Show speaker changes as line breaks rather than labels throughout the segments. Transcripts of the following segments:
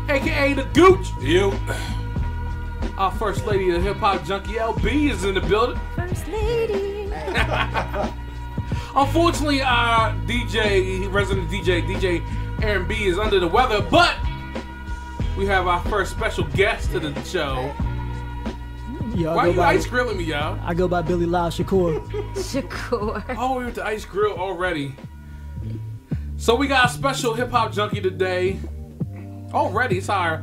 aka the Gooch.
You.
Our first lady of Hip Hop Junkie, LB, is in the building.
First lady.
Unfortunately, our resident DJ Aaron B is under the weather, but we have our first special guest to the show. Why are you ice grilling me, y'all?
I go by Billy Lyve Shakur.
Shakur.
Oh, we went to ice grill already. So we got a special Hip Hop Junkie today. Already, it's our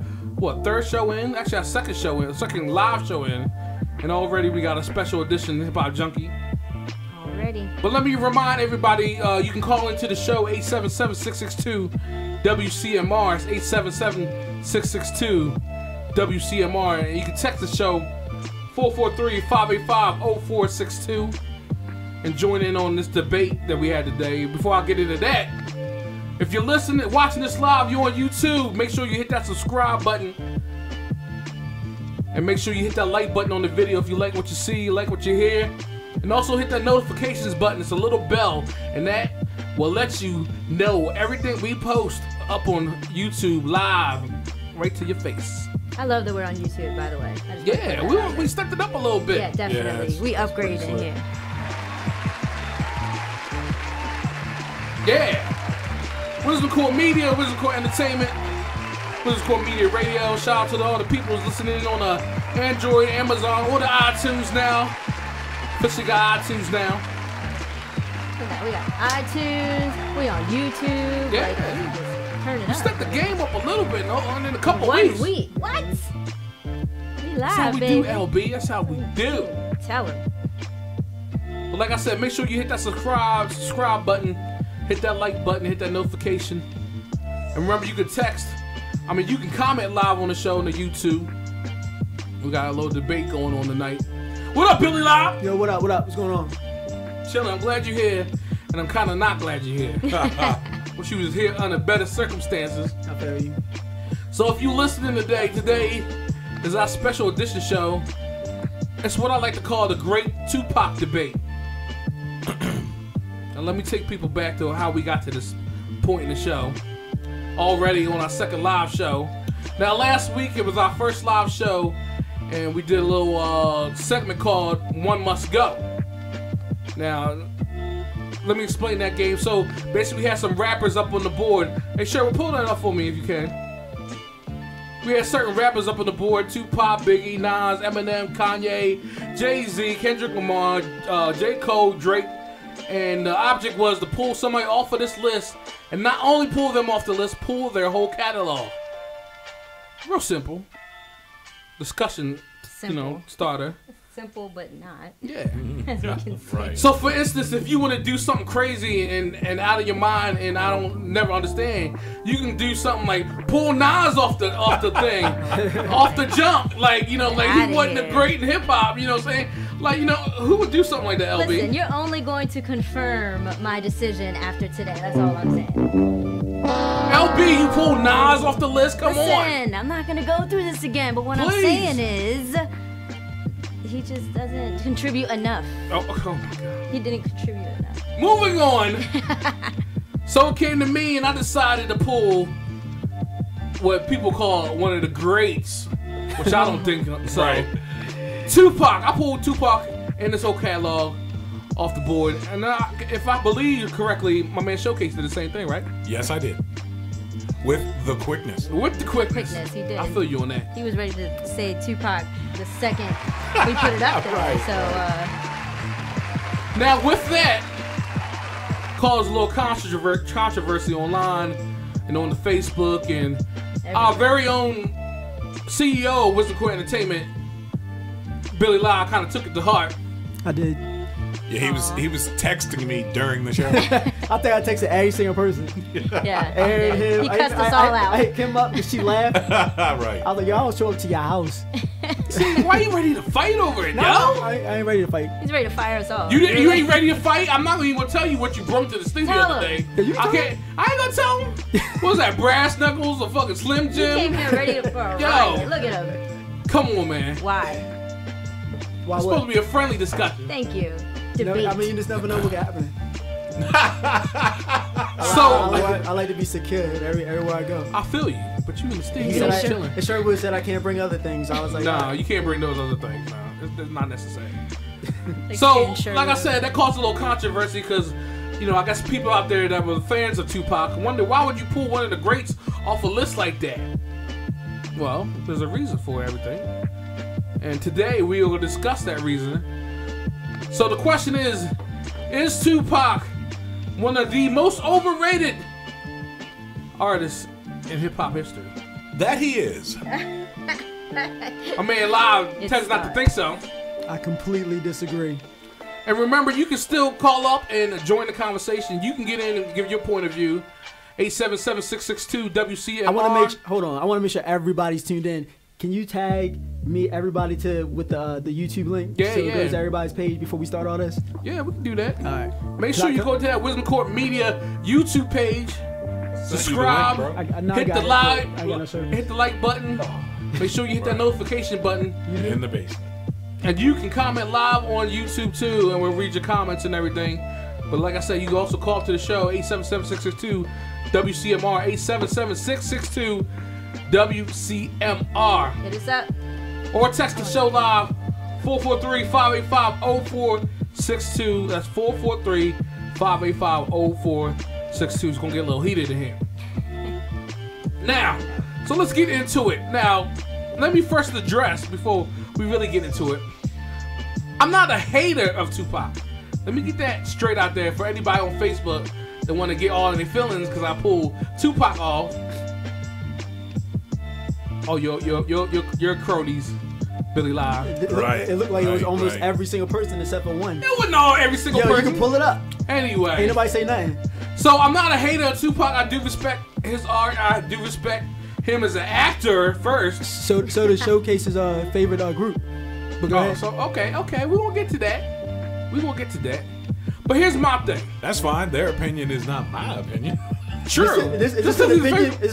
third show in? Actually, our second show in, second live show in, and already we got a special edition Hip Hop Junkie.
Already.
But let me remind everybody, you can call into the show 877-662-WCMR. It's 877-662-WCMR. And you can text the show 443-585-0462 and join in on this debate that we had today. Before I get into that, if you're listening, watching this live, you're on YouTube, make sure you hit that subscribe button. And make sure you hit that like button on the video if you like what you see, you like what you hear. And also hit that notifications button. It's a little bell, and that will let you know everything we post up on YouTube live, right to your face.
I love that we're on YouTube, by the way.
Yeah, we stepped it up a little bit.
Yeah, definitely. We upgraded in here.
Yeah. Wisdom Core Media, Wisdom Core Entertainment, Wisdom Core Media Radio. Shout out to all the people who's listening on Android, Amazon, or the iTunes now. Officially got iTunes now.
We got iTunes. We on YouTube.
Yeah.
Like, turn it
We
up.
stepped the game up a little bit in a couple
1
weeks.
week. What? We live,
That's how we
baby.
do, LB. That's how we do.
Tell him.
But like I said, make sure you hit that subscribe button, hit that like button, hit that notification. And remember, you can you can comment live on the show on the YouTube. We got a little debate going on tonight. What up, Billy Lyve?
Yo, what up? What's going on?
Chillin', I'm glad you're here, and I'm kind of not glad you're here. Wish you was here under better circumstances.
I feel you.
So if you listening today is our special edition show. It's what I like to call the Great Tupac Debate. Now let me take people back to how we got to this point in the show. Already on our second live show. Now last week it was our first live show, and we did a little segment called One Must Go. Now, let me explain that game. So, basically we had some rappers up on the board. Hey, Sherwood, pull that up for me if you can. We had certain rappers up on the board. Tupac, b.i.g, Nas, Eminem, Kanye, Jay-Z, Kendrick Lamar, J. Cole, Drake. And the object was to pull somebody off of this list. And not only pull them off the list, pull their whole catalog. Real simple. Discussion, starter.
Simple, but not.
Yeah.
As we can see.
Right.
So, for instance, if you want to do something crazy and out of your mind, and I don't never understand, you can do something like pull Nas off the thing, off the jump, like he wasn't a great in hip hop. You know what I'm saying? Like, who would do something like that, LB?
Listen, you're only going to confirm my decision after today. That's all I'm saying.
LB, you pull Nas off the list? Come on.
Listen, I'm not going to go through this again, but what I'm saying is, he just doesn't contribute enough.
Oh my God.
He didn't contribute enough.
Moving on. So it came to me, and I decided to pull what people call one of the greats, which I don't think so.
Right.
Tupac. I pulled Tupac and this whole catalog off the board, and if I believe correctly, my man Showcase did the same thing, right?
Yes, I did. With the quickness.
With the quickness.
He did.
I feel you on that.
He was ready to say Tupac the second we put it up there.
Right.
So,
now with that, caused a little controversy online and on the Facebook, and our very own CEO of Wisdom Core Entertainment, Billy Lyve, kind of took it to heart.
I did.
Yeah, he was texting me during the show.
I think I texted every single person.
yeah.
And
He cussed us all out.
I hit Kim up because she laughed.
Right.
I was like, y'all don't show up to your house.
See, why you ready to fight over it,
No,
yo?
I ain't ready to fight.
He's ready to fire us all.
You ain't ready to fight? I'm not even gonna tell you what you brought to the studio
Tell
today.
him.
I ain't gonna tell him. What was that, Brass Knuckles or fucking Slim
He
Jim?
came here ready for a
Yo.
riot. Look at him.
Come on, man.
Why?
Why
It's supposed to be a friendly discussion.
Thank you.
You know,
Debate.
I mean, you just never know what can happen.
So,
I I like to be secure everywhere I go.
I feel you, but you in the
He
studio
said
chilling.
Sherwood said I can't bring other things. I was like,
Nah, you can't bring those other things. No, it's not necessary.
Like
So,
Ken Sherwood.
like I said, that caused a little controversy because, you know, I guess people out there that were fans of Tupac wonder why would you pull one of the greats off a list like that? Well, there's a reason for everything. And today we will discuss that reason. So the question is Tupac one of the most overrated artists in hip-hop history?
That he is.
I mean, Live tends not to think so.
I completely disagree.
And remember, you can still call up and join the conversation. You can get in and give your point of view. 877-662-WCMR.
I want to make sure everybody's tuned in. Can you tag me, everybody, with the YouTube link?
Yeah,
so it
yeah.
goes to everybody's page before we start all this.
Yeah, we can do that.
All right.
Make sure you go to that Wisdom Court Media YouTube page. Subscribe. Hit the like. Hit the like button. Make sure you hit that notification button.
In the basement.
And you can comment live on YouTube too, and we'll read your comments and everything. But like I said, you can also call up to the show 877-662-WCMR 877-662-WCMR.
Hit us up.
Or text the show live 443-585-0462. That's 443-585-0462. It's gonna get a little heated in here. Now, so let's get into it. Now, let me first address before we really get into it. I'm not a hater of Tupac. Let me get that straight out there for anybody on Facebook that want to get all of their feelings because I pulled Tupac off. Oh, your cronies, Billy Live.
Right.
It looked like it was almost
right.
every single person except for one.
It wasn't all every single
Yo,
person.
you can pull it up.
Anyway.
Ain't nobody say nothing.
So I'm not a hater of Tupac. I do respect his art. I do respect him as an actor first.
So to showcase his favorite group. But go ahead.
So okay, we won't get to that. But here's my thing.
That's fine. Their opinion is not my opinion.
True.
Is this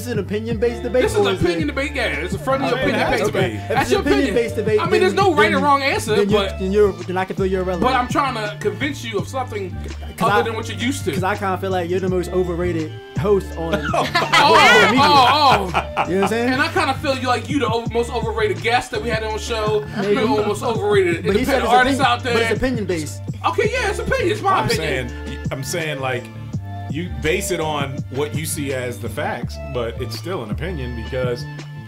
an opinion-based debate?
This is an opinion debate. Yeah, it's a friendly opinion-based debate.
If
That's
it's
your
an opinion-based debate.
I mean, there's no right or wrong answer,
then
but
then I can feel you're irrelevant.
but I'm trying to convince you of something other than what you're used to.
Because I kind of feel like you're the most overrated host on.
Oh.
You know what I'm saying?
And I kind of feel like you the most overrated guest that we had on the show.
Maybe.
You're the most overrated
But he said
independent
it's
artists out there.
But it's opinion-based.
Okay, yeah, it's opinion. It's my opinion.
I'm saying like you base it on what you see as the facts, but it's still an opinion because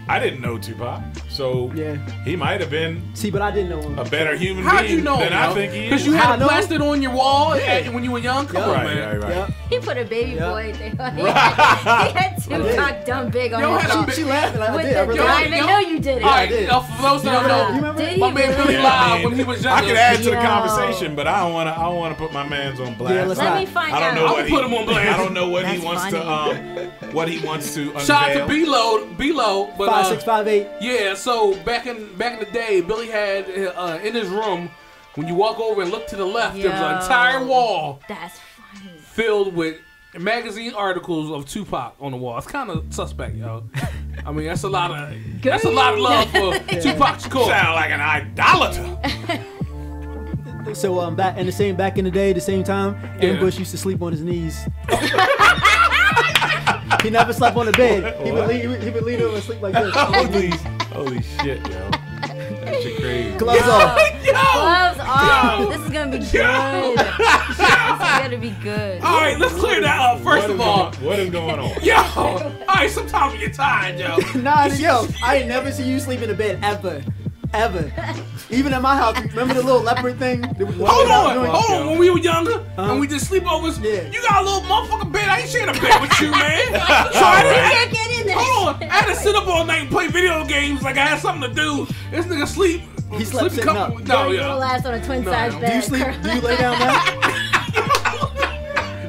I didn't know Tupac, so
Yeah.
he might have been
See, but I didn't know him.
a better human
How'd
being
you know?
than I think he
Because
is.
you
How I
had it
know?
plastered on your wall
Yeah.
when you were young. Come on,
Right,
man.
right.
Yep.
He put a baby
Yeah.
boy thing on. He had Tupac dumb big on
Yo,
his
had a
wall.
big-
She laughed. Like, I
With
did. I
the
really
Yo,
diamond.
yo.
No, you didn't.
All right,
did.
for those that don't know,
You remember?
Did
my
he
man
really?
Billy
Yeah,
Live
man.
when he was younger.
I could add to the
Yo.
conversation, but I don't want to put my man's on blast.
Yeah, let's
Let
not.
me find
I don't know
out.
what
put him on blast.
I don't know what he
That's
wants to unveil.
Shout out to B-Lo, but
5658.
yeah. So back in the day, Billy had in his room when you walk over and look to the left, there was an
Yo.
entire wall
That's funny.
filled with magazine articles of Tupac on the wall. It's kind of suspect, yo. I mean, that's a lot of love for Tupac Shakur.
Sound like an idolater.
So back in the day, the same time,
Yeah.
Ambush used to sleep on his knees. He never slept on the bed. He would lean over and sleep like this.
Holy shit, yo. That shit crazy.
Gloves off.
Gloves off. This is gonna be good. This is gonna be good.
All right, let's clear that up. First of all,
What is going on?
yo. All right, sometimes we get tired, yo.
Nah, yo, I ain't never seen you sleep in a bed ever. Even at my house, remember the little leopard thing?
Hold on. When we were younger and we did sleepovers,
Yeah.
you got a little motherfucking bed. I ain't sharing a bed with you, man. So I
Can't get in there.
hold on. I had to sit up all night and play video games like I had something to do. This nigga sleep.
He slept
sleep
sitting
couple-
up.
No,
Your
yeah.
little ass on a twin size
No.
bed.
Do you sleep? Do you lay down now?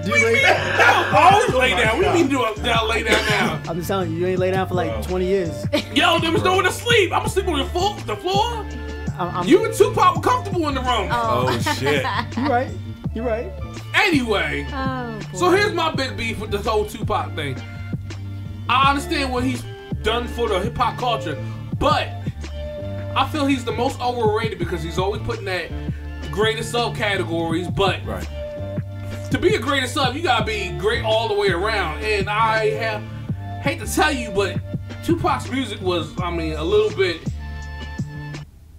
Do you lay down?
I always lay down. What do you mean do I lay down now?
I'm just telling you, you ain't lay down for like 20 years.
Yo, there was nowhere to sleep. I'm gonna sleep on the floor.
I'm,
You and Tupac were comfortable in the room.
Oh.
Oh shit.
you right. You right.
Anyway,
Oh, boy.
so here's my big beef with this whole Tupac thing. I understand what he's done for the hip hop culture, but I feel he's the most overrated because he's always putting that greatest subcategories. But
Right.
to be a greatest of, you gotta be great all the way around. And I hate to tell you, but Tupac's music was, I mean, a little bit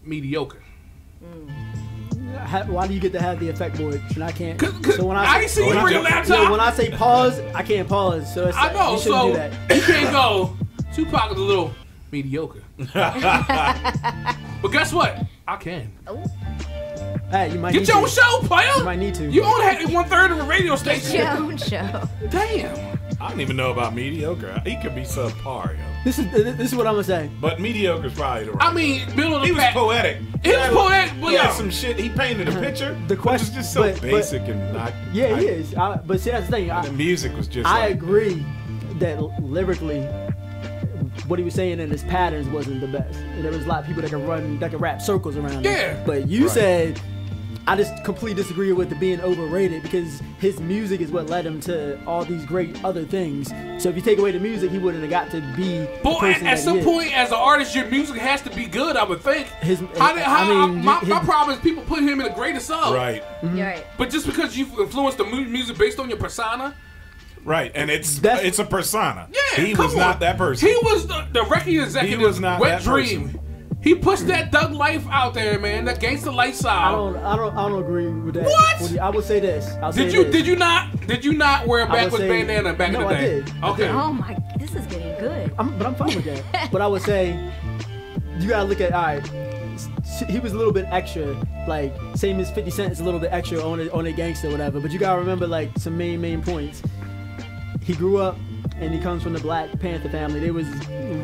mediocre.
Why do you get to have the effect board and I can't?
So when I see you bring a laptop.
When I say pause, I can't pause. So it's
I know.
You
So
do that.
you can't go. Tupac is a little mediocre. But guess what? I can.
Hey, you might
get
need
your
to.
own show, player.
You might need to.
You only had 1/3 of a radio station.
Get your own show.
Damn.
I don't even know about mediocre. He could be subpar, yo.
This is what I'm gonna say.
But mediocre is probably the right.
I mean, middle of the
he was
pack.
poetic.
He was poetic, but
He had
yo.
some shit. He painted a picture.
The question
which is just so
but-
basic and not.
Yeah, he is. But see, that's the thing.
The music was just.
I
like,
agree that lyrically, what he was saying in his patterns wasn't the best. And there was a lot of people that could rap circles around
Yeah.
it. But you
Right.
said, I just completely disagree with the being overrated because his music is what led him to all these great other things. So if you take away the music, he wouldn't have got to be the
But
person
at
that
some
he is.
point, as an artist, your music has to be good, I would think.
My
My problem is people put him in the greatest of.
Right.
You're right.
But just because you influenced the music based on your persona.
Right. And it's
That's-
a persona.
Yeah,
He
come
was
on.
not that person.
He was the record executive.
He was not
Wet
that
Dream.
person.
He pushed that thug life out there, man. That gangster
I
lifestyle.
don't agree with that.
What?
I would say this.
Did you not wear a
I would
backwards
say-
bandana back
no,
in the
I
day?
did. I
Okay.
did.
Oh my, this is getting good.
But I'm fine with that. But I would say you gotta look at, all right, he was a little bit extra, like same as 50 Cent is a little bit extra on a gangster or whatever. But you gotta remember like some main points. He grew up and he comes from the Black Panther family. They was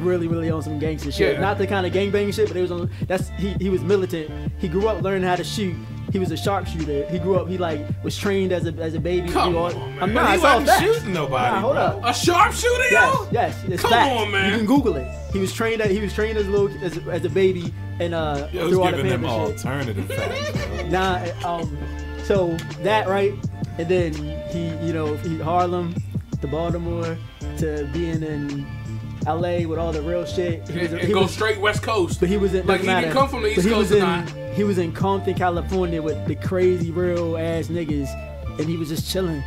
really on some gangster shit.
Yeah.
Not the kind of gangbanging shit, but it was on. He was militant. He grew up learning how to shoot. He was a sharpshooter. He grew up. He like was trained as a baby.
Come
to do all,
on, man.
I'm
But
not.
he
It's all
wasn't
facts.
shooting nobody,
Nah, hold
bro.
up.
A sharpshooter, yo?
Yes, it's
Come
facts.
on, man.
You can Google it. He was trained as a little as a baby and
Yo,
through
was
all the
giving them
Panther shit.
alternative facts.
Nah, so that right, and then he Harlem to Baltimore to being in LA with all the real shit.
And go straight West Coast.
But he was in
Like,
doesn't
he didn't
matter.
come from the East
But he
Coast
was
or
in
not.
he was in Compton, California with the crazy real ass niggas, and he was just chilling.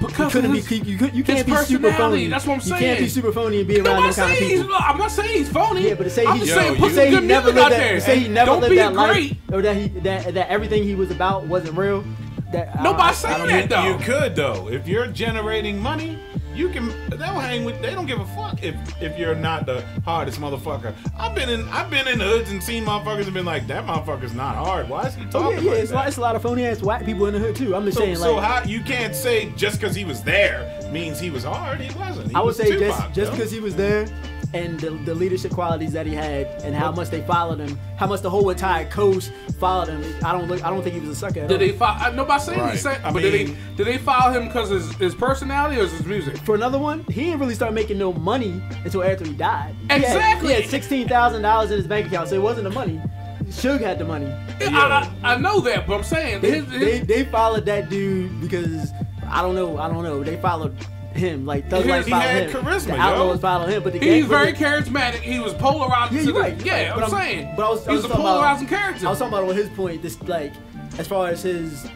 You
Because
couldn't
of
be
his-
you can't be super
personality,
phony.
that's what I'm
You can't be
saying.
super phony and be
No,
around them kind of people.
I'm not saying he's phony.
Yeah, but to say
I'm
he-
just
Yo,
saying
you-
put
To
some
say he
good
never
music out
lived that.
there.
To say he never
Don't
lived
be
that life,
great.
or that everything he was about wasn't real. That
Nobody's saying
don't
that,
know.
though.
You could though. If you're generating money, you can. They'll hang with. They don't give a fuck if you're not the hardest motherfucker. I've been in hoods and seen motherfuckers and been like, that motherfucker's not hard. Why is he
Oh
talking
yeah,
like
it's
that?
a lot of phony ass white people in the hood too. I'm just saying,
So
like,
how you can't say just because he was there means he was hard. He wasn't. He
I would
was
say
Tupac,
just
yo.
because he was there, and the leadership qualities that he had, and how much they followed him, how much the whole entire coast followed him. I don't think he was a sucker at all.
Did they file? Nobody's saying
Right.
he's saying,
I
but
mean-
did they file him because his personality or his music?
For another one, he didn't really start making no money until after he died.
Exactly.
He had $16,000 in his bank account, so it wasn't the money. Suge had the money.
I know that, but I'm saying
They followed that dude because I don't know. They followed him like Thug Life
He
followed
had
him.
charisma,
The
yo.
Outlaws followed him, but the
he's
gang-
very charismatic. He was polarizing.
Yeah,
to
you're
the,
right.
Yeah,
But
I'm saying.
But I was
He's a
talking
polarizing
about,
character.
I was talking about on his point, this like as far as his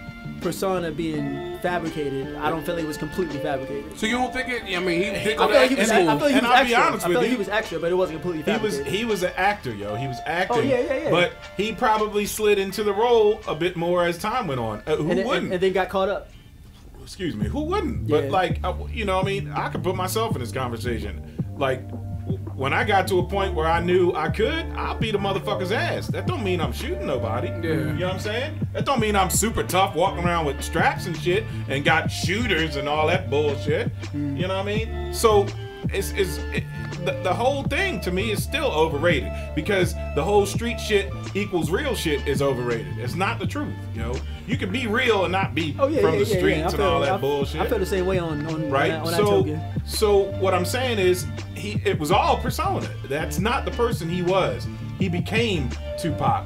persona being fabricated, I don't feel like it was completely fabricated.
So you don't think it? I mean, he did
I
go
feel like he
to
was,
acting
I
school.
feel like he
And
was
I'll be
extra.
honest
I
with
feel like
you,
he was extra, but it wasn't completely fabricated.
He was an actor, yo. He was acting.
Oh, yeah.
But he probably slid into the role a bit more as time went on. Who
and,
wouldn't?
and then got caught up.
Excuse me, who wouldn't?
Yeah.
But like, I mean, I could put myself in this conversation. Like, when I got to a point where I knew I could, I'll beat a motherfucker's ass. That don't mean I'm shooting nobody.
Yeah.
You know what I'm saying? That don't mean I'm super tough walking around with straps and shit and got shooters and all that bullshit. You know what I mean? So the whole thing to me is still overrated because the whole street shit equals real shit is overrated. It's not the truth, yo. You can be real and not be
Oh yeah,
from
yeah,
the
yeah,
streets
yeah.
and all that bullshit.
I feel the same way on
Right.
on that
So
token.
so what I'm saying is it was all persona. That's not the person he was. He became Tupac.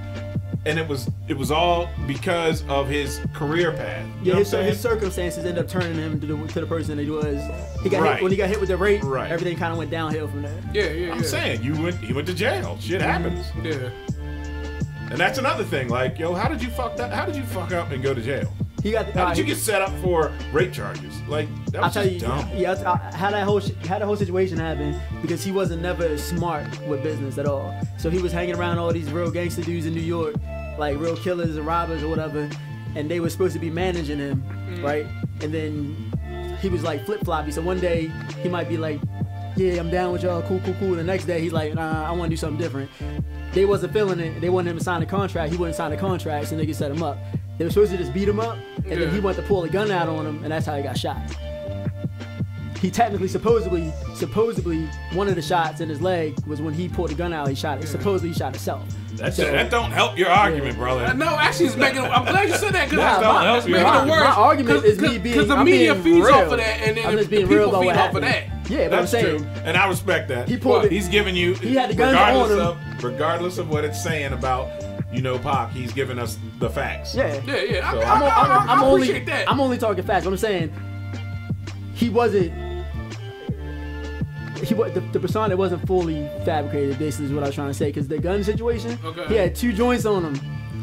And it was all because of his career path. You
Yeah,
know
his
what I'm saying?
circumstances ended up turning him to the person that he was. He got
Right.
hit, when he got hit with the rape.
Right.
Everything kind of went downhill from there.
Yeah.
I'm saying he went to jail. Shit happens.
Yeah.
And that's another thing. Like, yo, how did you fuck up and go to jail?
He got.
How did you get set up for rape charges? Like that was just dumb.
Yeah, how that whole situation happened because he wasn't never smart with business at all. So he was hanging around all these real gangster dudes in New York, like real killers or robbers or whatever, and they were supposed to be managing him, right? And then he was like flip floppy. So one day he might be like, "Yeah, I'm down with y'all, cool." The next day he's like, "Nah, I want to do something different." They wasn't feeling it. They wanted him to sign a contract. He wouldn't sign the contract, so niggas set him up. They were supposed to just beat him up, and then he went to pull a gun out on him, and that's how he got shot. He technically, supposedly, one of the shots in his leg was when he pulled the gun out. He shot it. Supposedly, he shot himself.
That don't help your argument, brother.
No, actually, it's making. I'm glad you said that because
it's
making it worse.
My argument is me being
because the media feeds
real.
off of that, and then
I'm just
the
being
people
real about
feed
what
off of
happened.
that.
Yeah, but I'm
That's
saying
true, and I respect that.
He's
giving you.
He had the guns on him.
Regardless of what it's saying about, Pac, he's giving us the facts.
Yeah.
Yeah.
So
I appreciate that.
I'm only talking facts. What I'm saying, he wasn't. The persona wasn't fully fabricated. Basically, is what I was trying to say. Because the gun situation, he had 2 joints on him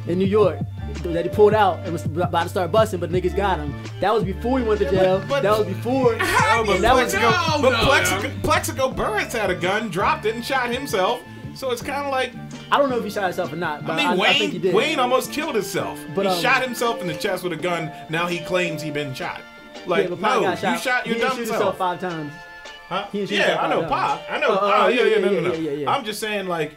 in New York that he pulled out and was about to start busting, but niggas got him. That was before he went to jail. That was before.
Plexico Burris had a gun, dropped it, and shot himself. So it's kind of like,
I don't know if he shot himself or not. But
I
think he did.
Wayne almost killed himself.
But,
he shot himself in the chest with a gun. Now he claims he been shot. Like, no, you shot your dumb self
5 times.
Huh? Yeah, I know Pac. I know. Yeah. I'm just saying, like,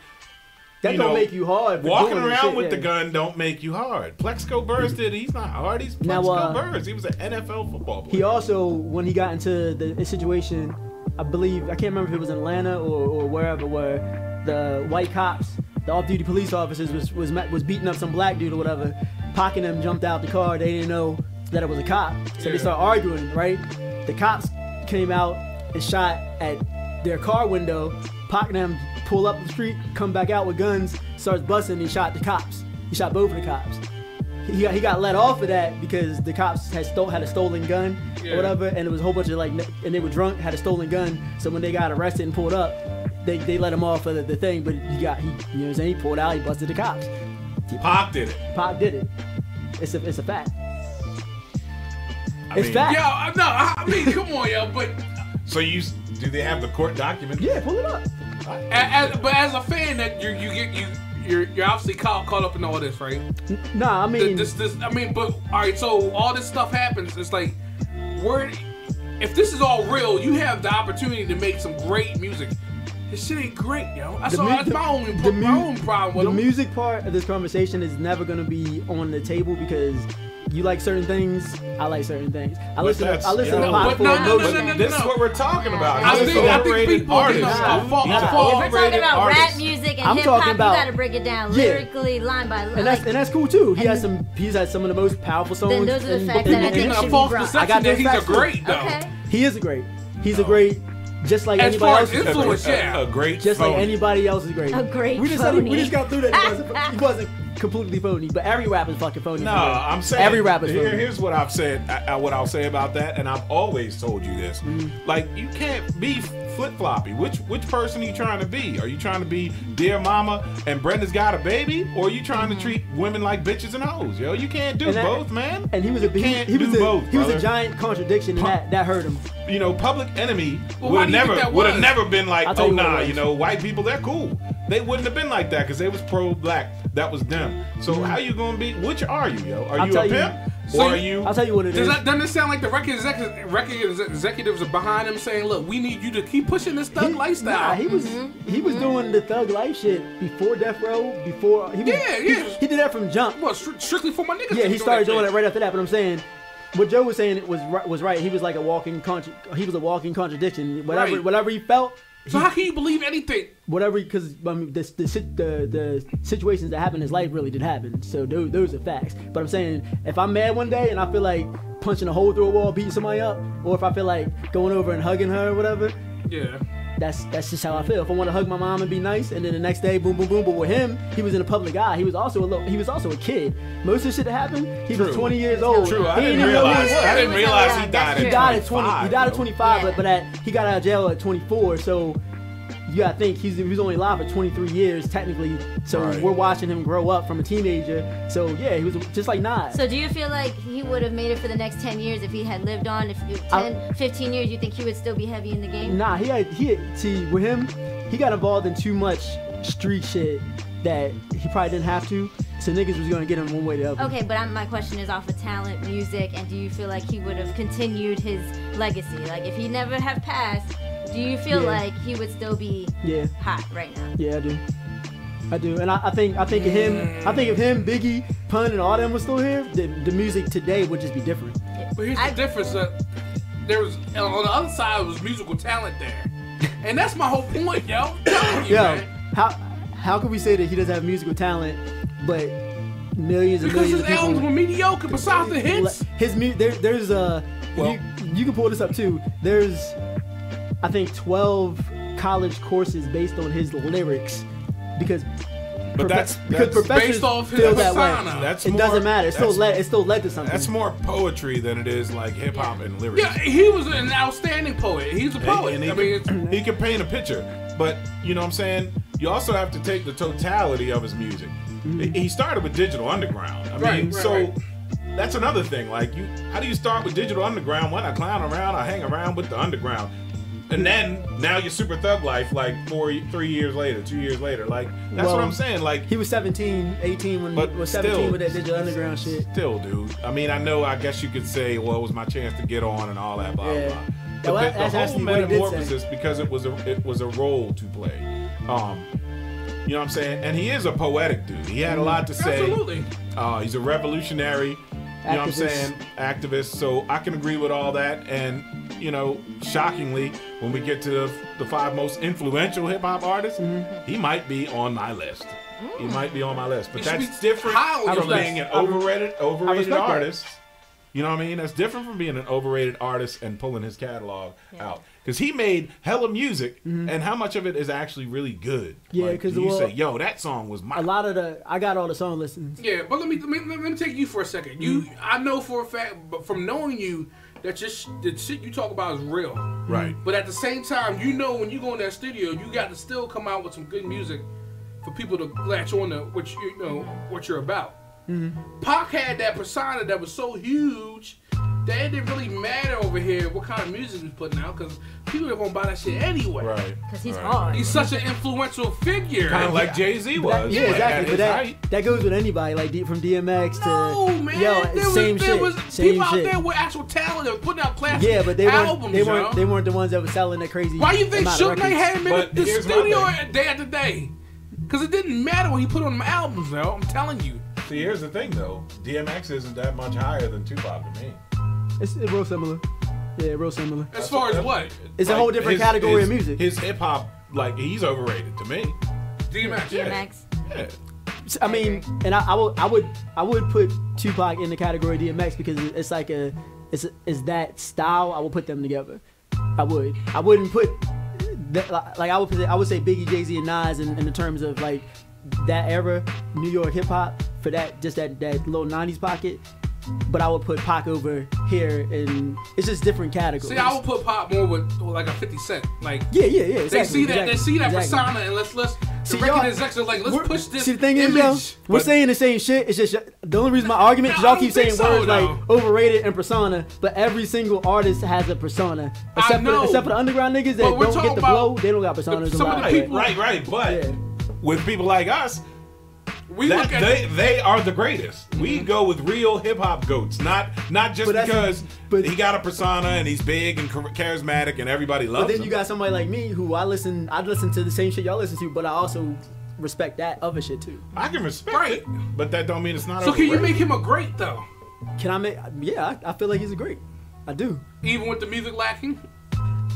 that don't make you hard.
Walking around with the gun don't make you hard. Plexico Burris did. He's not hard. He's Plexico Burris. He was an NFL football player.
He also, when he got into the situation, I believe, I can't remember if it was in Atlanta or wherever, where the white cops, the off-duty police officers was beating up some black dude or whatever. Pac and them jumped out the car. They didn't know that it was a cop. So they started arguing, right? The cops came out and shot at their car window. Pac and them pull up the street, come back out with guns, starts busting. He shot the cops. He shot both of the cops. He got let off of that because the cops had a stolen gun or whatever, and it was a whole bunch of and they were drunk, had a stolen gun. So when they got arrested and pulled up, they let him off of the thing. But he pulled out, he busted the cops.
Pac did it.
Pac did it. It's a fact. It's fact.
Yo, no, I mean, come on, yo, but.
So do they have the court document?
Yeah, pull it up.
But as a fan, that you're obviously caught up in all this, right?
Nah, I mean,
but all right. So all this stuff happens. It's like, if this is all real, you have the opportunity to make some great music. This shit ain't great, yo. That's my own problem with
the music part of this conversation is never gonna be on the table because you like certain things, I like certain things. I listen to pop for emotion.
This is what we're talking about.
I think people
artists.
If we're talking about rap music and hip hop, you gotta break it down lyrically, line by line.
And that's cool too. He's had some of the most powerful songs.
Then those are the facts that I think should be brought.
I got he's a great though.
Okay.
He is a great. He's a great. Just like
as
anybody else,
influence,
a great.
Just
phony.
like anybody else is great.
A great.
We just got through that. He wasn't completely phony, but every rapper's fucking phony.
No, I'm saying
every rapper's phony.
Here's what I've said. What I'll say about that, and I've always told you this: like, you can't be flip floppy. Which person are you trying to be? Are you trying to be Dear Mama and Brenda's Got a Baby, or are you trying to treat women like bitches and hoes? Yo, you can't do both, man.
And he was a giant contradiction, and that hurt him.
Public Enemy would have never been like, oh nah, white people, they're cool. They wouldn't have been like that because they was pro-black. That was them. So how you gonna be? Which are you, yo? Are you a pimp? Or are you?
I'll tell you what it is.
Doesn't it sound like the record executives are behind him saying, "Look, we need you to keep pushing this thug lifestyle."
Nah, he was doing the thug life shit before Death Row. He did that from jump.
Well, strictly for my niggas.
Yeah, he started doing it right after that. But I'm saying, what Joe was saying was right. He was like a walking contradiction. Whatever he felt.
So how can you believe anything?
Because the situations that happened in his life really did happen. So those are facts. But I'm saying, if I'm mad one day and I feel like punching a hole through a wall, beating somebody up, or if I feel like going over and hugging her or whatever, that's just how I feel. If I want to hug my mom and be nice, and then the next day, boom, boom, boom. But with him, he was in a public eye. He was also a kid. Most of the shit that happened, he was 20 years old.
True. I didn't realize he died at 25.
He died at 25, but he got out of jail at 24. So you gotta think he was only alive for 23 years technically, so
Right.
we're watching him grow up from a teenager. So yeah, he was just like Nas.
So do you feel like he would have made it for the next 10 years if he had lived on? If 15 years, you think he would still be heavy in the game?
Nah, see with him, he got involved in too much street shit that he probably didn't have to. So niggas was gonna get him one way or the other.
Okay, but my question is off of talent, music, and do you feel like he would have continued his legacy? Like if he never had passed, do you feel like he would still be hot right now?
Yeah, I do, and I think if him, Biggie, Pun, and all them was still here, the music today would just be different.
But here's the difference. There was on the other side was musical talent there, and that's my whole point, yo. I'm telling you, man.
How can we say that he doesn't have musical talent, but millions and
Because
millions
his
of people?
albums were mediocre besides the hits.
There's you can pull this up too. There's I think 12 college courses based on his lyrics because
that's
professors
based off his
feel that
persona.
way.
That's
It
more-
doesn't matter. It still led to something.
That's more poetry than it is like hip hop and lyrics.
Yeah, he was an outstanding poet. He's a poet.
And
I mean,
he can paint a picture, but you know what I'm saying? You also have to take the totality of his music. He started with Digital Underground. I mean, that's another thing. Like, how do you start with Digital Underground? When I clown around, I hang around with the underground. And then, now you're Super Thug Life, like 3 years later, 2 years later. Like, that's what I'm saying. Like,
he was 17, 18 when he was 17 with that Digital Underground shit.
Still, dude. I mean, I guess you could say, well, it was my chance to get on and all that, blah, blah, blah. But
Well,
the
that's
whole
actually what he did say.
metamorphosis, because it was a role to play. You know what I'm saying? And he is a poetic dude. He had a lot to say.
absolutely.
He's a revolutionary, you know what I'm saying, activist. So I can agree with all that. And, you know, shockingly, when we get to the 5 most influential hip hop artists, he might be on my list. He might be on my list. But
He should
that's
be
different
high on
from
your
being
list.
an overrated
respect that.
artist. You know what I mean? That's different from being an overrated artist and pulling his catalog out. Because he made hella music, and how much of it is actually really good?
Yeah,
like,
because
you say, yo, that song was my.
a lot of I got all the song listens.
Yeah, but let me take you for a second. I know for a fact, but from knowing you, that the shit you talk about is real.
Right.
But at the same time, you know when you go in that studio, you got to still come out with some good music for people to latch on to what you're about. Pac had that persona that was so huge that it didn't really matter over here what kind of music he's putting out because people are gonna buy that shit anyway.
Right.
Because he's hard.
He's such an influential figure.
Kind of like Jay-Z was.
Yeah, exactly. But
At his height.
that goes with anybody, like from DMX to
No, man.
yo, same
there
shit.
was
Same
people out
shit.
there with actual talent that was putting out classic
Yeah, but they
albums,
weren't the ones that were selling that crazy.
Why you think
amount of
Suge Knight
records.
had him in
But
the
here's my
studio
thing.
day after day? Because it didn't matter when he put on the albums, though. I'm telling you.
See, here's the thing, though. DMX isn't that much higher than Tupac to me.
It's real similar. Yeah, real similar.
As far as what?
It's a whole different category of music.
His hip hop, like, he's overrated to me.
DMX.
Yeah.
DMX.
Yeah.
I mean, and I would put Tupac in the category of DMX because it's like it's that style. I would put them together. I wouldn't put that, like I would say Biggie, Jay-Z, and Nas in the terms of like that era New York hip hop for that little 90s pocket. But I would put Pac over here, and it's just different categories.
See, I would put Pop more with like a 50 Cent. Like,
yeah, exactly.
they see that
exactly.
persona, and let's
See,
the
y'all-
record execs are like, let's push this
See, the thing
image.
is, yo, we're saying the same shit. It's just the only reason my argument is
No,
y'all
I
keep
don't
saying
think so,
words like
though.
overrated and persona, but every single artist has a persona. Except for the underground niggas that
But we're
don't get
talking
the
about
blow, they don't got personas.
some of the people-
Right. But
Yeah.
with people like us,
we look at
they are the greatest. We go with real hip hop goats, not just
But that's-
because
but-
he got a persona and he's big and charismatic and everybody loves
But then
him.
you got somebody like me who I listen to the same shit y'all listen to, but I also respect that other shit too.
I can respect
Right.
it, but that don't mean it's not.
So can you
overrated.
make him a great though?
Can I make? Yeah, I feel like he's a great. I do.
Even with the music lacking?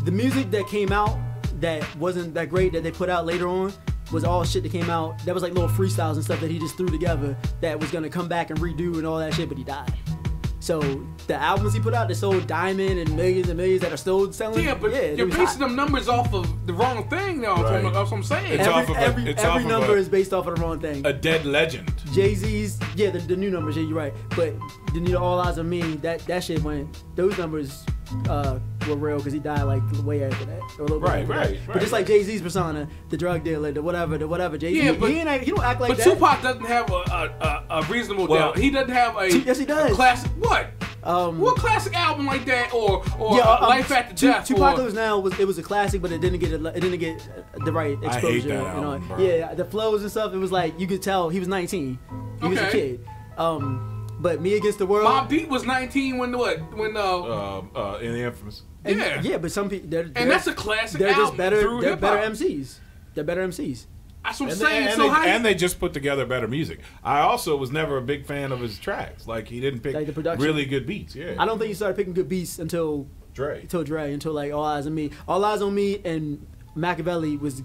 The music that came out that wasn't that great that they put out later on was all shit that came out that was like little freestyles and stuff that he just threw together that was gonna come back and redo and all that shit, but he died. So the albums he put out that sold diamond and millions that are still selling.
Yeah, but
they
you're
was
basing
hot.
them numbers off of the wrong thing now.
Right.
That's what I'm saying.
It's off of
Every
of
number
a-
is based off of the wrong thing.
a dead legend.
Jay-Z's, yeah, the new numbers, yeah, you're right. But the new All Eyes on Me, that shit went, those numbers were real because he died like way after that. Or a little bit after that.
Right.
But just like Jay-Z's persona, the drug dealer, the whatever. Jay-Z,
Yeah, but
he don't act like
but
that.
Tupac doesn't have a reasonable doubt. He doesn't have a
yes, he does.
a classic. What classic album like that or Life After Death?
Tupac Lives Now was a classic, but it didn't get the right exposure.
I hate that album, bro.
Yeah, the flows and stuff. It was like you could tell he was 19. He was a kid. But Me Against the World.
Mobb Deep was 19 when
in the Infamous.
Yeah, but some people
and that's a classic
they're
album.
Just better. They're
hip-hop.
better MCs. They're better MCs.
That's what I'm saying.
And they just put together better music. I also was never a big fan of his tracks. Like he didn't pick
like the production.
really good beats. Yeah.
I don't think he started picking good beats until
Dre.
Until like All Eyes on Me. All Eyes on Me and Machiavelli was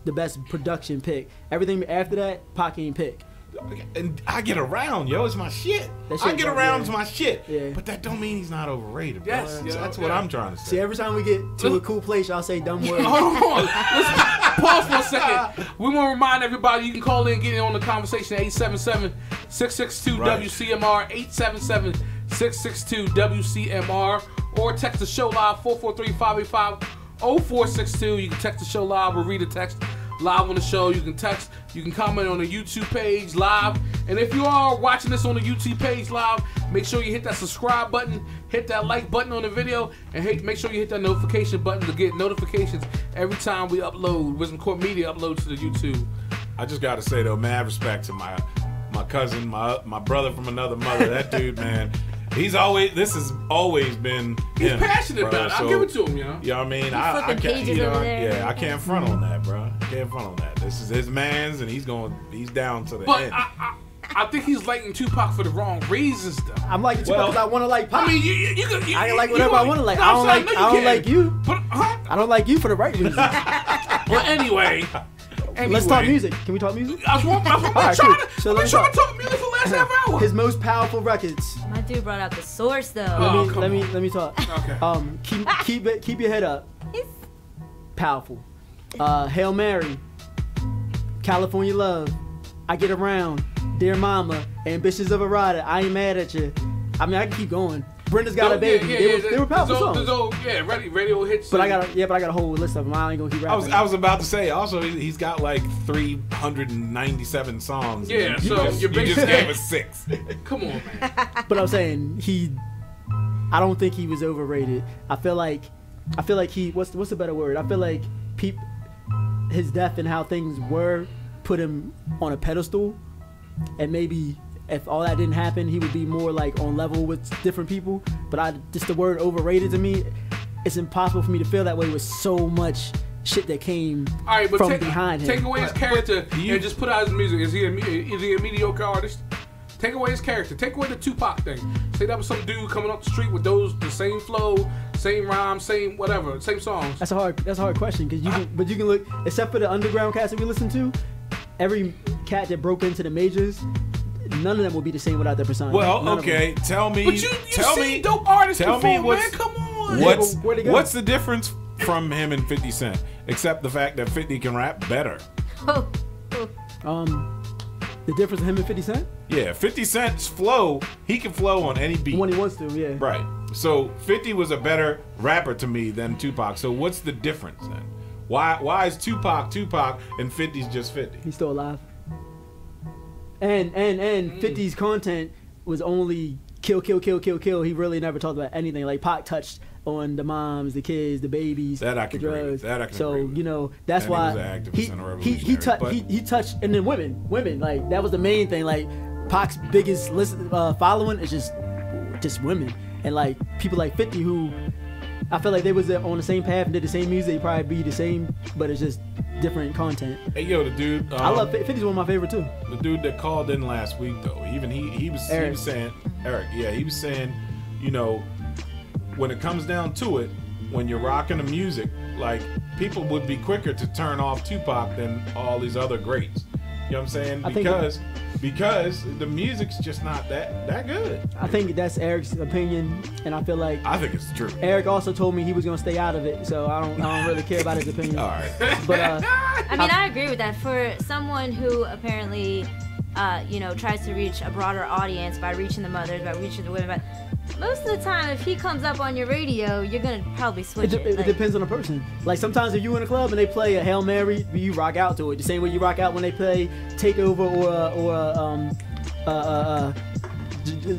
the best production pick. Everything after that, Pac ain't pick.
And I Get Around, yo, it's my shit. I Get Around is my shit.
Yeah.
But that don't mean he's not overrated, bro.
Yes,
That's what I'm trying to say.
See, every time we get to a cool place, y'all say dumb words.
Hold on. Let's pause for a second. We want to remind everybody you can call in and get in on the conversation at 877-662-WCMR, 877-662-WCMR, or text the show live 443-585-0462. You can text the show live or read a text live on the show. You can text, you can comment on the YouTube page live. And if you are watching this on the YouTube page live, make sure you hit that subscribe button, hit that like button on the video, and make sure you hit that notification button to get notifications every time we upload. Wisdom Court Media uploads to the YouTube.
I just gotta say though, mad respect to my cousin, my brother from another mother. That dude, man. This has always been
He's
him,
passionate
bro.
about it. I'll give it to him, you know.
You know what I mean?
I can't,
I can't front on that, bro. I can't front on that. This is his man's, and he's down to the end.
I think he's liking Tupac for the wrong reasons, though.
I'm liking Tupac because I want to like Pac.
I mean,
I can like whatever I want to like. I don't like you.
But,
I don't like you for the right reasons.
Well, anyway.
Let's talk music. Can we talk music?
I've been trying to talk music for the last half hour.
His most powerful records.
My dude brought out the source though.
Let me talk.
Okay.
Keep your head up. Powerful. Hail Mary. California Love. I Get Around. Dear Mama. Ambitions of a Rider. I Ain't Mad at You. I mean, I can keep going. Brenda's Got a Baby. They were powerful songs.
Radio hits.
But I got a whole list of them. I ain't gonna keep rapping.
I was about to say. Also, he's got like 397 songs.
Yeah,
you just gave us 6.
Come on, man.
But I'm saying I don't think he was overrated. I feel like he. What's the better word? I feel like his death and how things were put him on a pedestal, and maybe. If all that didn't happen, he would be more like on level with different people. But just the word overrated to me, it's impossible for me to feel that way with so much shit that came from behind him.
Take away his character and just put out his music. Is he a mediocre artist? Take away his character. Take away the Tupac thing. Say that was some dude coming up the street with the same flow, same rhyme, same whatever, same songs.
That's a hard question because you can look, except for the underground cats that we listen to, every cat that broke into the majors. None of them will be the same without their persona.
Well, okay, tell me.
But you see dope artists perform, man. Come on.
What's the difference from him and 50 Cent? Except the fact that 50 can rap better.
The difference in him and 50 Cent?
Yeah, 50 Cent's flow, he can flow on any beat.
When he wants to, yeah.
Right. So 50 was a better rapper to me than Tupac. So what's the difference then? Why is Tupac and 50's just 50?
He's still alive. And 50's content was only kill. He really never talked about anything. Like Pac touched on the moms, the kids, the babies, the drugs. So you know that's why he touched, and then women like that was the main thing. Like Pac's biggest following is just women, and like people like 50 who I feel like they was on the same path and did the same music. They probably be the same, but it's just different content.
Hey yo, the dude.
I love 50's one of my favorite too.
The dude that called in last week though, even he was saying Eric. Yeah, he was saying, you know, when it comes down to it, when you're rocking the music, like people would be quicker to turn off Tupac than all these other greats. You know what I'm saying? Because the music's just not that good.
I think that's Eric's opinion, and I feel like
I think it's true.
Eric also told me he was gonna stay out of it, so I don't really care about his opinion.
All right.
But
I mean, I agree with that. For someone who apparently you know, tries to reach a broader audience by reaching the mothers, by reaching the women. But most of the time, if he comes up on your radio, you're gonna probably switch it.
It depends on the person. Like sometimes if you in a club and they play a Hail Mary, you rock out to it. The same way you rock out when they play Takeover or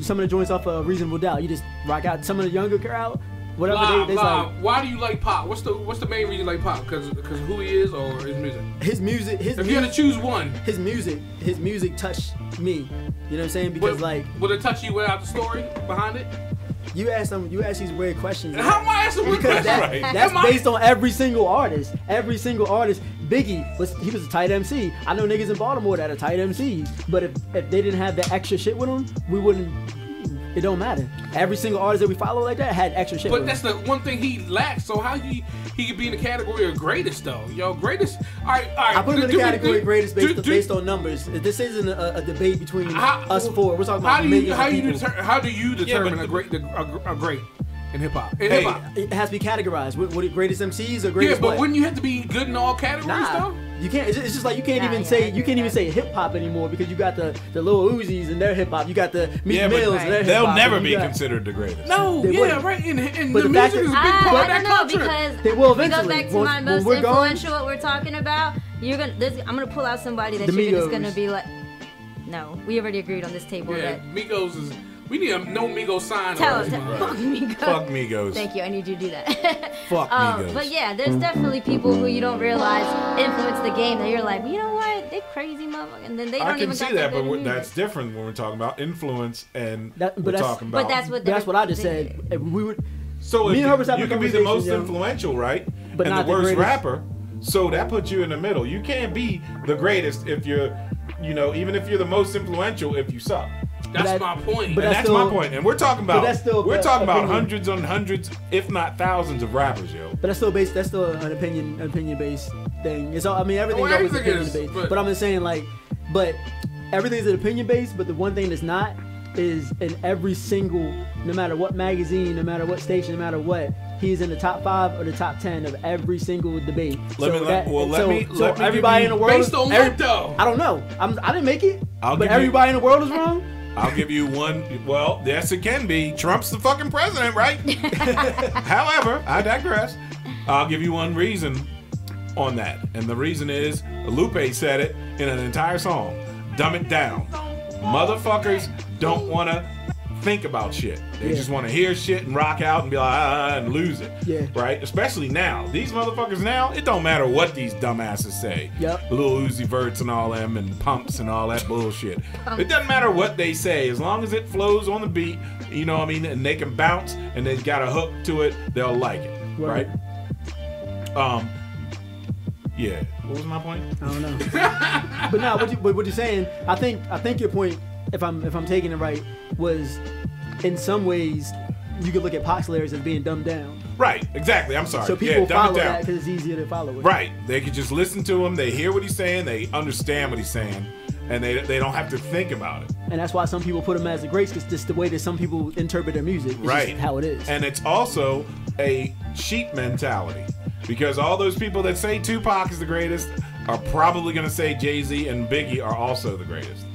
some of the joints off of Reasonable Doubt. You just rock out. Some of the younger crowd, whatever they like.
Why do you like pop? What's the main reason you like pop? Because who he is or his music?
If
you had to choose one,
his music touched me. You know what I'm saying? Because
would it touch you without the story behind it?
You ask these weird questions.
How am I asking weird questions?
That's based on every single artist. Every single artist. Biggie was a tight MC. I know niggas in Baltimore that are tight MCs, but if they didn't have the extra shit with them, we wouldn't. It don't matter. Every single artist that we follow like that had extra shit.
But
with
that's
them.
the one thing he lacks. So how he could be in the category of greatest though? Yo, greatest. All right.
I put him in the category of greatest based on numbers. This isn't a debate between us four. We're talking about
how do you determine a great in hip hop?
It has to be categorized. What greatest MCs or greatest?
Yeah, but wouldn't you have to be good in all categories though?
You can't. It's just like you can't even say hip hop anymore because you got the Lil Uzis and their hip hop. You got the Meek Mills and their hip hop.
They'll never be considered the greatest.
No, right. And the music is a big part of that culture.
Because
they will
we
eventually.
go back to my most influential. What we're talking about. I'm gonna pull out somebody that you're just gonna be like. No, we already agreed on this table that
Migos is. We need a no Migos sign.
Tell us. Fuck Migos.
Fuck Migos.
Thank you. I need you to do that.
Fuck Migos.
But yeah, there's definitely people who you don't realize influence the game that you're like, you know what? They crazy motherfucker. And then they don't even
see that, but that's different when we're talking about influence and we're talking about.
But that's what
I just said. We would.
So you can be the most influential, right?
But
and
not
the worst
greatest
rapper. So that puts you in the middle. You can't be the greatest if you're, even if you're the most influential if you suck.
That's my point.
But that's my point. And we're talking about
opinion.
hundreds on hundreds, if not thousands of rappers, yo.
But that's still an opinion based thing. It's all, everything's always opinion based. But I'm just saying but everything's an opinion based, but the one thing that's not is in every single, no matter what magazine, no matter what station, no matter what, he's in the top 5 or the top 10 of every single debate. Everybody in the world.
Based on what though?
I don't know. I didn't make it. But everybody in the world is wrong.
I'll give you one. Well, yes, it can be. Trump's the fucking president, right? However, I digress. I'll give you one reason on that. And the reason is, Lupe said it in an entire song. Dumb it down. Motherfuckers don't want to think about shit. They just want to hear shit and rock out and be like, and lose it.
Yeah.
Right? Especially now. These motherfuckers now, it don't matter what these dumbasses say.
Yep.
Lil Uzi Verts and all them and pumps and all that bullshit. It doesn't matter what they say. As long as it flows on the beat, and they can bounce and they've got a hook to it, they'll like it. Right? Yeah. What was my point?
I don't know. But now, what you're saying, I think your point, if I'm taking it right, was in some ways you could look at Pac's lyrics as being dumbed down.
Right, exactly. I'm sorry.
So people follow that because it's easier to follow it.
Right. They could just listen to him. They hear what he's saying. They understand what he's saying, and they don't have to think about it.
And that's why some people put him as the greats, because just the way that some people interpret their music. It's
right.
Just how it is.
And it's also a sheep mentality, because all those people that say Tupac is the greatest are probably going to say Jay-Z and Biggie are also the greatest.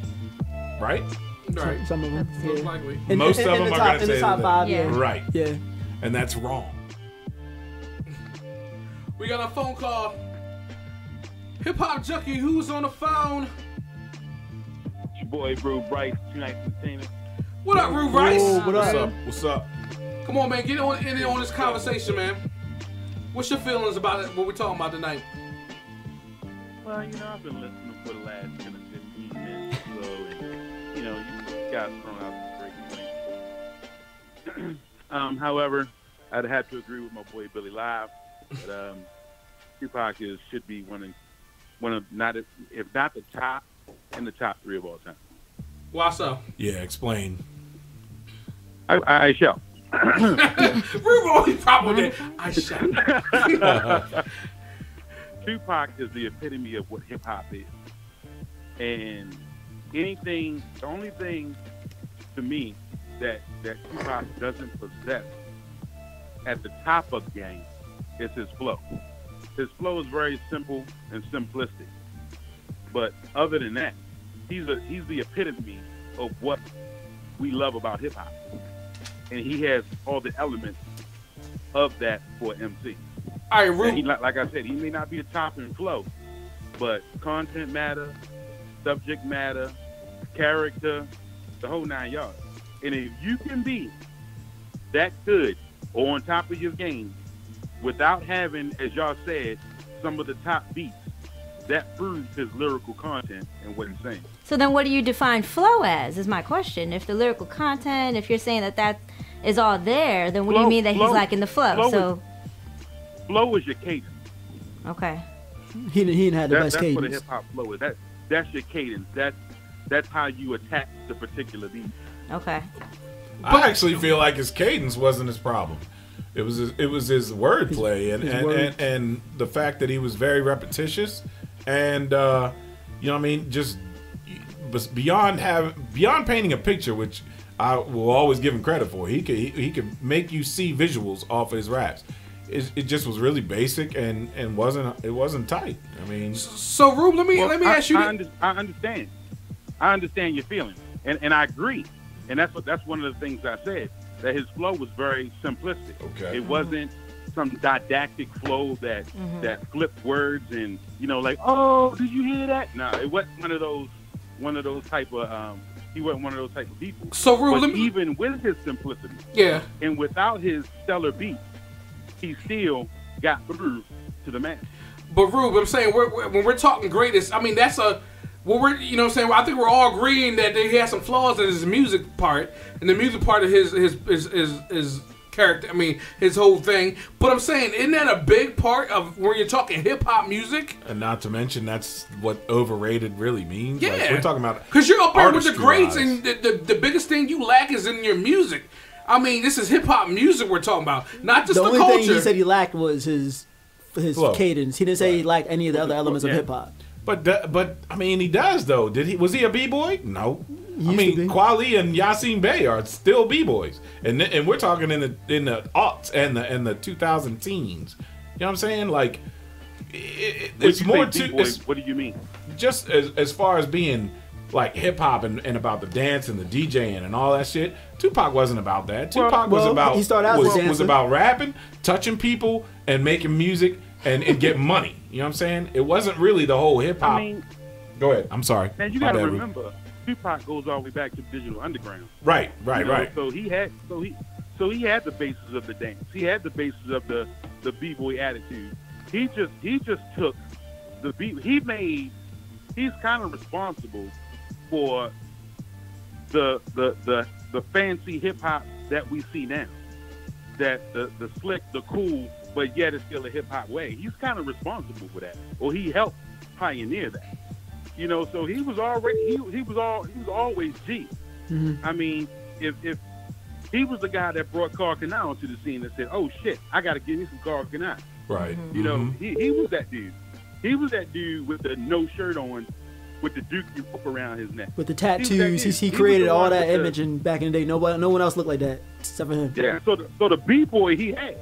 Right?
Right.
Some of them.
Most likely.
Most of them are going to say
in the top 5,
yeah.
Right.
Yeah.
And that's wrong.
We got a phone call. Hip Hop Junkie, who's on the phone?
It's your boy, Rue Bryce, 2 Nights Entertainment.
What up, Rue Bryce?
What up?
What's up?
Come on, man. Get in on this conversation, man. What's your feelings about it, what we're talking about tonight?
Well, I've been listening for the last 10 or 15 minutes or so, and, you guys thrown out some great points. However, I'd have to agree with my boy Billy Live that Tupac should be one of if not the top, in the top 3 of all time.
Why so?
Yeah, explain.
I shall.
Rube always problem with that. I shall.
Tupac is the epitome of what hip hop is, and the only thing to me that Tupac doesn't possess at the top of the game is his flow. His flow is very simple and simplistic, but other than that, he's the epitome of what we love about hip hop, and he has all the elements of that for MC.
All right, Rube.
Like I said, he may not be a top and flow, but content matter, subject matter, character, the whole 9 yards. And if you can be that good or on top of your game without having, as y'all said, some of the top beats, that proves his lyrical content and what he's saying.
So then what do you define flow as, is my question. If the lyrical content, if you're saying that is all there, then what do you mean that he's like in the flow?
Flow is your cadence.
Okay.
He didn't have the best
that's
cadence.
That's what a hip-hop flow is. That's your cadence. That's how you attack the particular beat.
Okay.
I actually feel like his cadence wasn't his problem. It was his wordplay and the fact that he was very repetitious and you know what I mean, just beyond painting a picture, which I will always give him credit for. He could make you see visuals off of his raps. It just was really basic and wasn't tight. I mean,
so Rube, let me ask you.
I understand your feelings, and I agree. And that's one of the things I said, that his flow was very simplistic.
Okay.
It wasn't some didactic flow that flipped words and like, oh, did you hear that? No, it wasn't one of those type of he wasn't one of those type of people.
So Rube,
even with his simplicity, and without his stellar beats, he still got through to the man.
But Rube, I'm saying when we're talking greatest, I mean that's we're I think we're all agreeing that he has some flaws in his music part, and the music part of his character. I mean his whole thing. But I'm saying, isn't that a big part of when you're talking hip hop music?
And not to mention that's what overrated really means.
Yeah,
like, we're talking about
because you're up there with the greats, and the biggest thing you lack is in your music. I mean, this is hip hop music we're talking about, not just the culture.
The only thing he said he lacked was his cadence. He didn't say he lacked any of the other elements of hip hop.
But I mean, he does though. Was he a b-boy? No. I mean, Kweli and Yasin Bey are still b-boys, and we're talking in the aughts and the 2000 teens. You know what I'm saying? Like, it's more to.
What do you mean?
Just as far as being like hip hop and about the dance and the DJing and all that shit. Tupac wasn't about that. Tupac was about
he started out
was about rapping, touching people, and making music and getting money. You know what I'm saying? It wasn't really the whole hip hop.
I mean,
go ahead. I'm sorry.
Man, you gotta remember, Tupac goes all the way back to Digital Underground.
Right.
So he had the basis of the dance. He had the basis of the b-boy attitude. He just took the beat. He's kind of responsible for the fancy hip hop that we see now. That the slick, the cool, but yet it's still a hip hop way. He's kind of responsible for that, or he helped pioneer that. So he was already he was always G. Mm-hmm. I mean, if he was the guy that brought Carl Kanai onto the scene and said, "Oh shit, I got to give me some Carl Kanai."
Right.
He was that dude. He was that dude with the no shirt on, with the Dookie rope around his neck,
with the tattoos. He created all that image, and back in the day, no one else looked like that except for him.
Yeah. So the b-boy he had.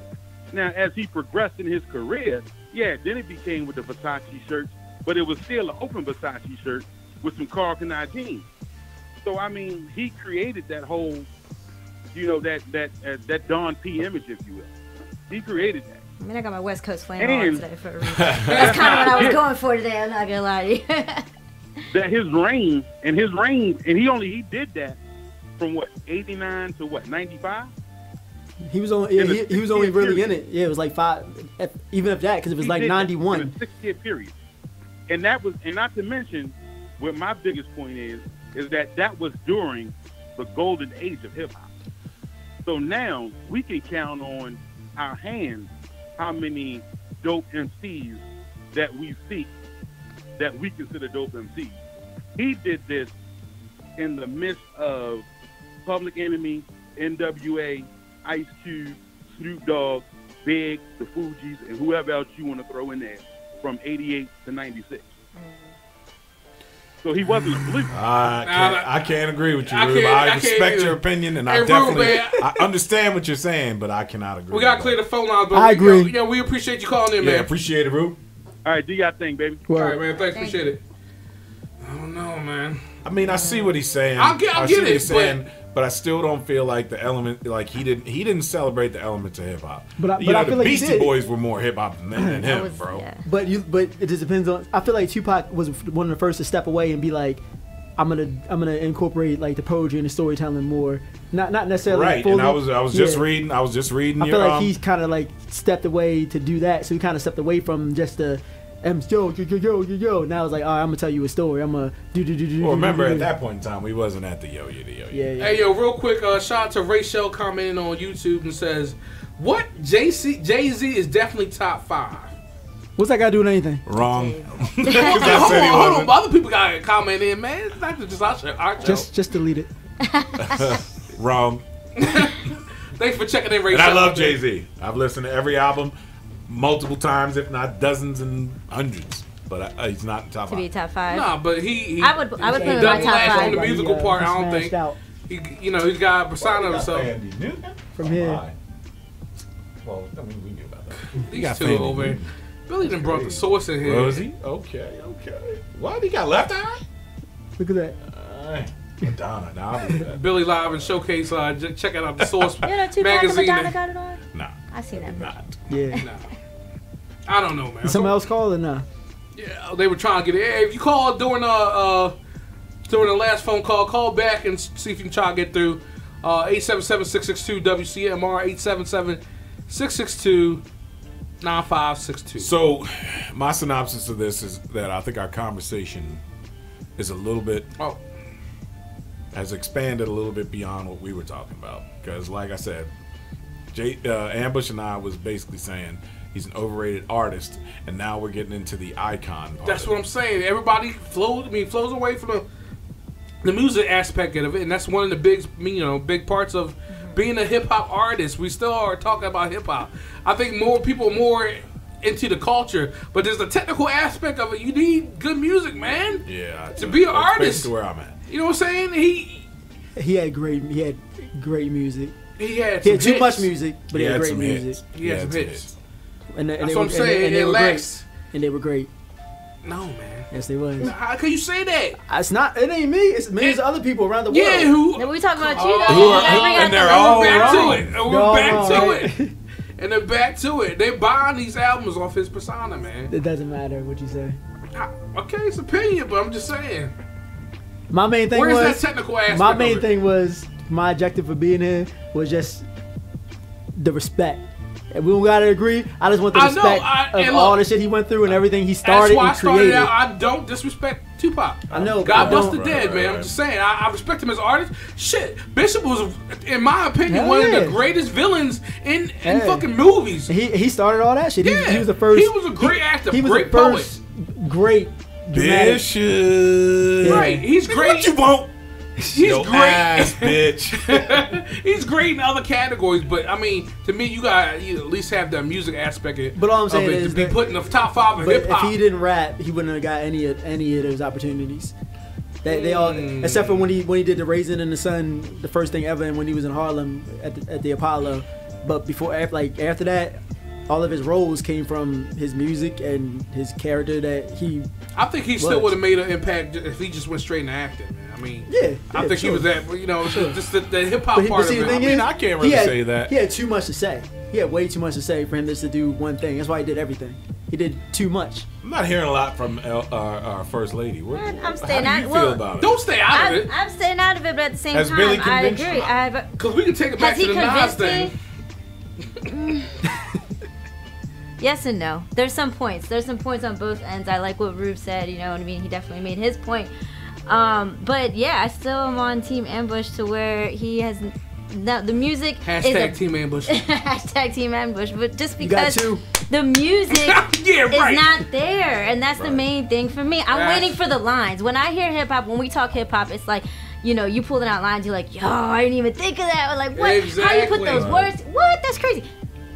Now, as he progressed in his career, then it became with the Versace shirts, but it was still an open Versace shirt with some Carl Kanai jeans. So I mean, he created that whole, that Don P image, if you will. He created that.
I mean, I got my West Coast flannel on today for a reason. That's kind of what I was going for today. I'm not gonna lie to you.
That his reign, and he did that from what 89 to what 95.
He was only really in it. Yeah, it was like 5, even if that, because it was like 91.
In a 6-year period, and not to mention, what my biggest point is that was during the golden age of hip hop. So now we can count on our hands how many dope MCs that we see that we consider dope MCs. He did this in the midst of Public Enemy, NWA, Ice Cube, Snoop Dogg, b.i.g, the Fugees, and whoever else you want to throw in there from 88 to 96. So he wasn't a blue.
I can't agree with you, Rube. I respect your opinion, and I definitely I understand what you're saying, but I cannot agree.
We got to clear the phone lines, but
I agree.
We appreciate you calling in, man.
Yeah, appreciate it, Rube.
All right, do your thing, baby.
All right, man. Thanks. Appreciate it. I don't know. know, man.
I mean, I see what he's saying.
I get
see what
it,
he's saying, but I still don't feel like the element, like he didn't celebrate the elements of hip hop.
But I
the
feel like he
Beastie
did.
Boys were more hip hop than him, bro.
Yeah.
But it just depends on. I feel like Tupac was one of the first to step away and be like, I'm gonna incorporate like the poetry and the storytelling more. Not necessarily
Right,
fully.
and I was just reading. I
feel like he's kind of like stepped away to do that. So he kind of stepped away from just the yo. Now it's like, all right, I'm gonna tell you a story. I'm gonna do.
Well, remember at that point in time, we wasn't at the yo.
Yeah.
Hey, yo, real quick, shout out to Rachel commenting on YouTube and says, "What Jay-Z is definitely top 5."
What's that got to do with anything?
Wrong.
Hold on, other people got to comment in, man. It's not just our show.
Just delete it.
Wrong.
Thanks for checking in, Rachel.
And I love Jay-Z. I've listened to every album multiple times, if not dozens and hundreds. But he's not in top
To be
5.
top 5.
Nah, but he
I would put him in my
doesn't
top
last
5.
on the musical part. I don't think.
Out
He's got a persona of himself.
from here.
Well, I mean, we knew about that.
These two over here. Billy done brought the source in here.
Rosie? Okay. What? He got left eye?
Look at that.
Madonna. Nah, I'll believe that.
Billy Live and Showcase. Check out the Source
You know, Tupac and
magazine.
Madonna got it on?
Nah.
I seen that.
Not.
Yeah.
Nah. I don't know, man.
Did someone else call or not?
Yeah, they were trying to get it. Hey, if you called during the last phone call back and see if you can try to get through. 877-662-WCMR, 877-662-9562.
So, my synopsis of this is that I think our conversation is a little bit has expanded a little bit beyond what we were talking about. Because, like I said, Ambush and I was basically saying he's an overrated artist, and now we're getting into the icon part.
That's what I'm saying. Everybody flows away from the music aspect of it, and that's one of the big parts of being a hip hop artist. We still are talking about hip hop. I think more people are more into the culture, but there's a technical aspect of it. You need good music, man.
Yeah,
to be an artist.
Basically where I'm at.
You know what I'm saying?
He had great music.
He had
too
hits.
much music, but he had great
some
music.
hits.
He had some hits.
And
That's what I'm saying. It lacks.
And they were great.
No, man.
Yes, they was.
How can you say that?
It's not. It ain't me. It's millions of other people around the world.
Yeah, who?
No, we talking about you though.
And they're all wrong.
We're back to it. And they're back to it. They're buying these albums off his persona, man.
It doesn't matter what you say.
Okay, it's opinion, but I'm just saying.
My main thing
Where's
was
that technical aspect?
my main thing was my objective for being here was just the respect. And we don't gotta agree. I just want the respect of all the shit he went through and everything he started and created.
Out, I don't disrespect Tupac.
I know.
God bless the dead, man. I'm just saying. I respect him as an artist. Shit, Bishop was, in my opinion, one of the greatest villains in fucking movies.
He started all that shit.
Yeah.
He was the first.
He was a great actor.
He was
great
the first great
Bishop.
Right. He's great.
What you want?
He's
Yo
great.
Ass, bitch.
He's great in other categories, but I mean, to me, you gotta at least have the music aspect of,
but all I'm saying
it
is
to be put in the top 5 of hip hop.
If he didn't rap, he wouldn't have got any of those opportunities. They all, except for when he did the Raisin in the Sun, the first thing ever, and when he was in Harlem at the Apollo. But after that, all of his roles came from his music and his character that he.
I think he still would have made an impact if he just went straight into acting, man. I mean, I think he was that, just the hip hop part of it.
The thing is,
I can't really say that.
He had too much to say. He had way too much to say for him just to do one thing. That's why he did everything. He did too much.
I'm not hearing a lot from our first lady.
I'm staying
how do you feel about it?
Don't stay out of it.
I'm staying out of it, but at the same
Has
time,
Billy
I
convinced
agree.
you?
Because we can take it back to the Nas thing.
Yes and no. There's some points on both ends. I like what Rube said, you know what I mean? He definitely made his point. But yeah, I still am on Team Ambush to where he has the music
Hashtag Team Ambush.
Hashtag Team Ambush. But just because the music
is
not there, and that's the main thing for me. I'm waiting for the lines. When I hear hip hop, when we talk hip hop, it's like, you know, you pulling out lines, you're like, yo, I didn't even think of that. Or like, what?
Exactly.
How you put those words? What? That's crazy.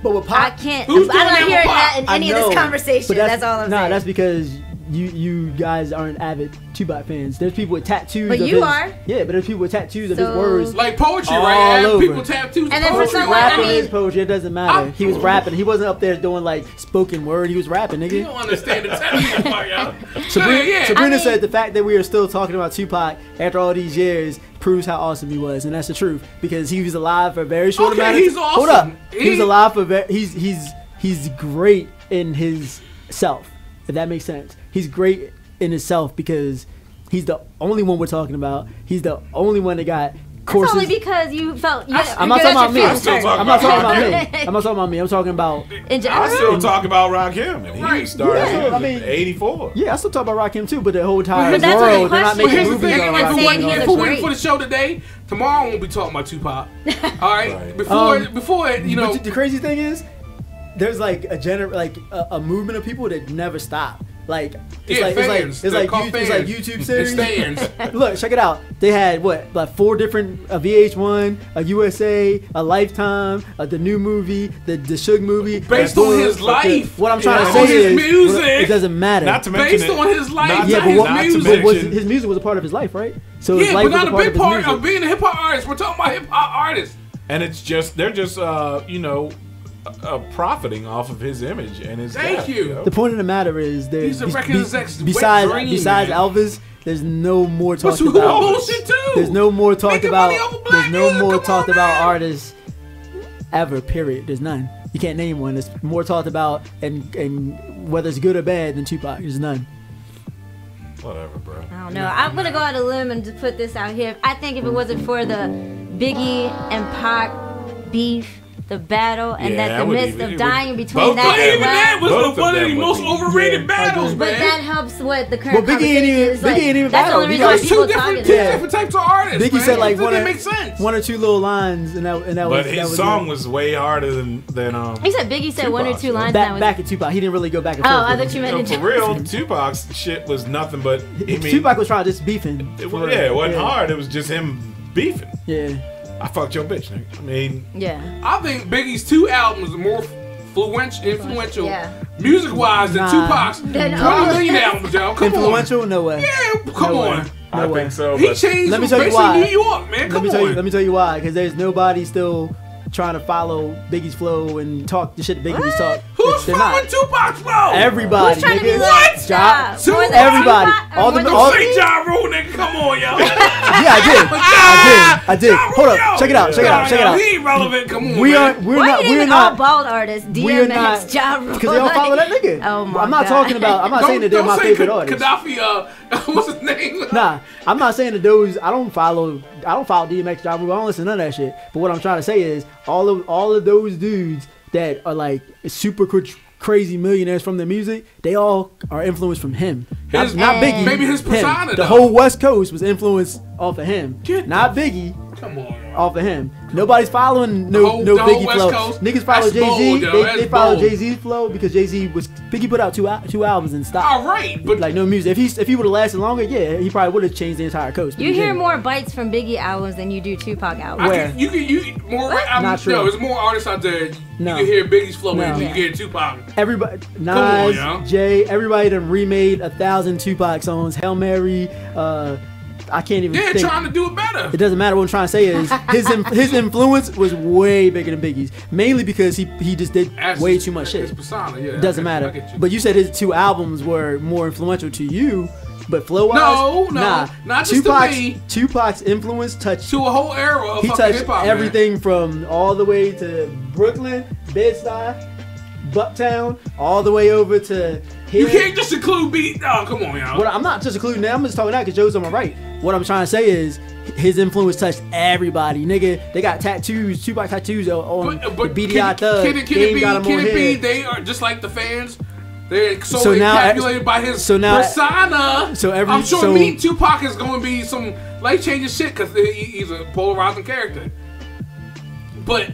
But with pop,
I can't. I'm not hearing that in any of this conversation. That's all I'm saying.
That's because you guys aren't avid Tupac fans. There's people with tattoos.
But
of
you
his,
are.
Yeah, but there's people with tattoos of his
So-
words.
Like poetry,
All
right? And
over.
people tattoos.
And then for
poetry,
someone,
right?
Rapping
I mean-
his poetry, it doesn't matter. He was rapping. He wasn't up there doing like spoken word. He was rapping,
You
nigga.
don't understand the tattoo part, yo.
Sabrina,
yeah.
Sabrina
I mean-
said the fact that we are still talking about Tupac after all these years proves how awesome he was, and that's the truth because he was alive for a very short
Okay,
amount of
he's
time. Hold
awesome.
up, he was alive for he's great in his self, if that makes sense. He's great in himself because he's the only one we're talking about. He's the only one that got
That's
courses.
only because you felt.
I'm not talking about me.
I'm still talking
I'm not talking about
about
me. I'm not talking about me. I'm talking about
In
I
general.
still talk about Rakim, and he
Right.
started
Yeah, I
in
mean-
84.
yeah. I still talk about Rakim too, but the whole entire
But that's what the
world they're not
question
making
Here's the
is.
movies
thing,
on
if it
saying
wasn't,
he's
if
a
it wasn't
great.
for the show today, tomorrow I won't be talking about Tupac. All right,
Right.
before you know,
But the crazy thing is, there's like a movement of people that never stop. Like it's
Yeah,
like
fans.
it's
They're
like
called
it's like
fans.
YouTube
It's
series.
fans.
Look, check it out. They had what like 4 different a VH1, a USA, a Lifetime, the new movie, the Suge movie.
Based
a
on
book.
his life.
What I'm trying
Yeah.
to say
On his
is,
music.
it doesn't matter.
Not to mention
based
it,
on his life,
not-
yeah,
not
but
his
what,
not to
music.
but was,
mention-
his music was a part of his life, right? So his
Yeah,
life
but not
was
a
part
big
of
part
his
of
music.
being a hip hop artist. We're talking about hip hop artists.
And they're just profiting off of his image and his
Thank
death,
you.
know?
The point of the matter is,
He's a record exec's wet
besides
dream, man.
Elvis, there's no more
But
talked
who
about.
bullshit too?
There's no more talked
Making
about.
money off of
There's
black
no
music,
more
come
talked
on,
about
man.
artists ever. Period. There's none. You can't name one. There's more talked about and whether it's good or bad than Tupac. There's none.
Whatever, bro.
I don't know. I'm gonna go out on a limb and just put this out here. I think if it wasn't for the Biggie and Pac beef, the battle, and
Yeah,
that
I
the
would
midst
even-
of
it
dying
would-
between
both
that
of
But
them
as
even that
well.
was
Both of
one of
them
the
would
most
be-
overrated
Yeah,
battles,
But
man.
that helps what the current
Well, Biggie ain't
conversation
even-
is. Like,
Biggie ain't even
that's the
battle.
only
He
reason why
got
Two
people
different,
talking
two
about it.
different types of artists.
Biggie
man.
said like
It
one
didn't make sense.
or 2 little lines, and that was.
But
that
his
was
song
it.
was way harder than
He said Biggie said 1 or
Tupac,
2
yeah.
lines. and that was,
back at Tupac. He didn't really go back and
Oh,
forth.
I
with
thought you
him.
meant
for real. Tupac's shit was nothing but. I mean,
Tupac was trying to just beefing.
it,
for
was,
real.
yeah, it wasn't hard. It was just him beefing.
Yeah.
I fucked your bitch, nigga. I mean,
yeah.
I think Biggie's 2 albums are more influential
Yeah.
music-wise than
Nah.
Tupac's
They're
20
not.
million albums, y'all. Come
Influential? No way.
on. Yeah, come
No way.
on.
I
No way.
think so.
He
But
changed
Let me
from
tell you
basically
why.
New York, man. Come on.
Let me tell you why. Because there's nobody still trying to follow Biggie's flow and talk the shit that Biggie was talking.
Who's
They're
following
not.
Tupac's flow?
Everybody,
Who's trying to
nigga.
be
What?
like,
Stop.
stop. More than
Everybody.
Tupac or
All
more
the-
than
all-
Don't
Biggie?
say Ja Rule, nigga. Come on, yo.
Yeah, I did. Hold up. Check it out. Check it out. Check it out.
He ain't relevant. Come on,
We're
man.
not. We're
Why
not.
you
We're
naming all
not.
bald artists?
We're
DMX,
not.
Ja Rule.
Because they don't follow that nigga.
Oh my
I'm not
God.
talking about. I'm not saying that they're my
say
favorite artists.
Gaddafi, what's his name?
Nah, I'm not saying that those. I don't follow DMX, Ja Rule. I don't listen to none of that shit. But what I'm trying to say is all of those dudes that are like super crazy millionaires from their music, they all are influenced from him.
His-
Not Biggie.
maybe his
him.
persona,
The
though.
whole West Coast was influenced off of him.
Get
Not Biggie.
Come on, yo.
Off of him. Nobody's following
The
no
whole
Biggie
West
flow.
Coast?
Niggas follow
That's bold,
Jay-Z.
yo. That's
They follow
bold.
Jay-Z's flow because Biggie put out two albums and stopped.
All right, but
Like no music. If he would have lasted longer, yeah, he probably would have changed the entire coast. But
You
he
hear
didn't.
more bites from Biggie albums than you do Tupac albums.
Where?
you more.
Not true.
No, there's more artists out there.
No.
You can hear Biggie's flow
No.
and you
Yeah.
can hear Tupac.
Everybody,
on,
Nas,
yo.
Jay, everybody done remade 1,000 Tupac songs. Hail Mary, I can't even
They're
think.
trying to do it better.
It doesn't matter what I'm trying to say is his influence was way bigger than Biggie's. Mainly because he just did
That's
way too much
his
shit.
persona, yeah.
It doesn't
I
matter.
get you.
But you said his 2 albums were more influential to you, but flow wise,
No,
nah.
not just to me.
Tupac's influence touched.
to a whole era of
He
fucking
touched
hip hop.
everything from all the way to Brooklyn, Bed-Stuy, Bucktown, all the way over to here.
You can't just include beat. Oh, come on, y'all.
What I'm not just including that. I'm just talking that because Joe's on my right. What I'm trying to say is his influence touched everybody, nigga. They got tattoos, Tupac tattoos on the BDI Thug.
Can
Game got him on
it be?
here.
They are just like the fans. They're so,
So now-
encapsulated by his
so now-
persona.
so every-
I'm sure
so-
me Tupac is going to be some life-changing shit because he's a polarizing character. But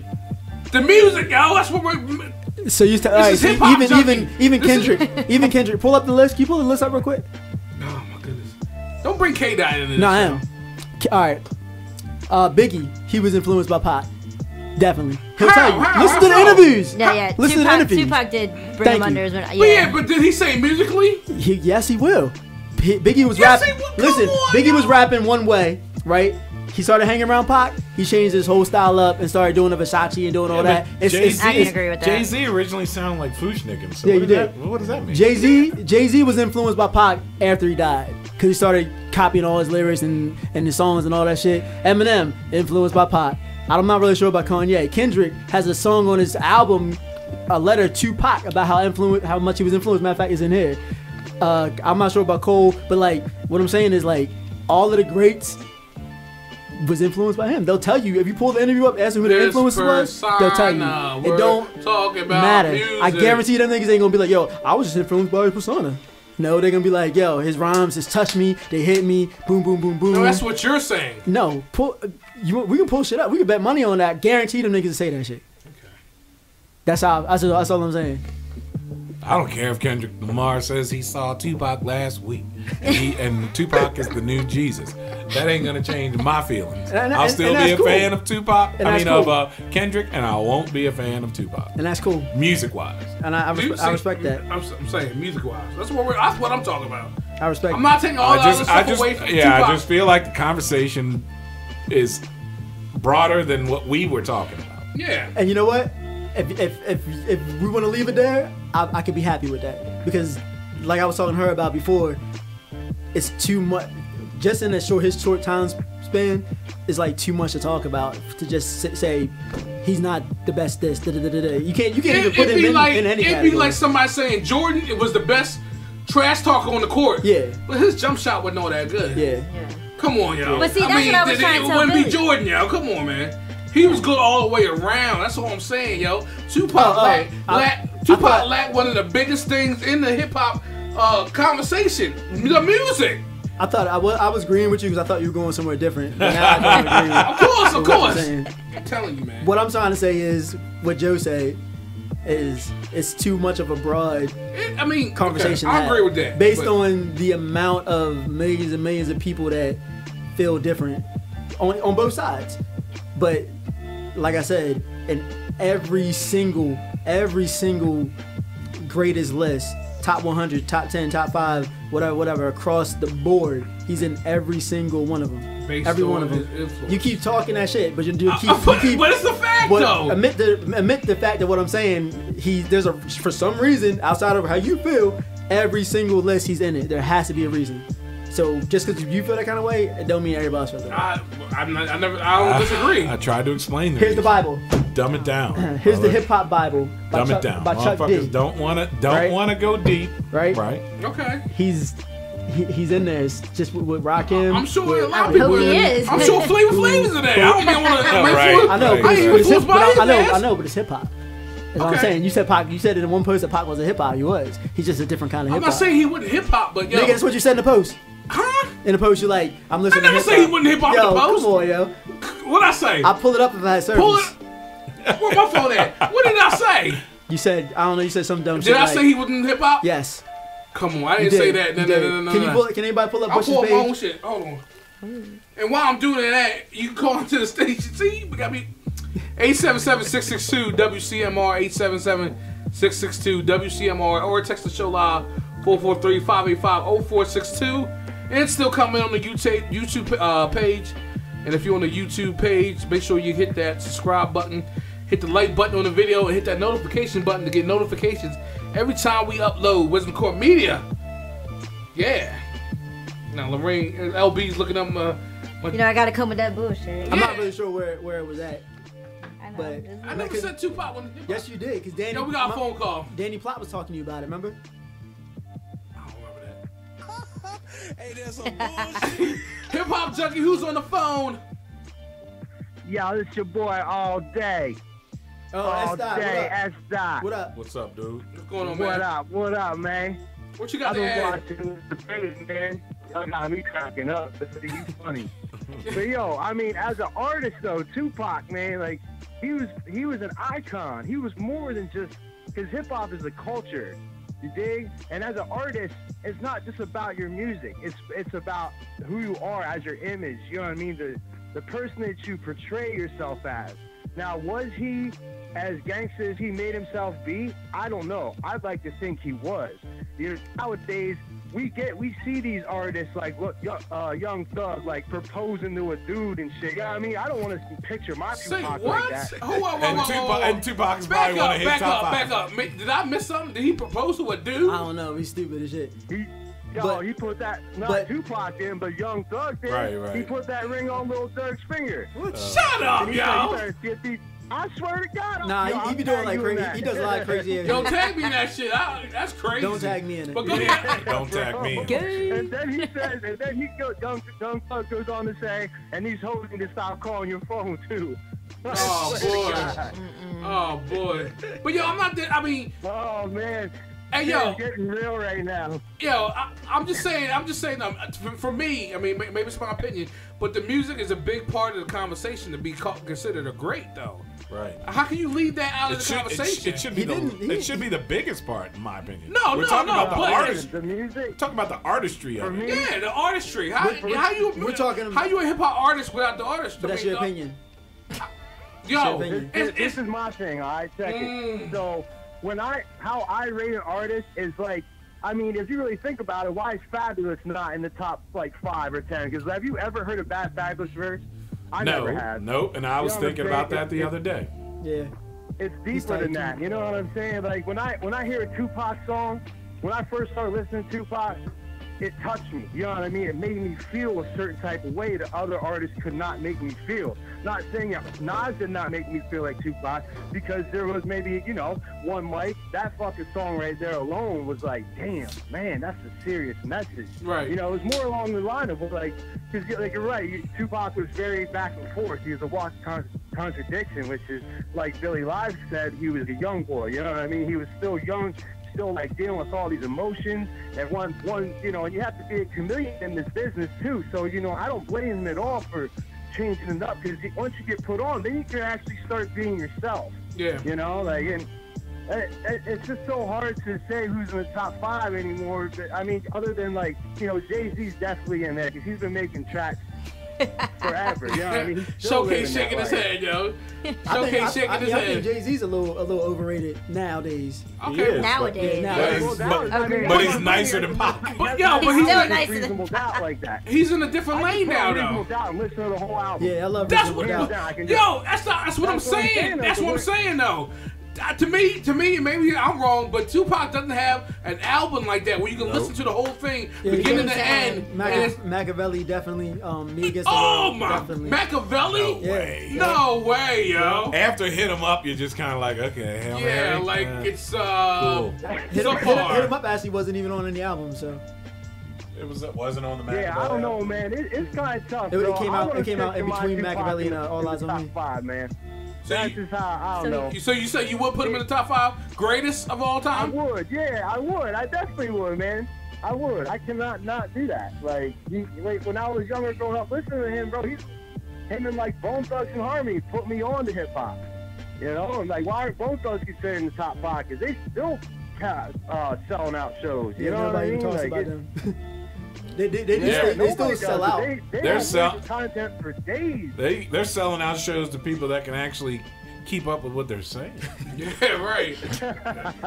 the music, y'all, that's what we're.
So you all
This
right,
is
so
hip-hop junkie.
even
This is-
Kendrick, Kendrick, pull up the list. Can you pull the list up real quick?
Oh my goodness! Don't bring K-Dot into this.
No, I
show.
am. All right. Biggie, he was influenced by Pac. Definitely. He'll
How?
tell you.
How?
Listen to the
How so?
interviews.
Yeah.
Listen to the interviews.
Tupac did bring
Thank
him under
you.
his
But yeah, but did he say musically?
Yes, he will. Biggie was
Yes,
rapping.
he will. Come
Listen,
on,
Biggie
yo.
was rapping one way, right? He started hanging around Pac. He changed his whole style up and started doing the Versace and doing all that.
I can agree with that.
Jay-Z originally sounded like Fushnikin. So
Yeah,
what
you
does
did.
that- what does that mean?
Jay-Z was influenced by Pac after he died because he started copying all his lyrics and his songs and all that shit. Eminem influenced by Pac. I'm not really sure about Kanye. Kendrick has a song on his album, a letter to Pac about how much he was influenced. Matter of fact, it's in here. I'm not sure about Cole, but like what I'm saying is like all of the greats was influenced by him. They'll tell you if you pull the interview up, ask them who the influences was. They'll tell you. It don't
talking about
matter.
music.
I guarantee them niggas ain't gonna be like, yo, I was just influenced by his persona. No, they're gonna be like, yo, his rhymes just touch me. They hit me. Boom, boom, boom, boom.
No, that's what you're saying.
No, we can pull shit up. We can bet money on that. Guarantee them niggas to say that shit.
Okay.
That's all I'm saying.
I don't care if Kendrick Lamar says he saw Tupac last week, and Tupac is the new Jesus. That ain't gonna change my feelings. I'll still be a fan of Tupac. Of Kendrick, and I won't be a fan of Tupac.
And that's cool.
Music wise,
and I respect that.
I'm saying music wise. That's what I'm talking about.
I respect.
I'm not taking all that other stuff away from Tupac.
I just feel like the conversation is broader than what we were talking about.
Yeah.
And you know what? If we want to leave it there, I could be happy with that because, like I was talking to her about before, it's too much. Just in his short time span, it's like too much to talk about to just say he's not the best. You can't even put him in any category.
It'd be like somebody saying Jordan was the best trash talker on the court.
Yeah.
But his jump shot wasn't all that good.
Yeah.
Come on, yo.
But see, that's what I was trying to tell
It wouldn't be
Billy.
Jordan, yo. Come on, man. He was good all the way around. That's all I'm saying, yo. Tupac lacked one of the biggest things in the hip hop conversation, the music.
I thought I was agreeing with you because I thought you were going somewhere different. But now I don't agree
Of course. I'm telling you, man.
What I'm trying to say is what Joe said is it's too much of a broad conversation.
Okay, I agree with that.
Based on the amount of millions and millions of people that feel different on both sides. But like I said, in every single greatest list, top 100, top 10, top 5, whatever, across the board, he's in every single one of them. Every one of them. You keep talking that shit, but you keep.
But it's a fact, though.
Admit the fact that what I'm saying, for some reason outside of how you feel, every single list he's in it. There has to be a reason. So just because you feel that kind of way, it don't mean everybody else feels that way.
I don't disagree.
I tried to explain that.
Here's the Bible.
Dumb it down.
Here's the hip hop Bible.
Dumb it down.
By Chuck D.
Motherfuckers don't wanna go deep.
Right.
Right.
Okay.
He's in there. It's just with Rakim.
I'm sure a lot of
I
people.
hope he is.
I'm sure Flavor Flav's in there. I don't even want to.
Right.
I know,
Right.
but
influenced by his ass.
I know, but it's hip hop. That's what I'm saying. You said Pac. You said in one post that Pac wasn't hip hop. He was. He's just a different kind of
I'm
hip hop.
not saying he wasn't hip hop, but yo.
Nigga, that's what you said in the post.
Huh?
In the post, you're like, I'm listening
I
to
never
hip hop.
say he wasn't hip hop in
Yo,
the post.
come on, yo.
What'd I say?
I'll pull it up if I had service.
Pull it. Where my phone at? What did I say?
You said, I don't know, you said some dumb shit.
Did I say he wasn't hip hop?
Yes.
Come on, I
You
didn't say
did.
that.
You
No.
did. Can anybody pull up
I'll
Bush's
pull up my own
page?
shit. Hold on. And while I'm doing that, you can call into the station. See, we got me 877-662-WCMR, 877-662-WCMR, or text the show live 443-585-0462. And it's still coming on the YouTube page. And if you're on the YouTube page, make sure you hit that subscribe button, hit the like button on the video, and hit that notification button to get notifications every time we upload Wisdom Court Media. Yeah. Now Lorraine, LB's looking up
I gotta come with that bullshit.
I'm not really sure where it was at.
I know.
But
I never said Tupac when
yes, you did, because Danny.
Yo, we got a phone call.
Danny Plot was talking to you about it. Remember?
I don't remember that.
Hey, there's some bullshit.
Hip Hop Junkie, who's on the phone?
Yo, this your boy all day.
Oh,
All day,
S.
S.
What up?
What's up, dude?
What's going on, man?
What up, man?
What you got
I've
to
been
add?
watching the debate, man. Y'all got me cracking up. You funny. But yo, I mean, as an artist though, Tupac, man, like he was an icon. He was more than just, because hip hop is a culture. You dig? And as an artist, it's not just about your music. It's about who you are as your image. You know what I mean? The person that you portray yourself as. Now, was he as gangster as he made himself be? I don't know. I'd like to think he was. You know, nowadays, we see these artists like, look, Young Thug, like proposing to a dude and shit. You know what I mean? I don't want to picture my Tupac like that.
And Tupac is probably one of his top five.
Back up. Did I miss something? Did he propose to a dude?
I don't know. He's stupid as shit.
He put that, not Tupac in, but Young Thug did.
Right.
He put that ring on Lil Durk's finger.
Shut up, yo!
I swear to God.
Nah, he be doing like crazy. He does a lot of crazy.
Don't tag me in that shit. That's crazy.
Don't tag me in it.
But go ahead.
Don't tag me.
And then he says, Young Thug goes on to say, and he's hoping to stop calling your phone too.
Oh boy. Oh boy. But yo, I'm not. I mean.
Oh man.
Hey yo,
it's getting real right now.
Yo, I'm just saying. For me, I mean, maybe it's my opinion, but the music is a big part of the conversation to be considered a great, though.
Right.
How can you leave that out of the conversation?
It should be the biggest part, in my opinion.
We're talking about the artist.
The music.
We're talking about the artistry of it.
Yeah, the artistry. How you a hip hop artist without the artistry?
But that's your opinion.
Yo,
this is my thing. All right, check it. So how I rate an artist is like, I mean, if you really think about it, why is Fabulous not in the top like 5 or 10? Because have you ever heard a bad Fabulous verse? I never have.
Nope. And I was thinking about that the other day.
Yeah.
It's deeper than that. You know what I'm saying? Like when I hear a Tupac song, when I first started listening to Tupac, it touched me. You know what I mean? It made me feel a certain type of way that other artists could not make me feel. Not saying that Nas did not make me feel like Tupac, because there was maybe, one mic. That fucking song right there alone was like, damn, man, that's a serious message.
Right.
It was more along the line of like, because you're right, Tupac was very back and forth. He was a walk contradiction, which is like Billy Live said, he was a young boy. You know what I mean? He was still young. Still like dealing with all these emotions and one and you have to be a chameleon in this business too, so I don't blame him at all for changing it up, because once you get put on, then you can actually start being yourself.
Yeah.
And it's just so hard to say who's in the top 5 anymore. But, I mean, other than like Jay-Z's definitely in there, because he's been making tracks forever. You know what I mean?
Showcase shaking his head, yo. Showcase shaking his head.
I think Jay-Z's a little overrated nowadays.
Okay.
Nowadays.
But he's nicer than Pac.
But
he's still nicer than
Pac. Like that.
He's in a different lane now, though.
And listen to the whole album.
Yeah, I love
That's
Reasonable
what.
Doubt.
Yo, that's what I'm saying. That's what I'm saying, though. To me, maybe I'm wrong, but Tupac doesn't have an album like that where you can listen to the whole thing, beginning to end.
Machiavelli definitely.
Machiavelli? No way, yo.
After Hit 'Em Up, you're just kind of like, okay, hell
it's
cool.
Hit 'Em Up actually wasn't even on any album, so.
It wasn't on the Machiavelli.
Yeah, I don't know, man. It's kind of tough.
It came out in between Machiavelli and All Eyes on Me.
Top 5, man. That's just how, I don't know.
So you say you would put him in the top 5 greatest of all time?
I would, yeah, I would. I definitely would, man. I would. I cannot not do that. Like when I was younger growing up listening to him, bro, him and like Bone Thugs and Harmony put me on to hip hop. And like, why aren't Bone Thugs considered in the top 5? Because they still selling out shows. You know what I mean?
Talks about them. They still sell out.
They're selling content for days.
They're selling out shows to people that can actually keep up with what they're saying.
Yeah, right.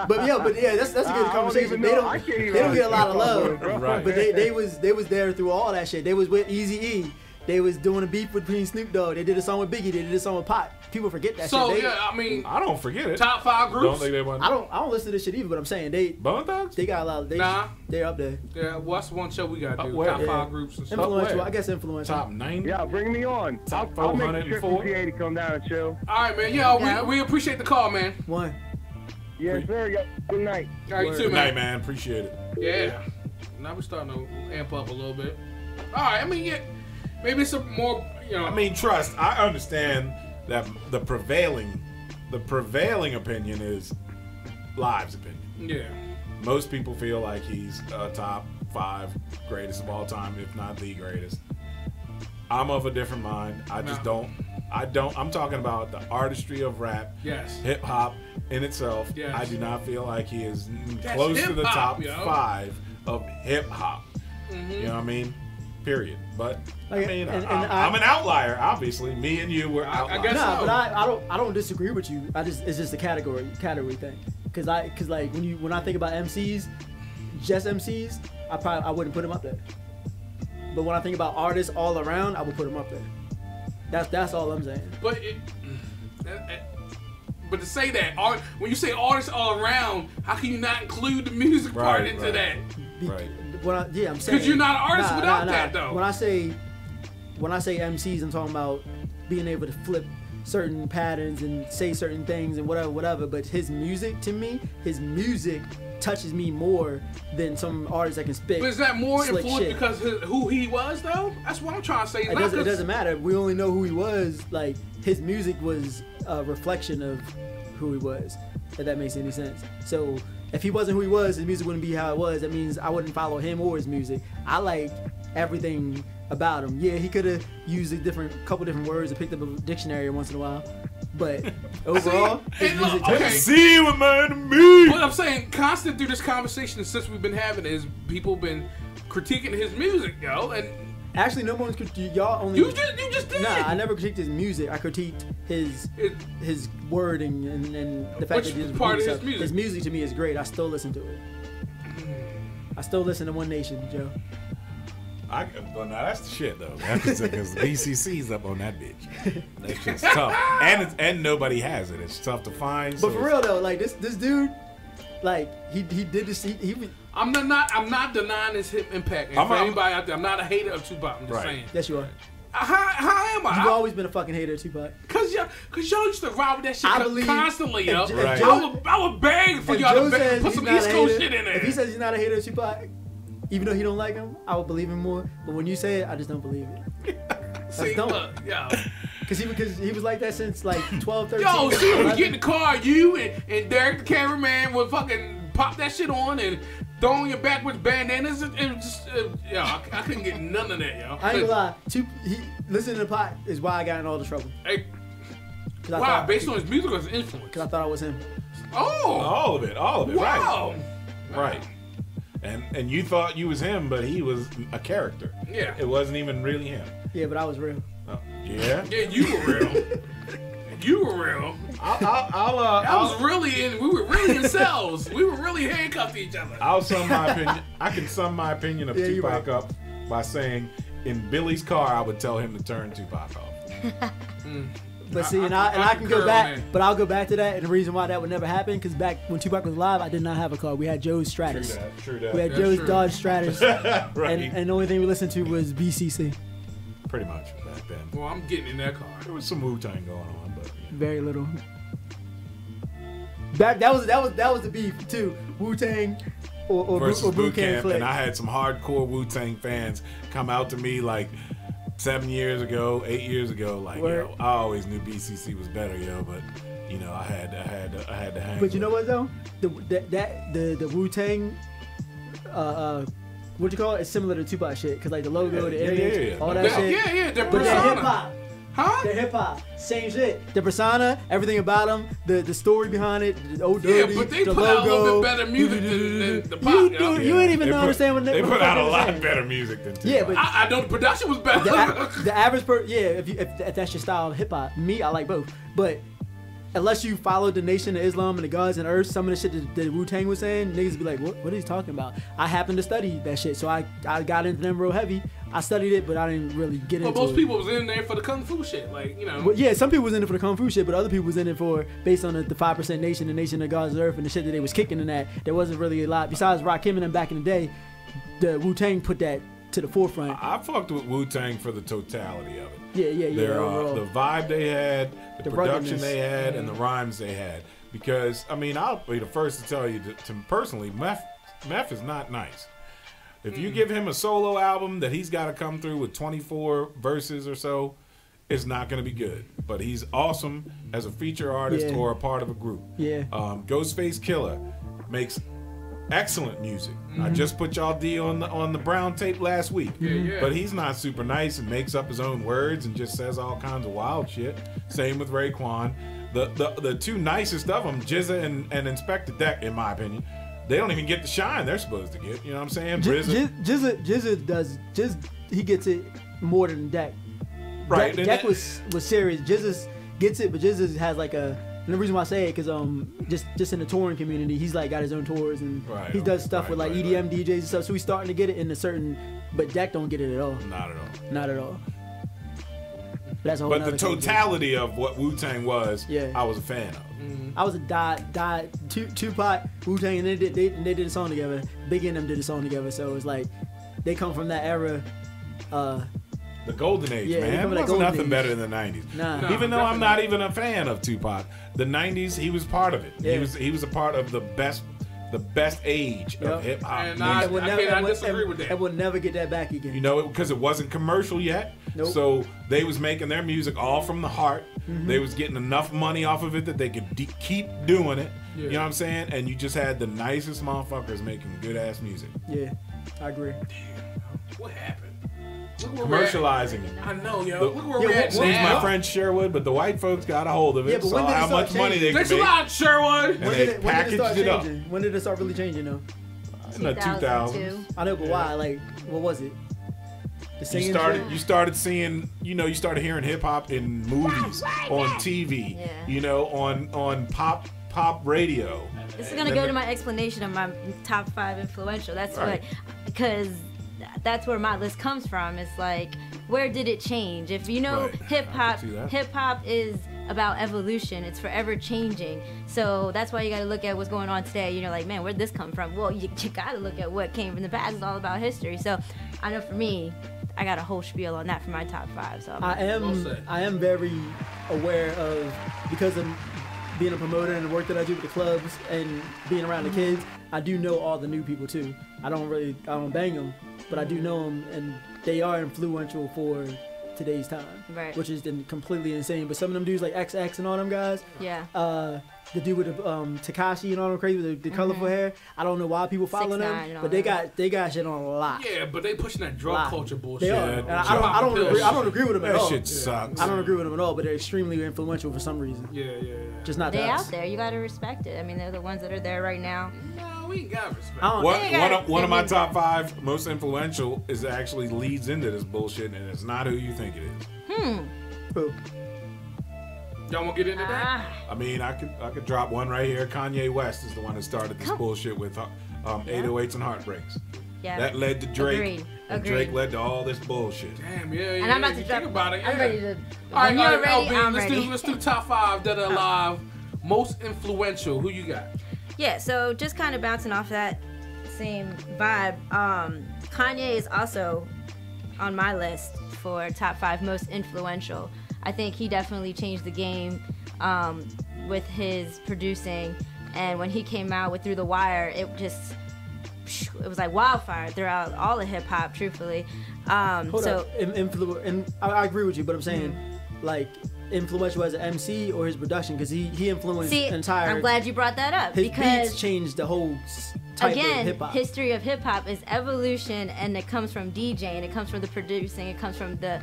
but yeah, that's a good conversation. They don't get a lot of love,
right.
But they was there through all that shit. They was with Eazy-E. They was doing a beef between Snoop Dogg. They did a song with Biggie. They did a song with Pac. People forget that shit.
So I mean,
I don't forget it.
Top 5 groups.
Don't think they want.
I don't listen to this shit either. But I'm saying
Bone Thugs.
They got a lot. They're up there.
Yeah, what's one show we got to do?
Where?
Top 5 groups and stuff.
Influential. I guess influential.
Top 90.
Yeah, bring me on. I'll make a trip from PA to come down and chill.
All right, man. Yo, we appreciate the call, man.
One.
Yes, sir. Yeah. Good night.
All right, you too,
Good
man.
night, man. Appreciate it.
Yeah. Now we're starting to amp up a little bit. All right. I mean, yeah, maybe it's a more.
I mean, trust. I understand that the prevailing opinion is Live's opinion.
Yeah.
Most people feel like he's a top 5 greatest of all time, if not the greatest. I'm of a different mind. I just don't. I'm talking about the artistry of rap.
Yes.
Hip hop in itself.
Yes.
I do not feel like he is close to the top 5 of hip hop. Mm-hmm. You know what I mean? period. But
Okay,
I mean,
and
I'm an outlier. Obviously, me and you were outliers.
I guess
Nah,
so.
but I don't disagree with you. It's just a category thing. Cause like when I think about MCs, just MCs, I wouldn't put them up there. But when I think about artists all around, I would put them up there. That's all I'm saying.
But to say that, when you say artists all around, how can you not include the music part into that?
Right.
I'm saying
Because you're not an artist without that, though.
When I say MCs, I'm talking about being able to flip certain patterns and say certain things and whatever. But his music, to me, touches me more than some artists that can spit.
But is that more
slick
influenced
shit.
because who he was, though? That's what I'm trying to say.
It doesn't matter. We only know who he was. Like, his music was a reflection of who he was, if that makes any sense. So if he wasn't who he was, his music wouldn't be how it was. That means I wouldn't follow him or his music. I like everything about him. Yeah, he could have used couple different words and picked up a dictionary once in a while. But overall, his music
See what man me.
What I'm saying, constant through this conversation since we've been having is people been critiquing his music, yo, and
actually no one's y'all only.
You just did.
Nah, I never critiqued his music. I critiqued his wording and the fact that he was
part of his
stuff.
music.
His music to me is great. I still listen to it. I still listen to One Nation, Joe.
Well, now that's the shit though, man. Because BCC's up on that bitch. That shit's tough, and nobody has it. It's tough to find.
But for real though, like this dude, like he did this.
I'm not denying his hip impact. And for anybody out there, I'm not a hater of Tupac. I'm just saying.
Yes, you are.
How am I?
You've always been a fucking hater of Tupac.
Cause y'all used to ride with that shit constantly, yo.
Right.
I would beg for y'all to put some East Coast shit in there.
If he says he's not a hater of Tupac, even though he don't like him, I would believe him more. But when you say it, I just don't believe it.
See, look, yo.
Because he was like that since like 12, 13.
Yo, see, when we get in the car, you and Derek the cameraman would fucking pop that shit on and throw on your backwards bandanas. It was just, I couldn't get none of that, yo.
I ain't gonna lie. Listening to Pac is why I got in all the trouble.
Hey, why? Based on his music or his influence?
Because I thought I was him.
Oh.
All of it,
wow.
Right. And you thought you was him, but he was a character.
Yeah.
It wasn't even really him.
Yeah, but I was real.
Oh, yeah?
Yeah, you were real. You were real. We were really in cells. We were really handcuffed to each other.
I'll sum my opinion. I can sum my opinion of Tupac up by saying, in Billy's car, I would tell him to turn Tupac off.
But see, I can go back, but I'll go back to that. And the reason why that would never happen, because back when Tupac was alive, I did not have a car. We had Joe's Stratus.
True that.
We had Joe's Dodge Stratus.
Right.
And the only thing we listened to was BCC.
Pretty much back then.
Well, I'm getting in that car.
There was some Wu-Tang going on, but
very little. That was the beef too. Wu-Tang or Boot Camp,
and I had some hardcore Wu-Tang fans come out to me like 7 years ago, 8 years ago, like, yo, I always knew BCC was better, yo, but you know, I had to hang.
But you know what though, the Wu-Tang, what you call it? It's similar to Tupac shit, cause like the logo, the image, all that shit.
Yeah,
but they're hip hop.
Huh?
They're hip hop, same shit. The persona, everything about them, the story behind it, the old dirty,
but they
the
put
logo.
out a little bit better music than the Pac.
You ain't even understand what
they put out a lot better music than Tupac.
Yeah, but
I know the production was better.
The average if that's your style of hip hop, me, I like both. But unless you followed the Nation of Islam and the Gods and Earth, some of the shit that Wu-Tang was saying, niggas be like, what are you talking about? I happened to study that shit, so I got into them real heavy. I studied it, but I didn't really get into it.
But most people was in there for the Kung Fu shit, like, you know.
But yeah, some people was in it for the Kung Fu shit, but other people was in it for, based on the 5% Nation, the Nation of Gods and Earth, and the shit that they was kicking in that. There wasn't really a lot. Besides Rakim and them back in the day, the Wu-Tang put that to the forefront.
I fucked with Wu-Tang for the totality of it.
Yeah.
The vibe they had, the production they had, and the rhymes they had. Because, I mean, I'll be the first to tell you, personally, Meth is not nice. If you give him a solo album that he's got to come through with 24 verses or so, it's not going to be good. But he's awesome as a feature artist or a part of a group.
Yeah.
Ghostface Killer makes excellent music. I just put y'all D on the brown tape last week.
Yeah.
But he's not super nice and makes up his own words and just says all kinds of wild shit. Same with Raekwon. The two nicest of them, Jizza and Inspector Deck, in my opinion, they don't even get the shine they're supposed to get. You know what I'm saying? RZA
Jizza he gets it more than Deck.
Right.
Deck was serious. Jizza gets it, but Jizza has like a. And the reason why I say it, because just in the touring community, he's like got his own tours and he does stuff with like EDM DJs and stuff. So he's starting to get it in a certain, but Deck don't get it at all. Not at all. That's a whole
but the totality of what Wu-Tang was, I was a fan of.
I was a Tupac, Wu-Tang, and they did a song together. Big and them did a song together. So it was like they come from that era.
The golden age, man. There wasn't nothing better than the 90s.
Nah.
Even though I'm not even a fan of Tupac, the 90s, he was part of it. Yeah. He was a part of the best age of hip hop.
And I cannot disagree with that.
And we'll never get that back again.
You know, because it wasn't commercial yet.
Nope.
So they was making their music all from the heart. They was getting enough money off of it that they could keep doing it. Yeah. You know what I'm saying? And you just had the nicest motherfuckers making good ass music.
Yeah, I agree.
Damn, what happened?
Commercializing it.
I know, yo. Look where we're at
Excuse my French, Sherwood, but the white folks got a hold of it. Saw how much money they could make.
Thanks a lot, Sherwood.
And they packaged it up.
When did it start really changing, though?
In the 2000s.
I know, but why? Like, what was it?
You started seeing, you started hearing hip hop in movies, on TV, on pop radio.
This is gonna go to my explanation of my top 5 influential. That's right. Because that's where my list comes from. It's like, where did it change? If you know hip hop is about evolution. It's forever changing. So that's why you got to look at what's going on today. Like, man, where'd this come from? Well, you got to look at what came from the past. It's all about history. So I know for me, I got a whole spiel on that for my top 5. So
I am very aware of, because of being a promoter and the work that I do with the clubs and being around the kids, I do know all the new people too. I don't bang them, but I do know them, and they are influential for today's time, which is completely insane. But some of them dudes like XX and all them guys, the dude with the Tekashi and all them crazy with the colorful hair, I don't know why people follow them, but they got shit on a lot.
Yeah, but they pushing that drug culture bullshit.
They are. I don't agree with them at all.
That shit sucks.
I don't agree with them at all, but they're extremely influential for some reason.
Yeah.
Just not
they
us.
out there. You gotta respect it. I mean, they're the ones that are there right now.
No, we got respect.
One of my top 5 most influential is actually leads into this bullshit, and it's not who you think it is.
Who?
Y'all want to get into that?
I mean, I could drop one right here. Kanye West is the one that started this bullshit with 808s and Heartbreaks. Yeah. That led to Drake.
Agreed.
And Drake led to all this bullshit.
Damn, yeah.
And I'm about to
think about it.
I'm ready to.
All right,
ready, I'm
ready. Let's do top 5 that are alive. Most influential. Who you got?
Yeah. So just kind of bouncing off that same vibe. Kanye is also on my list for top 5 most influential. I think he definitely changed the game with his producing, and when he came out with Through the Wire, it was like wildfire throughout all of hip hop, truthfully.
Hold up. And I agree with you, but I'm saying like influential as an MC or his production, because he influenced the entire.
I'm glad you brought that up,
his
because
beats changed the whole type of hip hop.
History of hip hop is evolution, and it comes from DJing, it comes from the producing, it comes from the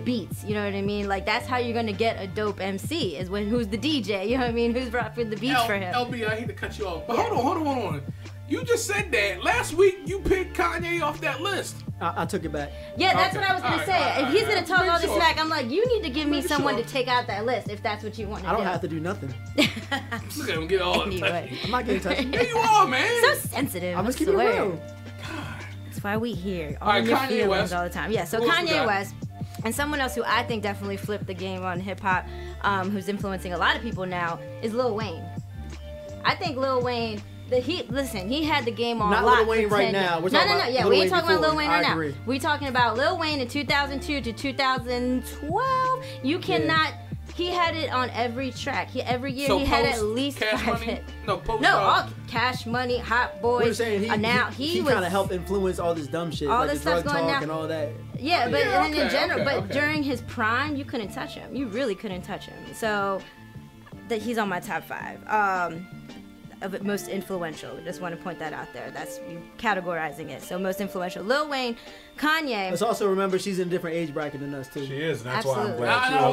beats. You know what I mean? Like, that's how you're gonna get a dope MC, is who's the DJ. You know what I mean? Who's brought the beats for him?
LB, I hate to cut you off, but hold on. You just said that last week. You picked Kanye off that list.
I took it back.
Yeah, that's what I was gonna say. If he's gonna talk all this smack, I'm like, you need to give me someone to take out that list if that's what you want to do.
I don't have to do nothing.
Look at him get all
anyway.
I'm not getting touched.
Yeah, you are, man.
So sensitive.
I'm just keeping it real.
That's why we hear
all right,
your
Kanye
feelings
West.
all the time. Yeah, so Kanye West. And someone else who I think definitely flipped the game on hip hop, who's influencing a lot of people now, is Lil Wayne. I think Lil Wayne. He had the game on
not
lock.
Lil Wayne right now.
No. Yeah, we ain't talking about Lil Wayne right now. We talking about Lil Wayne in 2002 to 2012. You cannot. He had it on every track. Every year he had at least 5 hits. All Cash Money, Hot Boys.
Now he kind of helped influence all this dumb shit,
all
like
this
the drug
stuff going
talk
down.
and all that.
Yeah, but in general, during his prime, you couldn't touch him. You really couldn't touch him. So he's on my top 5. Of it, most influential. Just want to point that out there. That's you categorizing it. So most influential, Lil Wayne, Kanye.
Let's also remember she's in a different age bracket than us too.
She is, and that's
Absolutely.
why I'm glad.
I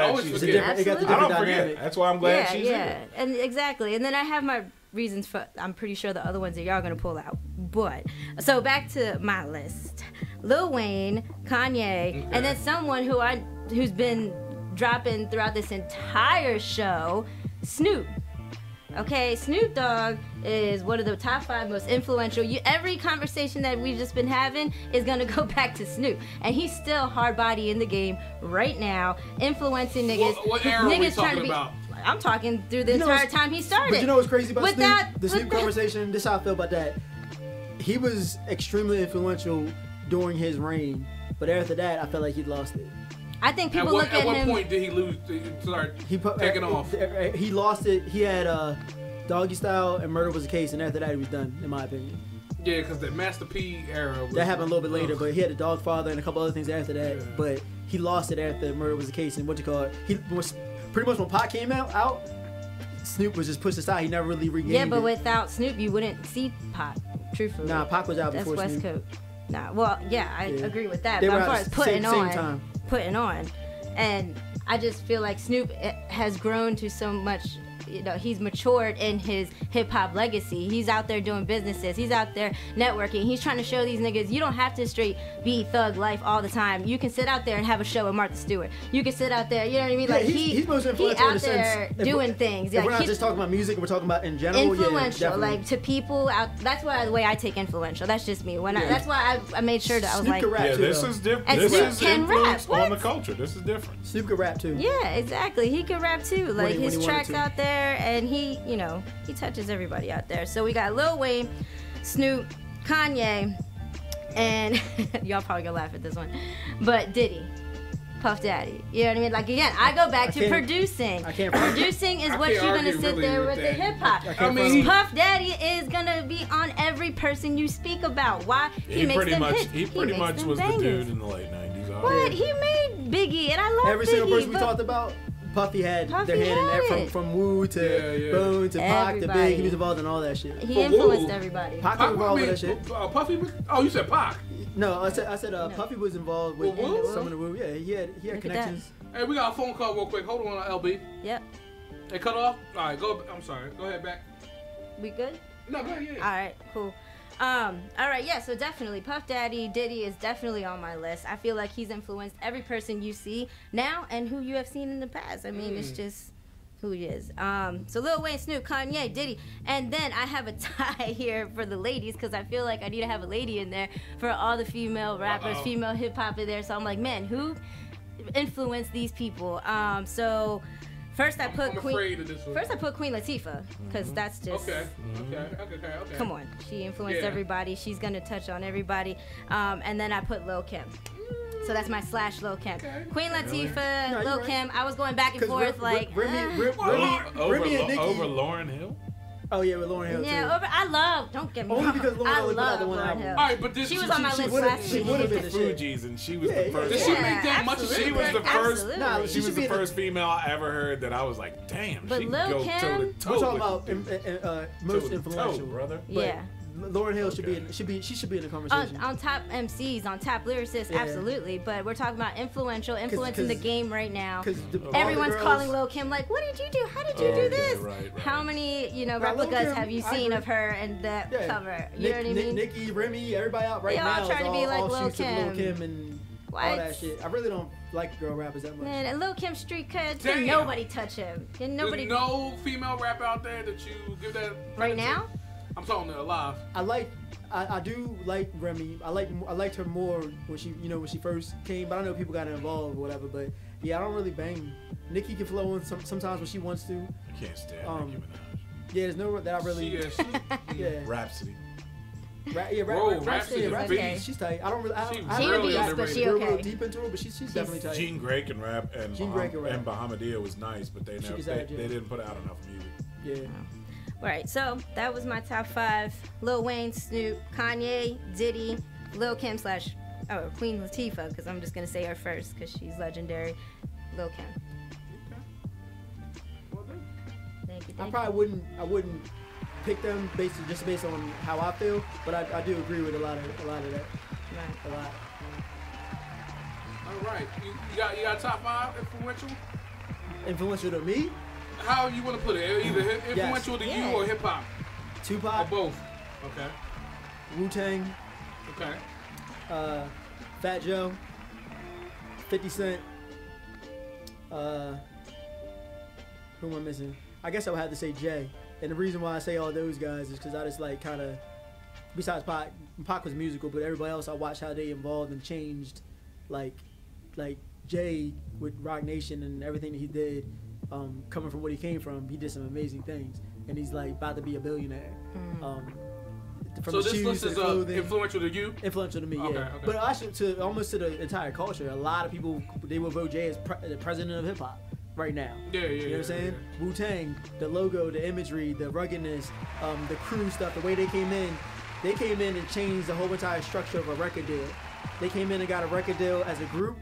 always forget.
It got the different dynamic.
That's why I'm glad she's in.
And exactly. And then I have my reasons for, I'm pretty sure the other ones that y'all gonna pull out. But so back to my list: Lil Wayne, Kanye, and then someone who's been dropping throughout this entire show, Snoop. Okay, Snoop Dogg is one of the top 5 most influential. Every conversation that we've just been having is gonna go back to Snoop, and he's still hard body in the game right now, influencing niggas.
What era are we
niggas trying
talking
to be,
about?
I'm talking through the entire time he started.
But you know what's crazy about Snoop?
Without-
The Snoop conversation, this is how I feel about that. He was extremely influential during his reign, but after that, I felt like he'd lost it.
I think people
At
look
what
at him.
point did he lose? Start taking off.
He lost it. He had Doggy Style and Murder Was the Case, and after that, he was done, in my opinion.
Yeah, because the Master P era. Was,
That happened a little bit later, but he had the Dogfather and a couple other things after that.
Yeah.
But he lost it after Murder Was the Case, and he was pretty much when Pac came out, Snoop was just pushed aside. He never really regained
Yeah, but
it.
without Snoop, you wouldn't see Pac. Truthfully.
Nah, Pac was out
That's
before
West
Snoop.
Coast. Nah, well, yeah, I
Yeah.
agree with that.
They
But
were
as far
out
as
at
putting
same
on,
time.
and I just feel like Snoop has grown to so much. You know, he's matured in his hip hop legacy. He's out there doing businesses. He's out there networking. He's trying to show these niggas you don't have to straight be thug life all the time. You can sit out there and have a show with Martha Stewart. You can sit out there. You know what I mean?
Yeah,
Like
he's most
he
influential in
out
the sense.
there
if
doing
we're-
things.
If
Like,
we're not
he's
just talking about music, we're talking about in general.
influential,
Yeah, definitely.
like to people out. That's why the way I take influential. That's just me. That's why I made sure that I was
Snoop
like,
can rap
Yeah,
too,
this
though.
is different.
And
This
Snoop
is
can
influence
rap.
on the
What?
culture. This is different.
Snoop can rap too.
yeah, exactly. He can rap too. Like
when
his
he wanted
tracks
to.
out there, and he, you know, he touches everybody out there. So we got Lil Wayne, Snoop, Kanye, and y'all probably gonna laugh at this one, but Diddy. Puff Daddy. You know what I mean? Like, again, I go back to
can't-
producing.
I can't-
Producing is
I
what
can't
you're gonna
argue
sit
really
there
with
with the
that.
hip hop.
I mean,
Puff Daddy is gonna be on every person you speak about. Why?
He
makes
pretty
them
much
hits.
he pretty
makes
much
them
was the
bangers.
dude in the late 90s.
What? He made Biggie, and I love
Every
Biggie.
single person we
but
talked about, Puffy had
Puffy
their hand in
had
that
it.
from Wu to
Yeah.
Boone to Pac to
Everybody.
Big. He was involved in all that shit.
he
For
influenced
Wu.
everybody.
Pac was
Pac,
involved with that shit.
Puffy. Oh, you said Pac.
No, I said Puffy was involved with
With Wu?
some of the Wu. Yeah, he had
Look at
connections.
Hey, we got a phone call real quick. Hold on, LB.
Yep.
Hey, cut off. All right, go. I'm sorry. Go ahead, back.
We good?
No, go ahead. Yeah.
All right, cool. All right, yeah, so definitely Puff Daddy, Diddy is definitely on my list. I feel like he's influenced every person you see now and who you have seen in the past. I mean, it's just who he is. So Lil Wayne, Snoop, Kanye, Diddy, and then I have a tie here for the ladies because I feel like I need to have a lady in there for all the female rappers, female hip hop in there. So I'm like, man, who influenced these people? So first I put
I'm
Queen.
afraid of this one.
First I put Queen Latifah because that's just.
Okay.
Come on, she influenced
Yeah.
everybody. She's gonna touch on everybody. And then I put Lil Kim. So that's my / Lil Kim.
Okay.
Queen Latifah,
No, you're
Lil
right.
Kim. I was going back and forth like.
Remy and Nicki.
Over Lauryn Hill?
Oh yeah, with Lauryn Hill too.
Yeah, I love. Don't get me
Only
wrong.
because Lauryn
I
only put out
love
the one
Lauryn
album.
Hill.
All right, but this
She was on my list last
She
week.
would have
The
been the shit.
Fugees, and she was
Yeah,
the first.
Did she
Yeah,
make that much of
She was
shit?
the first.
Absolutely.
Nah,
She
She
was
should
the
be
first female I ever heard that I was like, damn,
But
she
Lil
can go
Kim-
toe to
We're
toe.
talking about most influential,
brother.
But
Yeah.
Lauryn Hill she should be in the conversation.
On top MCs, on top lyricists,
Yeah.
absolutely. But we're talking about influencing the game right now.
Because
Everyone's calling Lil Kim like, what did you do? How did you do this?
Right.
How many,
Lil
replicas
Kim,
have you
I
seen
agree.
of her and that cover? You know what I mean?
Nicki, Remy, everybody out right
They all
now
trying
is
to be like
all
Lil
shoots of Lil
Kim.
Kim and all
What?
that shit. I really don't like girl rappers that much.
Man, and Lil Kim street cred,
Damn.
can nobody touch him. Can nobody
There's no female rap out there that you give that
right now?
I'm talking to alive.
I do like Remy. I liked her more when she first came. But I know people got involved or whatever. But yeah, I don't really bang. Nicki can flow in sometimes when she wants to.
I can't stand Nicki Minaj.
Yeah, there's no that I really. Yeah.
Rhapsody.
Rhapsody is
okay.
beast.
She's tight. I don't really. I
She
don't
She a
really
beast, but
underrated.
she
real
okay.
deep into her, but she's definitely tight.
Jean Grey can rap, and
Jean Grey can rap.
and Bahamadia was nice, but they
She
never
can
they,
sag, yeah.
they didn't put out enough music.
Yeah.
Right, so that was my top 5. Lil Wayne, Snoop, Kanye, Diddy, Lil Kim / Queen Latifah, because I'm just going to say her first because she's legendary. Lil Kim. Thank you.
I probably wouldn't pick them based on how I feel, but I do agree with a lot of that.
Right.
A lot.
All right, you got top 5 influential?
Influential to me?
How you want to put it? Either influential to
Yeah.
you or hip hop?
Tupac,
Or both. Okay.
Wu-Tang,
Okay.
Fat Joe, 50 Cent. Who am I missing? I guess I would have to say Jay. And the reason why I say all those guys is because I just like kind of, besides Pac was musical, but everybody else I watched how they evolved and changed, like Jay with Rock Nation and everything that he did, coming from what he came from, he did some amazing things, and he's like about to be a billionaire. From
So
the
this
shoes
list
to
is
the clothing,
influential to you?
influential to me,
Okay,
yeah.
okay.
But actually, to almost to the entire culture, a lot of people they will vote Jay as the president of hip hop right now.
Yeah, yeah,
You know what I'm saying? Wu-Tang, the logo, the imagery, the ruggedness, the crew stuff, the way they came in and changed the whole entire structure of a record deal. They came in and got a record deal as a group,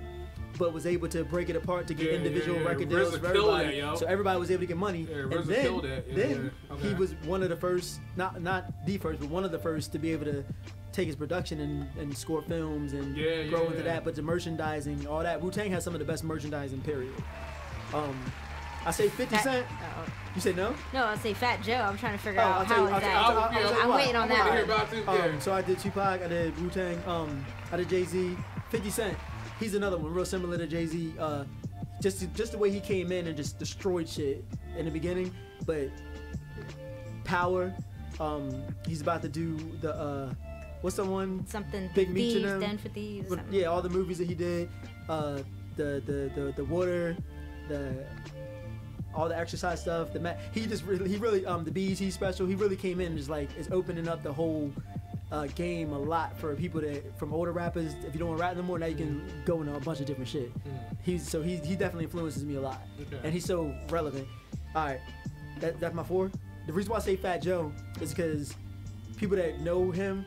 but was able to break it apart to get individual record deals
RZA
for
killed
everybody.
that, yo.
So everybody was able to get money.
Yeah,
and
RZA killed that. Yeah,
then
yeah.
he
Okay.
was one of the first, not the first, but one of the first to be able to take his production and score films and grow into that. But the merchandising, all that. Wu-Tang has some of the best merchandising, period. I say 50 Cent. You say no?
No, I'll say Fat Joe. I'm trying to figure
I'll
out
tell you-
how is that.
I'll tell you
I'm
why.
waiting on
I want to hear
that.
about this. Yeah.
So I did Tupac, I did Wu-Tang, I did Jay-Z, 50 Cent. He's another one, real similar to Jay-Z. Just the way he came in and just destroyed shit in the beginning, but Power. He's about to do the what's the one?
Something
Big Meech
thieves,
and them.
Den for Thieves.
But,
something.
yeah, all the movies that he did, the water, all the exercise stuff. He really the BET special. He really came in and just like is opening up the whole game a lot for people that from older rappers. If you don't want to rap no more, now you can go into a bunch of different shit. He definitely influences me a lot, and he's so relevant. All right, that's my 4. The reason why I say Fat Joe is because people that know him,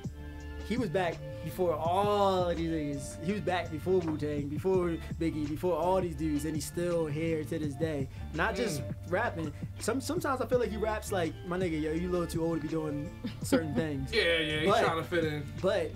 he was back before all of these niggas. He was back before Wu-Tang, before Biggie, before all these dudes, and he's still here to this day. Not just rapping. Sometimes I feel like he raps like, my nigga, yo, you a little too old to be doing certain things.
Yeah, he's trying to fit in.
But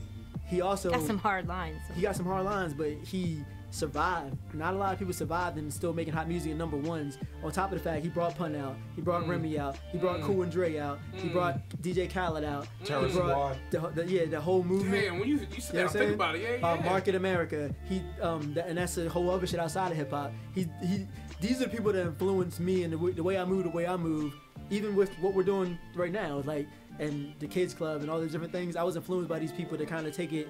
he also
Got some hard lines.
he got some hard lines, but he survived. Not a lot of people survived and still making hot music and number ones. On top of the fact, he brought Pun out, he brought Remy out, he brought Cool and Dre out, he brought DJ Khaled out,
Terrorist
he brought the whole movement.
Damn, when you sit down and think about it, yeah.
Market America. And that's a whole other shit outside of hip hop. These are the people that influence me and the way I move. Even with what we're doing right now, like and the Kids Club and all these different things, I was influenced by these people to kind of take it,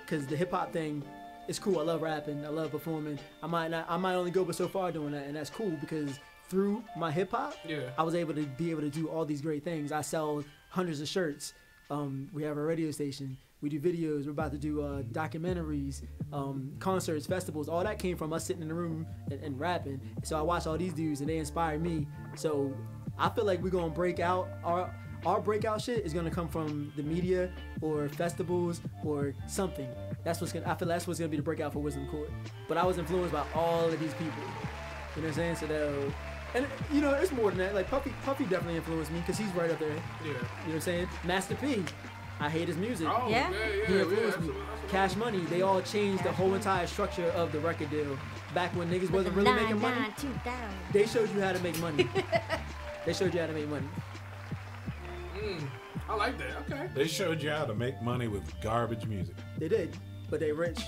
because the hip hop thing. It's cool. I love rapping. I love performing. I might only go but so far doing that, and that's cool because through my hip hop, I was able to do all these great things. I sell hundreds of shirts. We have a radio station. We do videos. We're about to do documentaries, concerts, festivals. All that came from us sitting in the room and rapping. So I watch all these dudes, and they inspire me. So I feel like we're gonna break out. Our breakout shit is gonna come from the media or festivals or something. I feel that's what's gonna be the breakout for Wisdom Court. But I was influenced by all of these people. You know what I'm saying? So and you know, it's more than that. Like Puffy definitely influenced me because he's right up there.
Yeah.
You know what I'm saying? Master P. I hate his music.
Oh,
Yeah?
He influenced me. Cash Money. They all changed the whole entire structure of the record deal. Back when niggas wasn't really making money,
2000.
they showed you how to make money. They showed you how to make money.
I like that. Okay.
They showed you how to make money with garbage music.
They did, but they rich.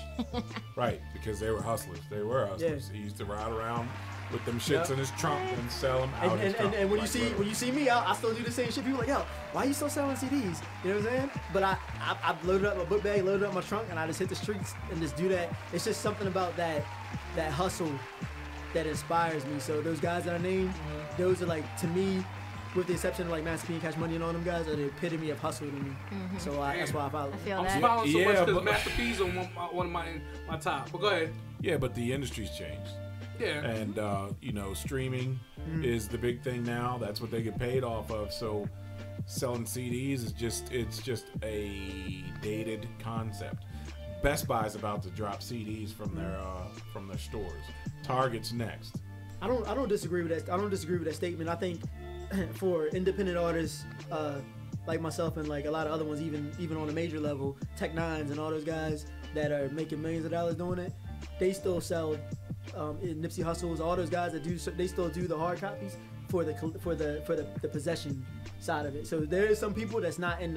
Right, because they were hustlers. They were hustlers.
Yeah.
He used to ride around with them shits
Yep.
in his trunk and sell them out his trunk.
And when
Like,
you see me out, I still do the same shit. People are like, yo, why you still selling CDs? You know what I'm saying? But I loaded up my book bag, loaded up my trunk, and I just hit the streets and just do that. It's just something about that hustle that inspires me. So those guys that I named, those are like, to me, with the exception of like Master P and Cash Money and all them guys, are the epitome of hustle to me. So that's why I follow.
I feel
I'm
that.
smiling so
Yeah,
much because
but-
Master P's on one of my top. But go ahead.
Yeah, but the industry's changed.
Yeah.
And streaming is the big thing now. That's what they get paid off of. So selling CDs is just a dated concept. Best Buy's about to drop CDs from their stores. Target's next.
I don't disagree with that. I don't disagree with that statement. I think for independent artists like myself and like a lot of other ones, even on a major level, Tech Nines and all those guys that are making millions of dollars doing it, they still sell Nipsey Hussles, all those guys that do, they still do the hard copies. for the possession side of it. So there is some people that's not in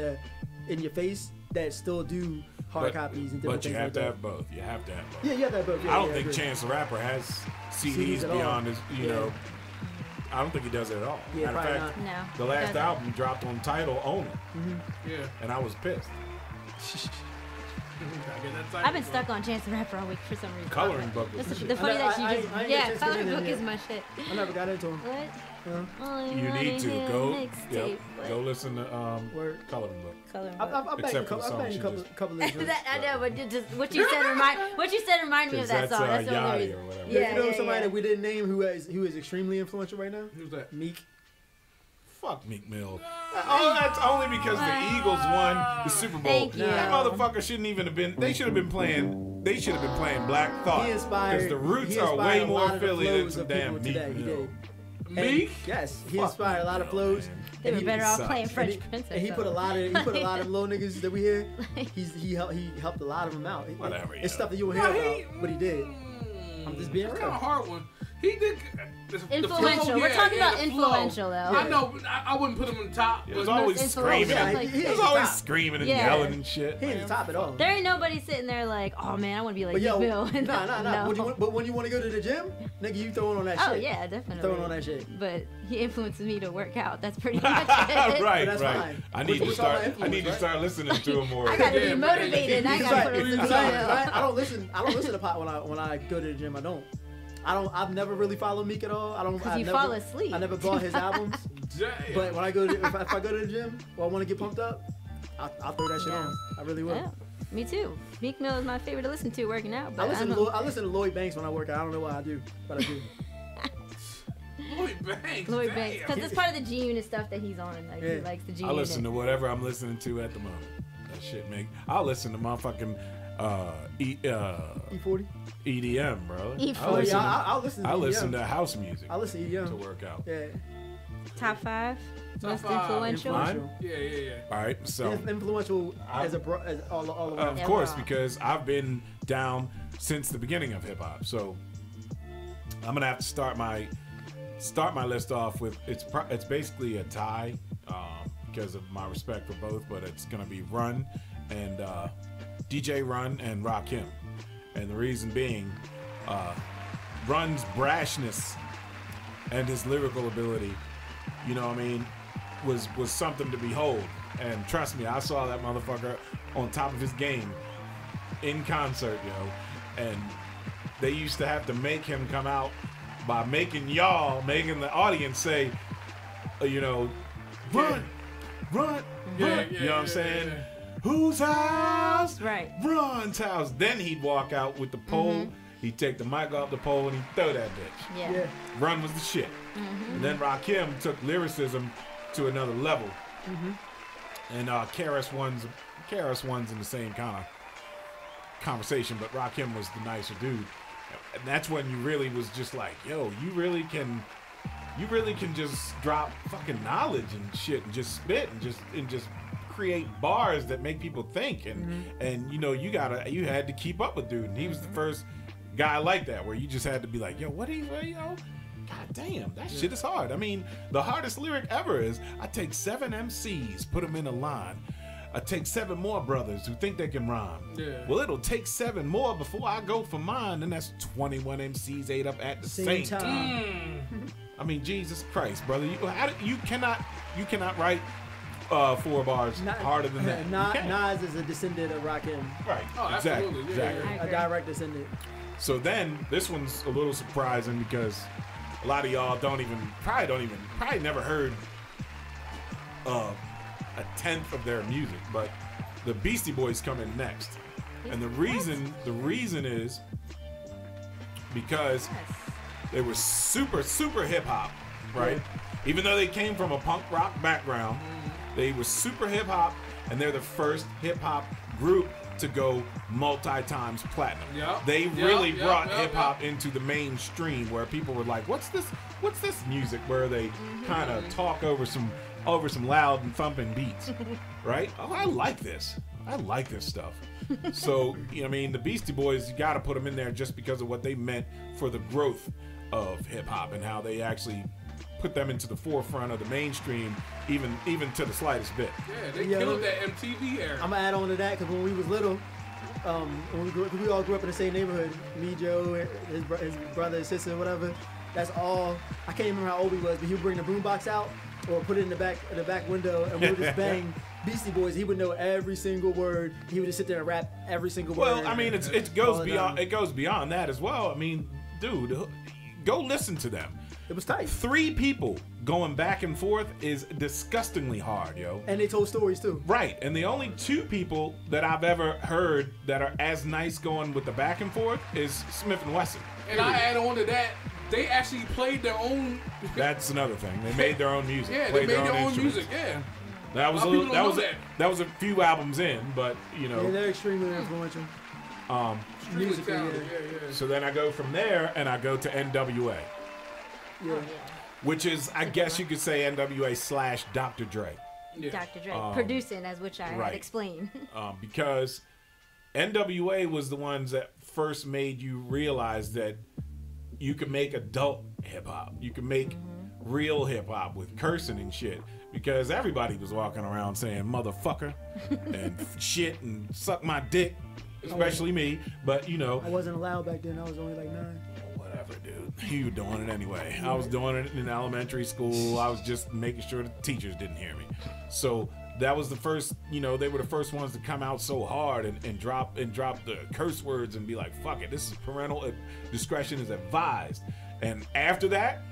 your face that still do hard copies and different
things. But you have to have both. You have to have both.
Yeah, you have to have both. Yeah,
I don't think Chance the Rapper has CDs beyond his, you know. I don't think he does it at all.
Yeah,
Matter of fact,
No.
the last album dropped on Tidal only.
Yeah.
And I was pissed.
I've been stuck on Chance the Rapper all week for some reason.
Coloring book was
The
shit.
funny that you just,
I ain't
yeah,
got
coloring
Chance
book
in
is
yet.
my shit.
I never got into him.
What? Only
You
wanna
need to
hear
go.
mixtape, but
Go listen to
Word.
Coloring Book.
coloring
I've
book.
been
Except for the
a
song she
couple
just-
couple of joints.
I know, but just what you said remind me of that song. That's the only
Yachty
reason.
or whatever.
Yeah.
You know somebody that we didn't name who is extremely influential right now?
Who's that?
Meek.
Fuck Meek Mill. Oh, that's only because the Eagles won the Super Bowl.
Thank you.
That motherfucker shouldn't even have been. They should have been playing. They should have been playing Black Thought.
He inspired.
Because the roots
he
are
inspired
way
a
more
lot of the
Philly than
flows
some
of
damn
people
Meek
today. He
Mill.
did.
Meek?
Yes, he
Fuck
inspired a lot of
Meek
flows.
Mill, man.
They were
he
better off
sucks.
playing
And
French
he,
Princess.
and he put a lot of them little niggas that we hear. He helped a lot of them out.
Whatever,
It's
yeah.
stuff that you won't hear about, but he did. I'm just being
That's
real.
kind of a hard one. He did.
Influential. We're talking about influential, though.
I know, but I wouldn't put him in the top.
It was
but
always
influential.
screaming.
Yeah,
and-
he
It was
ain't
always
top.
screaming and
Yeah.
yelling and shit.
He ain't the top at all.
There ain't nobody sitting there like, oh man, I want to be like
But yo,
Meek Mill.
nah.
No.
But when you want to go to the gym, nigga, you throwing on that shit.
Oh yeah, definitely.
Throwing on that shit.
But he influenced me to work out. That's pretty much it.
Right,
But that's
right.
fine.
I need
We're
to
talking about
start. I
influence,
need to
right?
start listening to him more.
I gotta
Yeah,
be
but
motivated. I
He's
gotta
right.
put it
He's
in
right. I don't listen to pop when I go to the gym. I don't. I've never really followed Meek at all.
Because you fall asleep.
I never bought his albums.
Damn.
But when I go to, if I go to the gym or I want to get pumped up, I'll throw that shit
Yeah.
on. I really will.
Yeah, me too. Meek Mill is my favorite to listen to working out. But
I listen
don't
to Lloyd Banks when I work out. I don't know why I do, but I do.
Lloyd Banks.
Lloyd
damn.
Banks, because it's part of the G Unit stuff that he's on. Like he
Yeah.
likes the G
I
Unit.
listen to whatever I'm listening to at the moment. That shit make. I'll listen to motherfucking
E40.
EDM, bro.
E40.
Oh yeah, I'll listen. To
I
EDM.
listen to house music
I listen to
to
EDM.
work out.
Yeah.
Top 5
Top
most
5.
influential.
Mine?
Yeah.
All right, so
Influential as all the way.
of
Yeah,
course,
wow.
because I've been down since the beginning of hip hop, so I'm gonna have to start my list off with it's basically a tie because of my respect for both, but it's gonna be Run and DJ Run and Rakim, and the reason being Run's brashness and his lyrical ability, you know what I mean, was something to behold. And trust me, I saw that motherfucker on top of his game in concert, yo. And they used to have to make him come out by making the audience say, you know, run, run,
Yeah,
run.
yeah,
You know what I'm
yeah,
saying?
yeah.
Whose house?
Right.
Run's house. Then he'd walk out with the pole. He'd take the mic off the pole and he'd throw that bitch.
Yeah.
Yeah.
Run was the shit. And then Rakim took lyricism to another level. And KRS One's in the same kind of conversation, but Rakim was the nicer dude. And that's when you really was just like, yo, you really can just drop fucking knowledge and shit and just spit and just create bars that make people think and you know you had to keep up with dude, and he was the first guy like that where you just had to be like, yo, what you know, god damn, that shit is hard. I mean, the hardest lyric ever is, I take 7 MCs, put them in a line. I take 7 more brothers who think they can rhyme.
Yeah.
Well, it'll take 7 more before I go for mine, and that's 21 MCs ate up at the same time. I mean, Jesus Christ, brother, you cannot write 4 bars harder than that. You can't.
Nas is a descendant of Rakim,
Right.
Oh,
exactly.
absolutely. Yeah,
Exactly.
I
a
agree.
direct descendant.
So then this one's a little surprising because a lot of y'all probably never heard a tenth of their music, but the Beastie Boys come in next. And the reason is because they were super hip hop, right? Even though they came from a punk rock background, they were super hip hop, and they're the first hip hop group to go multi-times platinum.
Yep.
They
Yep,
really
yep,
brought
yep,
hip hop into the mainstream, where people were like, "What's this music?" Where they kind of talk over some loud and thumping beats, right? Oh, I like this. I like this stuff. So, you know, I mean, the Beastie Boys, you got to put them in there just because of what they meant for the growth of hip hop and how they actually put them into the forefront of the mainstream, even to the slightest bit.
Yeah, they killed that MTV era.
I'm gonna add on to that because when we was little, when we all grew up in the same neighborhood, me, Joe, his brother, his sister, whatever. That's all. I can't even remember how old he was, but he would bring the boombox out or put it in the back window, and we would just bang Beastie Boys. He would know every single word. He would just sit there and rap every single word.
Well, I mean, it goes beyond. It goes beyond that as well. I mean, dude, go listen to them.
It was tight.
3 people going back and forth is disgustingly hard, yo.
And they told stories too.
Right, and the only 2 people that I've ever heard that are as nice going with the back and forth is Smith and Wesson.
And I add on to that, they actually played their own.
That's another thing. They made their own music.
Yeah, they made their own
instruments.
music. Yeah.
That was that was a few albums in, but you know.
Yeah, they're extremely influential.
Music, yeah.
So then I go from there and I go to NWA.
Yeah.
Which is, I guess you could say, NWA / Dr. Dre.
Yeah. Dr. Dre producing, as which I had explained.
Because NWA was the ones that first made you realize that you could make adult hip hop. You could make real hip hop with cursing and shit. Because everybody was walking around saying motherfucker and shit and suck my dick, especially me. But you know,
I wasn't allowed back then. I was only like 9.
Whatever, dude. You were doing it anyway. I was doing it in elementary school. I was just making sure the teachers didn't hear me. So that was the first, you know, they were the first ones to come out so hard and drop the curse words and be like, fuck it, this is parental discretion is advised. And after that,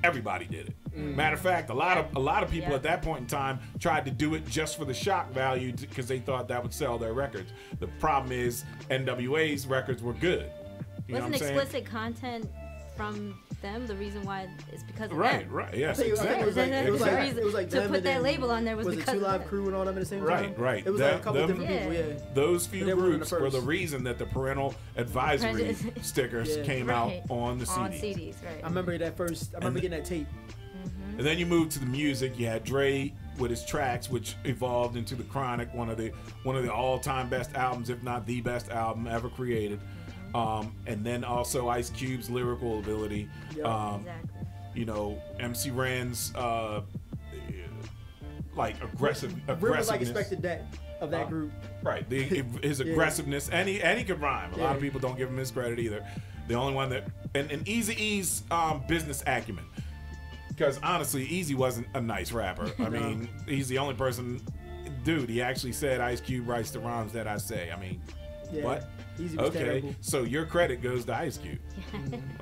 everybody did it. Matter of fact, a lot of people at that point in time tried to do it just for the shock value because they thought that would sell their records. The problem is NWA's records were good. You know
Wasn't
what I'm
explicit
saying?
content from them the reason why it's because of
Right,
them?
right, yes,
I think
exactly.
it was like
to
them
put
and
that
then-
label on there was
it
because
Two
of
Live
them.
Crew and all them at the same
Right,
time.
right.
It was like a
Them-
couple
them-
different people. Yeah.
Those few
They were one of
groups
the
were the
first.
reason that the parental advisory stickers
Yeah.
came
Right.
out on the
On
CDs.
CDs, right.
I remember that first. I remember getting that tape.
And then you moved to the music. You had Dre with his tracks, which evolved into the Chronic, one of the all-time best albums, if not the best album ever created. And then also Ice Cube's lyrical ability.
Exactly.
You know, MC Ren's like aggressiveness.
Rick was like expected that of that group.
Right, his aggressiveness, and he could rhyme. A lot of people don't give him his credit either. The only one that, and Eazy-E's business acumen. Because honestly, Eazy wasn't a nice rapper. I mean, he's the only person, dude. He actually said Ice Cube writes the rhymes that I say. I mean, what?
Eazy was
Okay,
terrible.
so your credit goes to Ice Cube.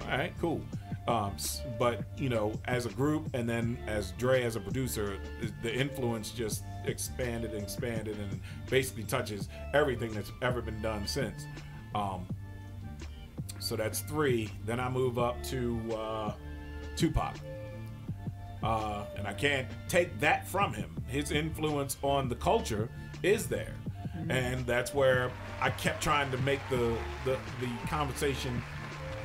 All right, cool. But you know, as a group, and then as Dre as a producer, the influence just expanded and expanded, and basically touches everything that's ever been done since. So that's 3. Then I move up to Tupac. And I can't take that from him. His influence on the culture is there. And that's where I kept trying to make the conversation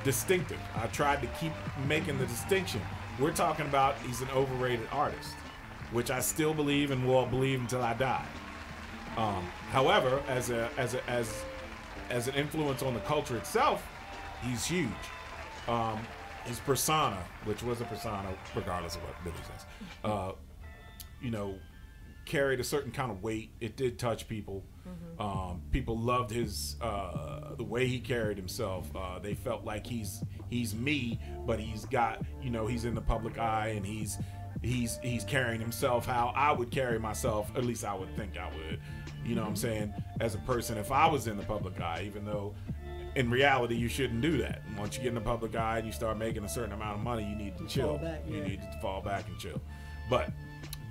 distinctive. I tried to keep making the distinction. We're talking about he's an overrated artist, which I still believe and will believe until I die. However, as an influence on the culture itself, he's huge. His persona, which was a persona, regardless of what Billy says, you know, carried a certain kind of weight. It did touch people. People loved his the way he carried himself. They felt like he's me, but he's got, you know, he's in the public eye, and he's carrying himself how I would carry myself. At least I would think I would. You know what I'm saying? As a person, if I was in the public eye, even though in reality, you shouldn't do that. Once you get in the public eye and you start making a certain amount of money, you need to chill. You need to fall back and chill. But,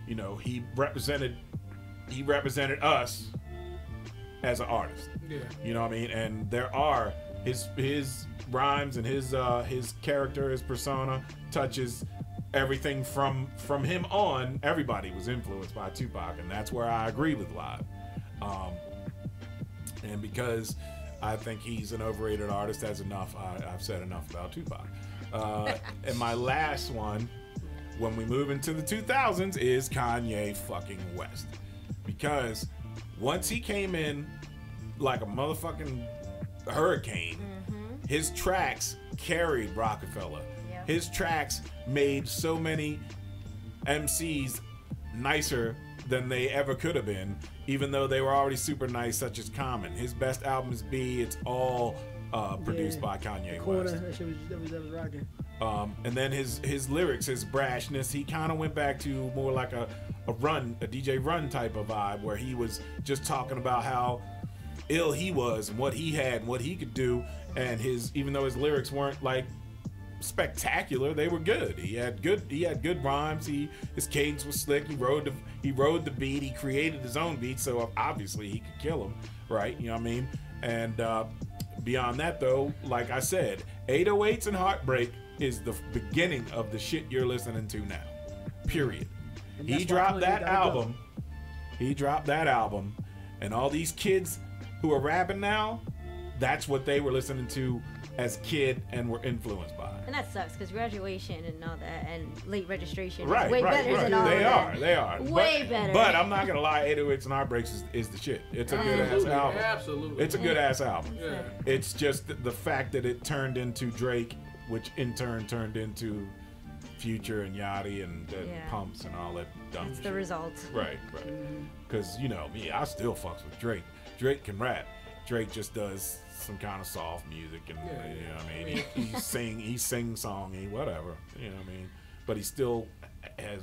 you know, he represented us as an artist.
Yeah.
You know what I mean? And there are his rhymes and his character, his persona touches everything from him on. Everybody was influenced by Tupac, and that's where I agree with Lyve. And because I think he's an overrated artist, that's enough. I've said enough about Tupac. And my last one, when we move into the 2000s, is Kanye fucking West. Because once he came in like a motherfucking hurricane, his tracks carried Rockefeller. His tracks made so many MCs nicer than they ever could have been, even though they were already super nice, such as Common. His best album is B. It's all produced by Kanye West.
That shit was rocking.
And then his lyrics, his brashness, he kind of went back to more like a DJ Run type of vibe, where he was just talking about how ill he was and what he had and what he could do. And even though his lyrics weren't like spectacular, they were good. He had good rhymes. His cadence was slick. He rode the beat. He created his own beat, so obviously he could kill him, right? You know what I mean? And beyond that, though, like I said, 808s and Heartbreak is the beginning of the shit you're listening to now. Period. He dropped that album. He dropped that album, and all these kids who are rapping now, that's what they were listening to as kid and were influenced by.
And that sucks, because graduation and all that and late registration
Right,
is way better than all that.
They are.
Way better.
But I'm not gonna lie, 808s and Heartbreaks is the shit. It's a good ass album.
Absolutely.
It's a good ass album.
Yeah.
It's just the fact that it turned into Drake, which in turn turned into Future and Yachty and Pumps and all that dumb shit.
It's the result.
Right. Because, you know, me, I still fucks with Drake. Drake can rap. Drake just does some kind of soft music, and you know what I mean. He sing songy, whatever. You know what I mean. But he still has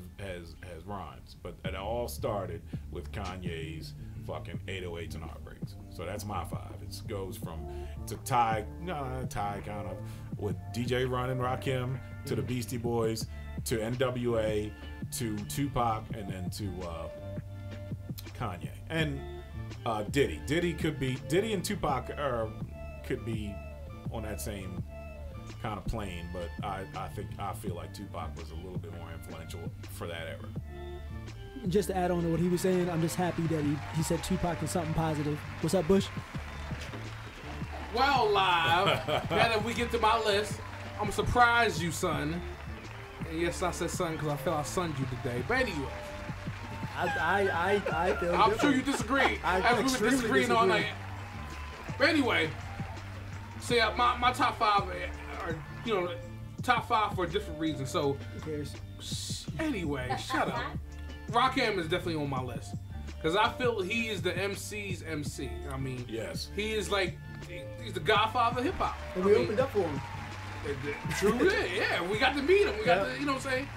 rhymes. But it all started with Kanye's fucking 808s and Heartbreaks. So that's my 5. It goes from tie kind of with DJ Run and Rakim to the Beastie Boys to NWA to Tupac and then to Kanye and Diddy. Diddy and Tupac could be on that same kind of plane, but I feel like Tupac was a little bit more influential for that era.
Just to add on to what he was saying, I'm just happy that he said Tupac is something positive. What's up, Bush?
Well, Live, now that we get to my list, I'm gonna surprise you, son. And yes, I said son because I felt I sunned you today. But anyway,
I feel
I'm
different.
sure you disagree.
I
As we were
extremely
disagreeing all
disagree.
night. But anyway, see, my top 5 are, you know, top 5 for different reasons. So,
Who cares?
anyway, shut up. Rakim is definitely on my list. Because I feel he is the MC's MC. I mean,
Yes.
he is like, he's the godfather of hip hop.
And we opened up for him.
True, yeah. We got to meet him. We got to, you know what I'm saying?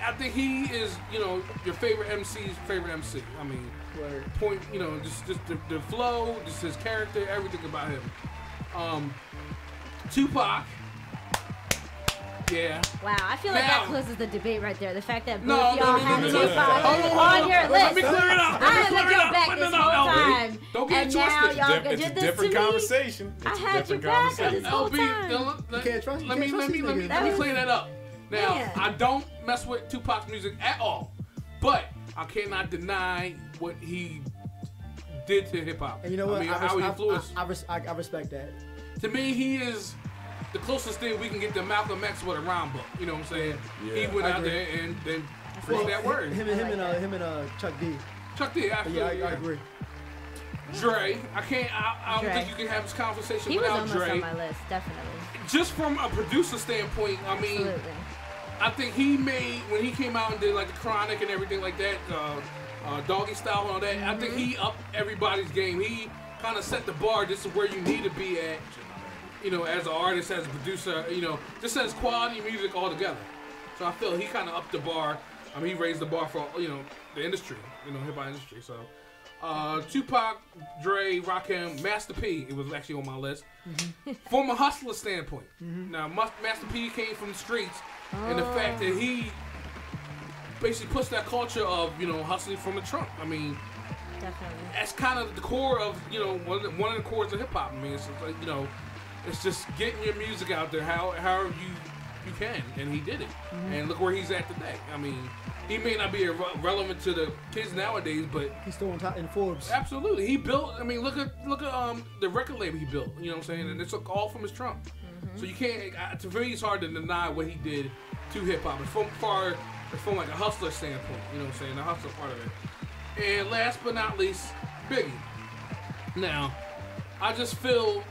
I think he is, you know, your favorite MC's favorite MC. I mean,
Word.
you know, just the flow, just his character, everything about him. Tupac. Yeah.
Wow, I feel like
Now-
that closes the debate right there. The fact that both
No,
y'all have Tupac on your list.
Let me clear it up.
I had let your back this whole time.
Don't get
And
it
now
twisted.
y'all
It's a
did this to
different
me.
conversation. It's
I
a
had your
different
back
conversation.
this whole
LB,
time.
can't trust- you
let
can't
me
trust these niggas.
let me clean that up. Now,
Man.
I don't mess with Tupac's music at all, but I cannot deny what he did to hip hop.
And you know what?
I mean, how he influenced.
I respect that.
To me, he is the closest thing we can get to Malcolm X with a rhyme book. You know what I'm saying?
Yeah.
He went
I
out
agree.
there and then preached that word.
Him and Chuck D.
Chuck D, absolutely.
Yeah, I agree.
Dre, I don't
Dre.
think you can have this conversation
He was
without
almost
Dre.
on my list, definitely.
Just from a producer standpoint, I mean,
Absolutely.
I think he made, when he came out and did like the Chronic and everything like that, Doggy Style and all that, I think he upped everybody's game. He kind of set the bar. This is where you need to be at, you know, as an artist, as a producer, you know, just as quality music altogether. So I feel he kind of upped the bar. I mean, he raised the bar for, you know, the industry, you know, hip hop industry. So Tupac, Dre, Rakim, Master P, it was actually on my list. From a hustler standpoint. Now, Master P came from the streets, and the fact that he basically puts that culture of, you know, hustling from the trunk. I mean,
Definitely.
that's kind of the core of, you know, one of the cores of hip hop. I mean, it's just like, you know, it's just getting your music out there however you can, and he did it. And look where he's at today. I mean, he may not be relevant to the kids nowadays, but
He's still on top in Forbes.
absolutely, he built. I mean, look at the record label he built. You know what I'm saying? And it's all from his trunk. So you can't. To me, it's hard to deny what he did to hip hop. From like a hustler standpoint. You know what I'm saying? The hustler part of it. And last but not least, Biggie. Now, I just feel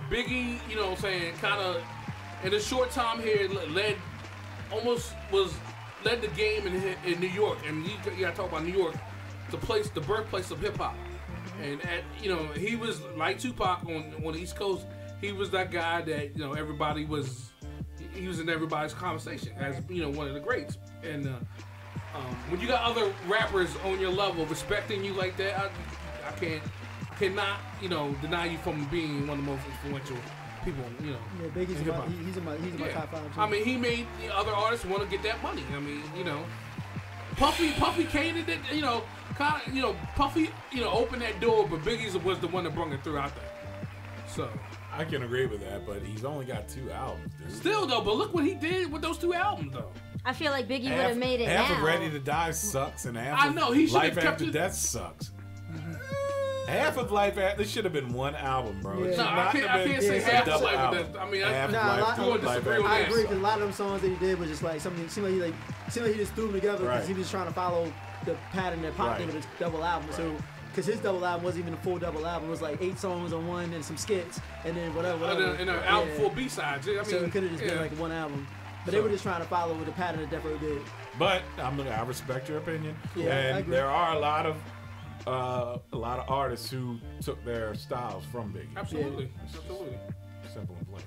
Biggie. You know what I'm saying? Kind of in a short time here, led almost was led the game in New York, and you gotta talk about New York, the birthplace of hip hop. And he was like Tupac on the East Coast. He was that guy that everybody was. He was in everybody's conversation as one of the greats. And when you got other rappers on your level respecting you like that, I cannot deny you from being one of the most influential people.
Yeah, Biggie's he's in my top 5. Too.
I mean, he made the other artists want to get that money. I mean, Puffy came and did, Puffy, opened that door, but Biggie's was the one that brought it through out there. So
I can agree with that, but he's only got 2 albums, dude.
Still though, but look what he did with those 2 albums though.
I feel like Biggie would have made it
half
now.
of Ready to Die sucks, and half
I know, he
of Life
kept
After
it.
Death sucks. Half of Life After this should have been one album, bro.
Yeah.
It should
No,
not
I
have
can't
been
say
a
half of
double
Life After
album.
Death. I mean,
Half of
Nah,
Life
a lot-
After
I would
Life
disagree
After
with
I
that.
agree because a lot of them songs that he did was just like something. Seemed like he just threw them together because
Right.
he was trying to follow the pattern that Pop did with his double album.
Right.
So because his double album wasn't even a full double album, it was like 8 songs on one and some skits and then whatever.
And an album full B-sides. I mean,
So it could have just been like one album. But they were just trying to follow the pattern that Defro did.
But I respect your opinion,
Yeah, I
and
agree.
there are a lot of artists who took their styles from Biggie.
Absolutely. Absolutely.
Simple and plain.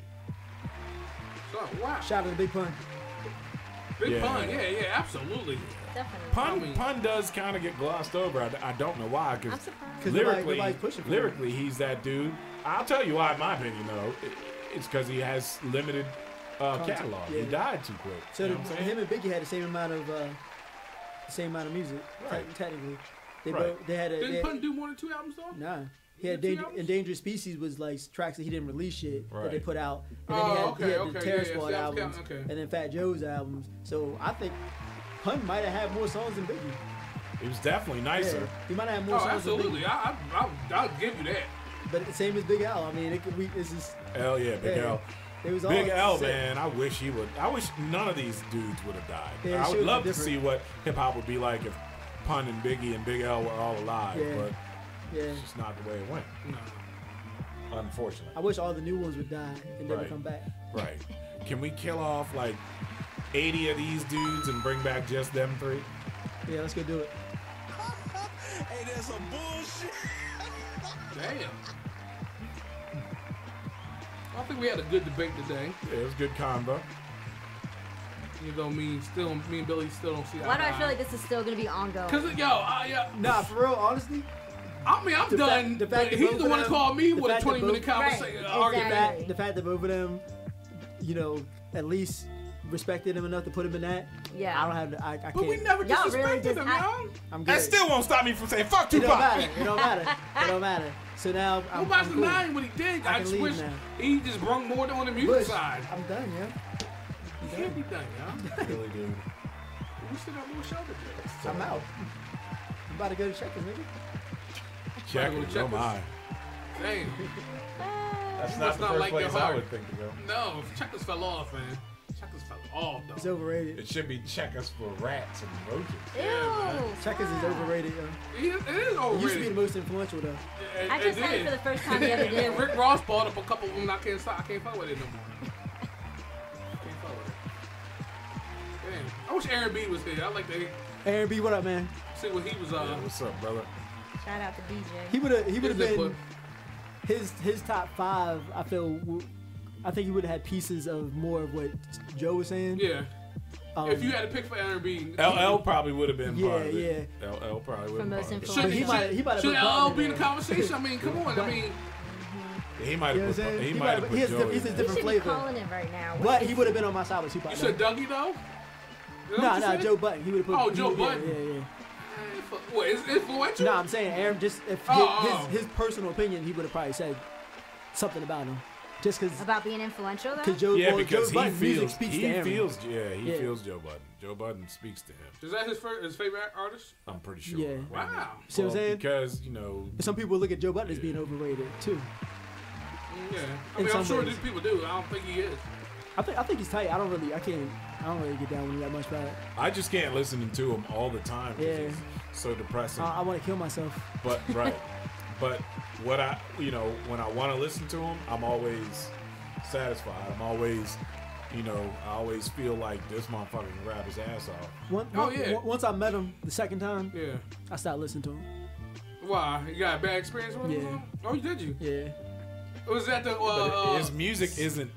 So, wow.
Shout out to Big Pun.
Big
Yeah.
Pun. Yeah, absolutely.
Definitely.
Pun does kind of get glossed over. I don't know why,
I'm
because
surprised.
'Cause nobody's pushing for him.
lyrically, he's that dude. I'll tell you why, in my opinion, though. It's because he has limited catalog.
Yeah.
He died too quick.
So
you know what I'm saying?
him and Biggie had the same amount of music.
Right.
Technically,
Right.
they had
Didn't Pun do more than 2 albums though?
Nah. He had
Two albums?
Endangered Species was like tracks that he didn't release yet that they
Right.
put out. And
Oh,
then he had
okay,
the
okay,
Terror
yeah,
Squad
see, I was
albums
counting, okay.
and then Fat Joe's albums. So I think Pun might have had more songs than Biggie.
He was definitely nicer.
Yeah, he might have had more
Oh,
songs
absolutely.
than Biggie.
I'll give you that.
But the same as Big L. I mean, it's just
Hell yeah, Big
Yeah.
L.
it was all
Big L,
sick.
man. I wish none of these dudes would have died.
Yeah, it
I
should
would
be
love to
different.
see what hip hop would be like if Pun and Biggie and Big L were all alive,
Yeah.
but
Yeah,
it's just not the way it went.
No.
Unfortunately.
I wish all the new ones would die and never
Right.
come back.
Right. Can we kill off like 80 of these dudes and bring back just them 3?
Yeah, let's go do it.
Hey, that's some bullshit.
Damn. I think we had a good debate today.
Yeah, it was a good combo.
Even though me and Billy still don't see eye
Why do
to
I feel
eye.
like this is still gonna be ongoing?
Cause
Nah, for real, honestly,
I mean, I'm
The
done.
fact- the fact
but
that
he's
both
the
of
one that
them-
called me
the
with a
fact that
20-minute
both-
conversation,
Right,
argument.
exactly.
the fact that both of them, at least respected him enough to put him in that.
Yeah.
I don't have. I can't.
But we never
Y'all really
disrespected
just
him,
act-
y'all.
I'm good.
That still won't stop me from saying fuck
It don't
Tupac.
matter. It don't matter. It don't matter. So now I'm
Nobody's
cool.
denying what he did.
I
I
can
just
leave
wish
now.
he just brung more on the music
Bush,
side.
I'm done, yeah.
He can't be done, y'all.
Really, dude.
We still got more show to do.
I'm out. I'm about to go to Checkers, nigga.
Check
Gotta go
it.
check
Oh my.
Damn.
That's
must not like your
I
heart.
would think to go.
No, Checkers fell off, man. Checkers fell off, though.
It's overrated.
It should be checkers for rats and roaches.
Ew.
Checkers is overrated, yo.
It is
It used to be the
overrated.
most influential though.
I just had it for the first time the other day.
And Rick Ross bought up a couple of them. I can't fuck with it no more. Can't fuck with it. Damn. I wish Aaron B was here. I'd like to
Aaron B, what up, man?
see what he was.
Yeah, what's up, brother?
Shout out to DJ.
He would have
His
been
input.
his top 5. I think he would have had pieces of more of what Joe was saying.
Yeah.
Um,
If you had to pick for Aaron B,
LL probably would have been part of
Yeah,
it. LL probably would
For
have
most
been part of
should
But he might have
should
put
LL
Button
be
in
in the
there.
conversation? I mean, come on. I mean,
it. He might
You know
have
what I'm
put.
saying?
He might have put
He's
Joey.
a
in.
He
different
should be
flavor.
calling it right now.
But he would have been on my side with Tupac.
you said Dougie though. Is that
Nah,
what you
nah,
said?
Joe Button. He would have put.
Oh, Joe Button.
Yeah.
What is influential?
Nah, I'm saying Aaron. Just if his personal opinion, he would have probably said something about him. Just because
About being influential, though?
Joe,
Yeah,
well,
because
Joe
he
Button's music
feels.
speaks
He
to Aaron.
feels. Yeah, he
Yeah.
feels Joe Budden. Joe Budden speaks to him.
Is that his favorite artist?
I'm pretty sure.
Yeah.
Wow.
See what I'm saying?
Because
Some people look at Joe Button as being overrated too.
Yeah. I
In
mean, I'm
some
sure
ways.
these people do. I don't think he is.
I think he's tight. I don't really get down when he got much back.
I just can't listen to him all the time. 'Cause
Yeah.
he's so depressing.
I want to kill myself.
But right. But what when I want to listen to him, I'm always satisfied. I'm always, you know, I always feel like this motherfucker can rap his ass off.
Once I met him the second time,
Yeah.
I stopped listening to him.
Why? You got a bad experience with him?
Yeah.
Oh, did you?
Yeah.
Was that the
But his music isn't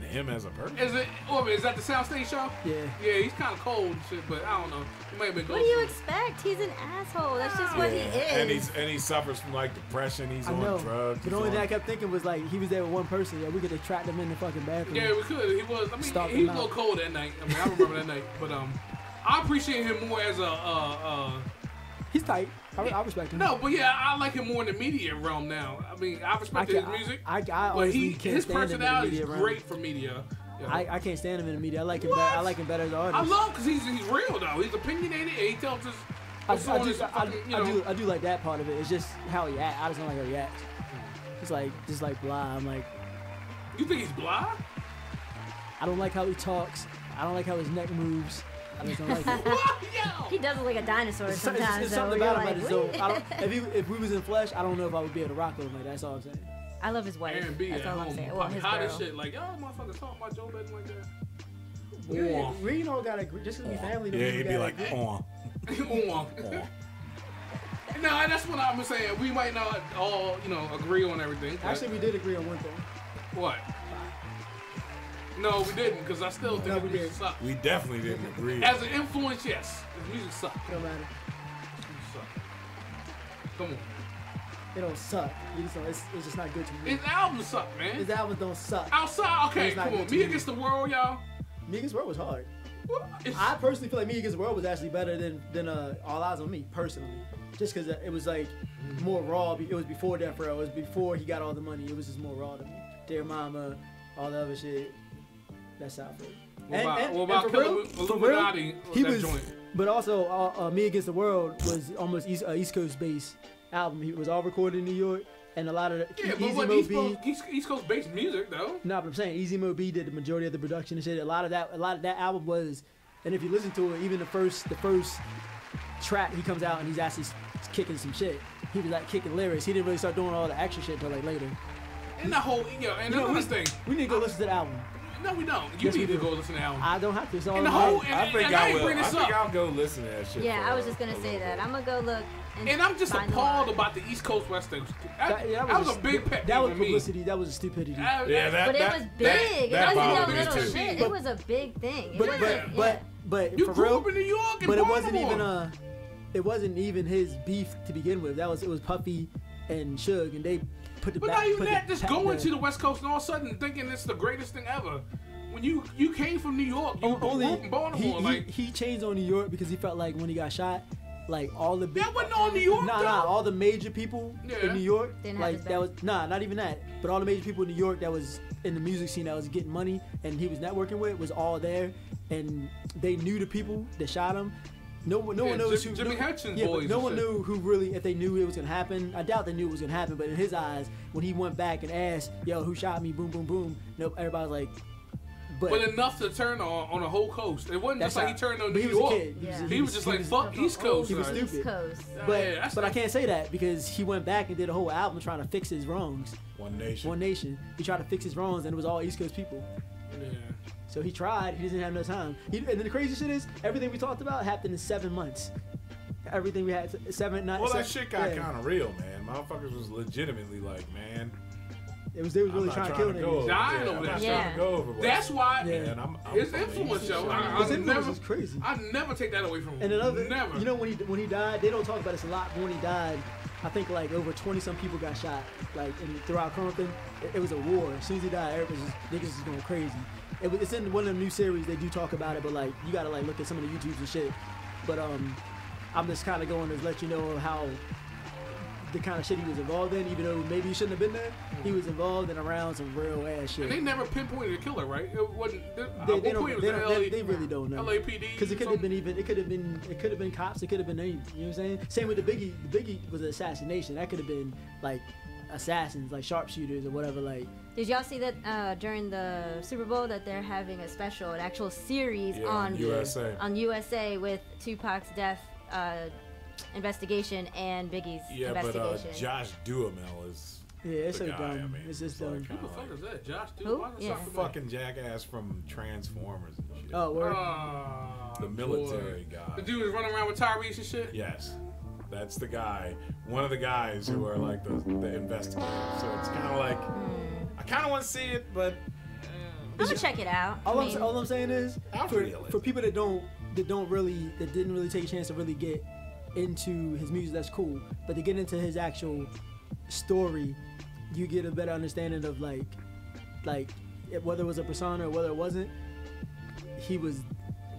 him as a person.
Is it? Oh, is that the Soundstage show?
Yeah.
Yeah, he's kind of cold and shit, but I don't know. He might have been.
What do you expect? He's an asshole. That's just what he is.
And he suffers from like depression. He's
I
on
know.
drugs.
But the only thing I kept thinking was like he was there with one person. Yeah, we could have trapped him in the fucking bathroom.
Yeah, we could. He was. I mean,
Stalk
he was
him
a little
out.
cold that night. I mean, I remember that night. But I appreciate him more as a.
He's tight. I respect him.
No, but yeah, I like him more in the media realm now. I mean, I respect his music.
I
but
honestly can't
his
stand him in the
personality
media
is
realm.
great for media. You know.
I can't stand him in the media. I like him.
What?
I like him better as an artist.
I love because he's real though. He's opinionated and he tells us.
I do like that part of it. It's just how he acts. I just don't like how he acts. It's like just like blah. I'm like,
You think he's blah?
I don't like how he talks. I don't like how his neck moves. I just don't like it.
What? Yo!
He does look like a dinosaur
It's
sometimes.
something
though.
about him. I
You're
just
like,
don't.
"What?"
If we was in flesh, I don't know if I would be able to rock with him. Like that's all I'm saying.
I love his wife.
Aaron B
That's
at
all I'm
home,
saying. Well,
probably
his
hot as
girl.
shit. Like, y'all motherfuckers talk about Joe Budden like that.
We ain't all gotta agree. Just because we family. don't
Yeah,
mean we
he'd be
gotta
like,
agree.
No, that's what I'm saying. We might not all, agree on everything. but-
Actually, we did agree on one thing.
What? No, we didn't, because I still think
No,
his
we
music
did.
sucks.
We definitely didn't agree.
As an influence, yes. His music sucks.
It don't matter.
His music sucks. Come on.
It don't suck. You just don't, it's just not good to me.
His albums suck, man.
His albums don't suck.
Outside, okay,
It's not
come on.
good to
Me
me.
Against the World, y'all.
Me Against the World was hard.
What? It's-
I personally feel like Me Against the World was actually better than All Eyes on Me, personally. Just because it was like more raw. It was before Death Row. It was before he got all the money. It was just more raw to me. Dear Mama, all the other shit. That's how I feel.
What about
for
Killer
real, for
Illuminati?
real, he
that
was.
joint?
But also, Me Against the World was almost East Coast based album. He was all recorded in New York, and a lot of
Yeah, but
Easy
what
Mo B.
East Coast based music, though.
No, but I'm saying Easy Mo B did the majority of the production and shit. A lot of that album was, and if you listen to it, even the first track he comes out and he's actually kicking some shit. He was like kicking lyrics. He didn't really start doing all the extra shit till like later.
And the whole, and another thing.
We need to go listen to the album.
No, we don't. You
Yes,
need
we
to
do.
go listen to the album.
I don't have to. It's all
And the
in my
whole,
head.
I think
and I
I
ain't
will.
bring
I
this
think
up.
I'll go listen to that shit.
Yeah,
for,
I was just gonna say
little
that.
bit.
I'm gonna go look.
And I'm just
find the
appalled
line.
about the East Coast West Coast. That
was
was a big pet
That
peeve
was
for me.
publicity. That was a stupidity.
Yeah,
But it was big.
That
It wasn't
bothered
no
me
little
too.
shit.
But-
It was a big thing. It
But
wasn't-
but
You
for
grew
real.
up in New York and
But it
Baltimore.
wasn't even it wasn't even his beef to begin with. It was Puffy and Suge, and they put the
But
back.
not even
put
that.
the
Just
pa-
going
the-
to the West Coast and all of a sudden thinking it's the greatest thing ever. When you came from New York, you grew up in Baltimore.
he changed on New York because he felt like when he got shot, like all the big
That wasn't on New York, though.
all the major people
Yeah.
in New York,
Didn't have
like
his
that
back.
was not even that, but all the major people in New York that was in the music scene that was getting money and he was networking with was all there, and they knew the people that shot him. No one knows who.
Jimmy Hutchins
yeah, but
boys
no
and
one
shit.
knew who really, if they knew it was gonna happen. I doubt they knew it was gonna happen, but in his eyes, when he went back and asked, "Yo, who shot me?" Boom, boom, boom. Nope. Everybody was like,
But enough to turn on the whole coast. It wasn't
That's
just like
how-
he turned on
but
New
he was a
York.
kid.
Yeah.
He was just like, fuck East Coast.
He was
son.
stupid.
East Coast.
Yeah,
But I can't say that because he went back and did a whole album trying to fix his wrongs.
One Nation.
One Nation. He tried to fix his wrongs and it was all East Coast people.
Yeah.
So he tried. He didn't have no time. And then the crazy shit is everything we talked about happened in 7 months. Everything we had 7, 9.
Well, that
7
shit got
yeah.
kind of real, man. Motherfuckers was legitimately like, man,
They was really
I'm not
trying to kill
go
niggas.
over
Dying
there.
over
I'm
that
not
shit.
trying to go overboard.
That's why
Yeah.
And I'm
his
from the
influence,
East
yo.
Side.
I
His influence
never,
was crazy.
I never take that away from him.
And another,
never.
you know, when he died, they don't talk about this a lot. But when he died, I think like over 20 some people got shot. Like throughout Compton, it was a war. As soon as he died, everybody was niggas was going crazy. It's in one of the new series. They do talk about it, but like you gotta like look at some of the YouTubes and shit. But I'm just kind of going to let you know how the kind of shit he was involved in, even though maybe he shouldn't have been there. He was involved in around some real ass shit.
And they never pinpointed a killer, right? It wasn't.
They
What point was it
they really don't know.
LAPD.
Because it could have been even. It could have been cops. It could have been any. You know what I'm saying? Same with the Biggie. The Biggie was an assassination. That could have been like assassins, like sharpshooters or whatever. Like
Did y'all see that during the Super Bowl that they're having a special, an actual series
Yeah,
on
USA.
on USA with Tupac's death investigation and Biggie's
Yeah, but
investigation?
Josh Duhamel is
Yeah, it's so
The guy,
dumb.
I mean,
It's just
like,
dumb.
Who the fuck is that? Josh, dude?
Who?
Why the
Yeah.
fuck is
fucking jackass from Transformers and shit.
Oh, word.
The military guy.
The dude is running around with Tyrese and shit?
Yes. That's the guy. One of the guys who are like the investigators. So it's kind of like, I kind of want to see it, but
I'm gonna check it out.
All
I mean,
I'm saying is,
How
for
realistic.
people that didn't really take a chance to really get into his music, that's cool. But to get into his actual story, you get a better understanding of like whether it was a persona or whether it wasn't. He was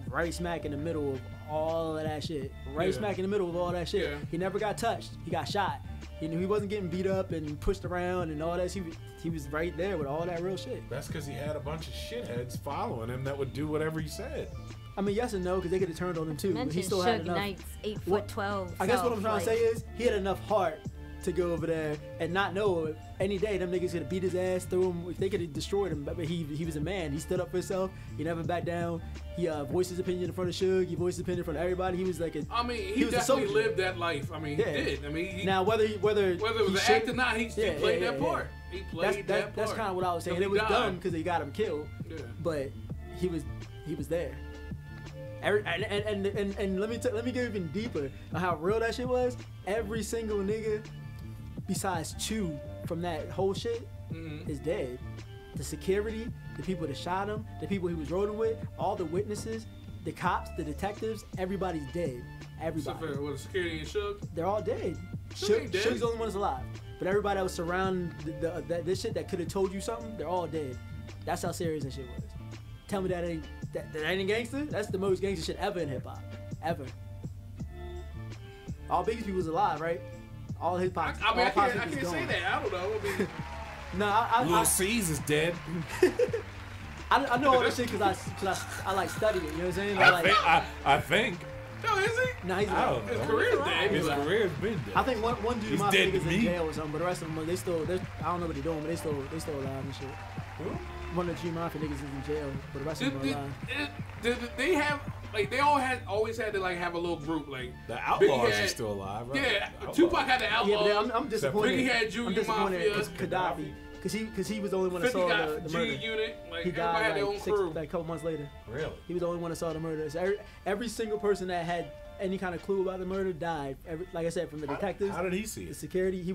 right smack in the middle of all of that shit. Right
Yeah.
smack in the middle of all that shit.
Yeah.
He never got touched. He got shot. You know, he wasn't getting beat up and pushed around and all that. He was right there with all that real shit.
that's because he had a bunch of shitheads following him that would do whatever he said.
I mean, yes and no, because they could have turned on him too. But
mention
he still had
Suge
enough.
Knight's 8
What-
foot 12.
I guess what I'm
self,
trying to say is he had enough heart to go over there and not know if any day them niggas could have beat his ass, threw him, if they could have destroyed him. But he was a man. He stood up for himself. He never backed down. He voiced his opinion in front of Suge. He voiced his opinion in front of everybody. He was like
I mean, he
was a
definitely
soldier.
lived that life. I mean,
Yeah.
he did. I mean, he,
now whether
whether it was
he
an
should-
act or not, he played that part. He played that part.
That's kind of what I was saying.
Till
It was
he
dumb
died.
because they got him killed.
Yeah.
But he was there. And let me go even deeper on how real that shit was. Every single nigga, besides 2 from that whole shit, is dead. The security, the people that shot him, the people he was rolling with, all the witnesses, the cops, the detectives, everybody's dead.
Except
Everybody.
for with security and Suge.
They're all dead.
Suge ain't dead.
Suge's the only one that's alive. But everybody that was surrounding this shit that could have told you something, they're all dead. That's how serious that shit was. Tell me that ain't gangster? That's the most gangster shit ever in hip hop. Ever. All Biggie's people was alive, right? All his pops.
I mean, I
all Pops
can't
was
say
gone.
that. I don't know. I mean,
No,
Lil C's is dead.
I know all that shit because I like studied it. You know what I'm saying?
I think.
no, is he?
Nah, he's
I don't
His
know.
career's dead.
His
Right.
career's been dead.
I think one dude
He's
my
dead
niggas
to
in
me.
jail or something, but the rest of them I don't know what they're doing, but they still alive and shit. One of the G Mafia niggas is in jail, but the rest of them are alive.
Did they have like they always had to like have a little group like
The Outlaws
Biggie
is still alive, right?
Yeah,
The Outlaws.
Tupac had the
Yeah,
Outlaws.
but I'm disappointed.
Biggie had Junior
I'm disappointed
Mafia.
it's Gaddafi because he was the only one that
50
saw
got
the
G
murder.
Unit. Like
He
everybody
died
had their own crew.
like a couple months later.
Really?
He was the only one that saw the murder. So every single person that had any kind of clue about the murder died. Like I said, from the detectives,
How did he see
the
it?
security. He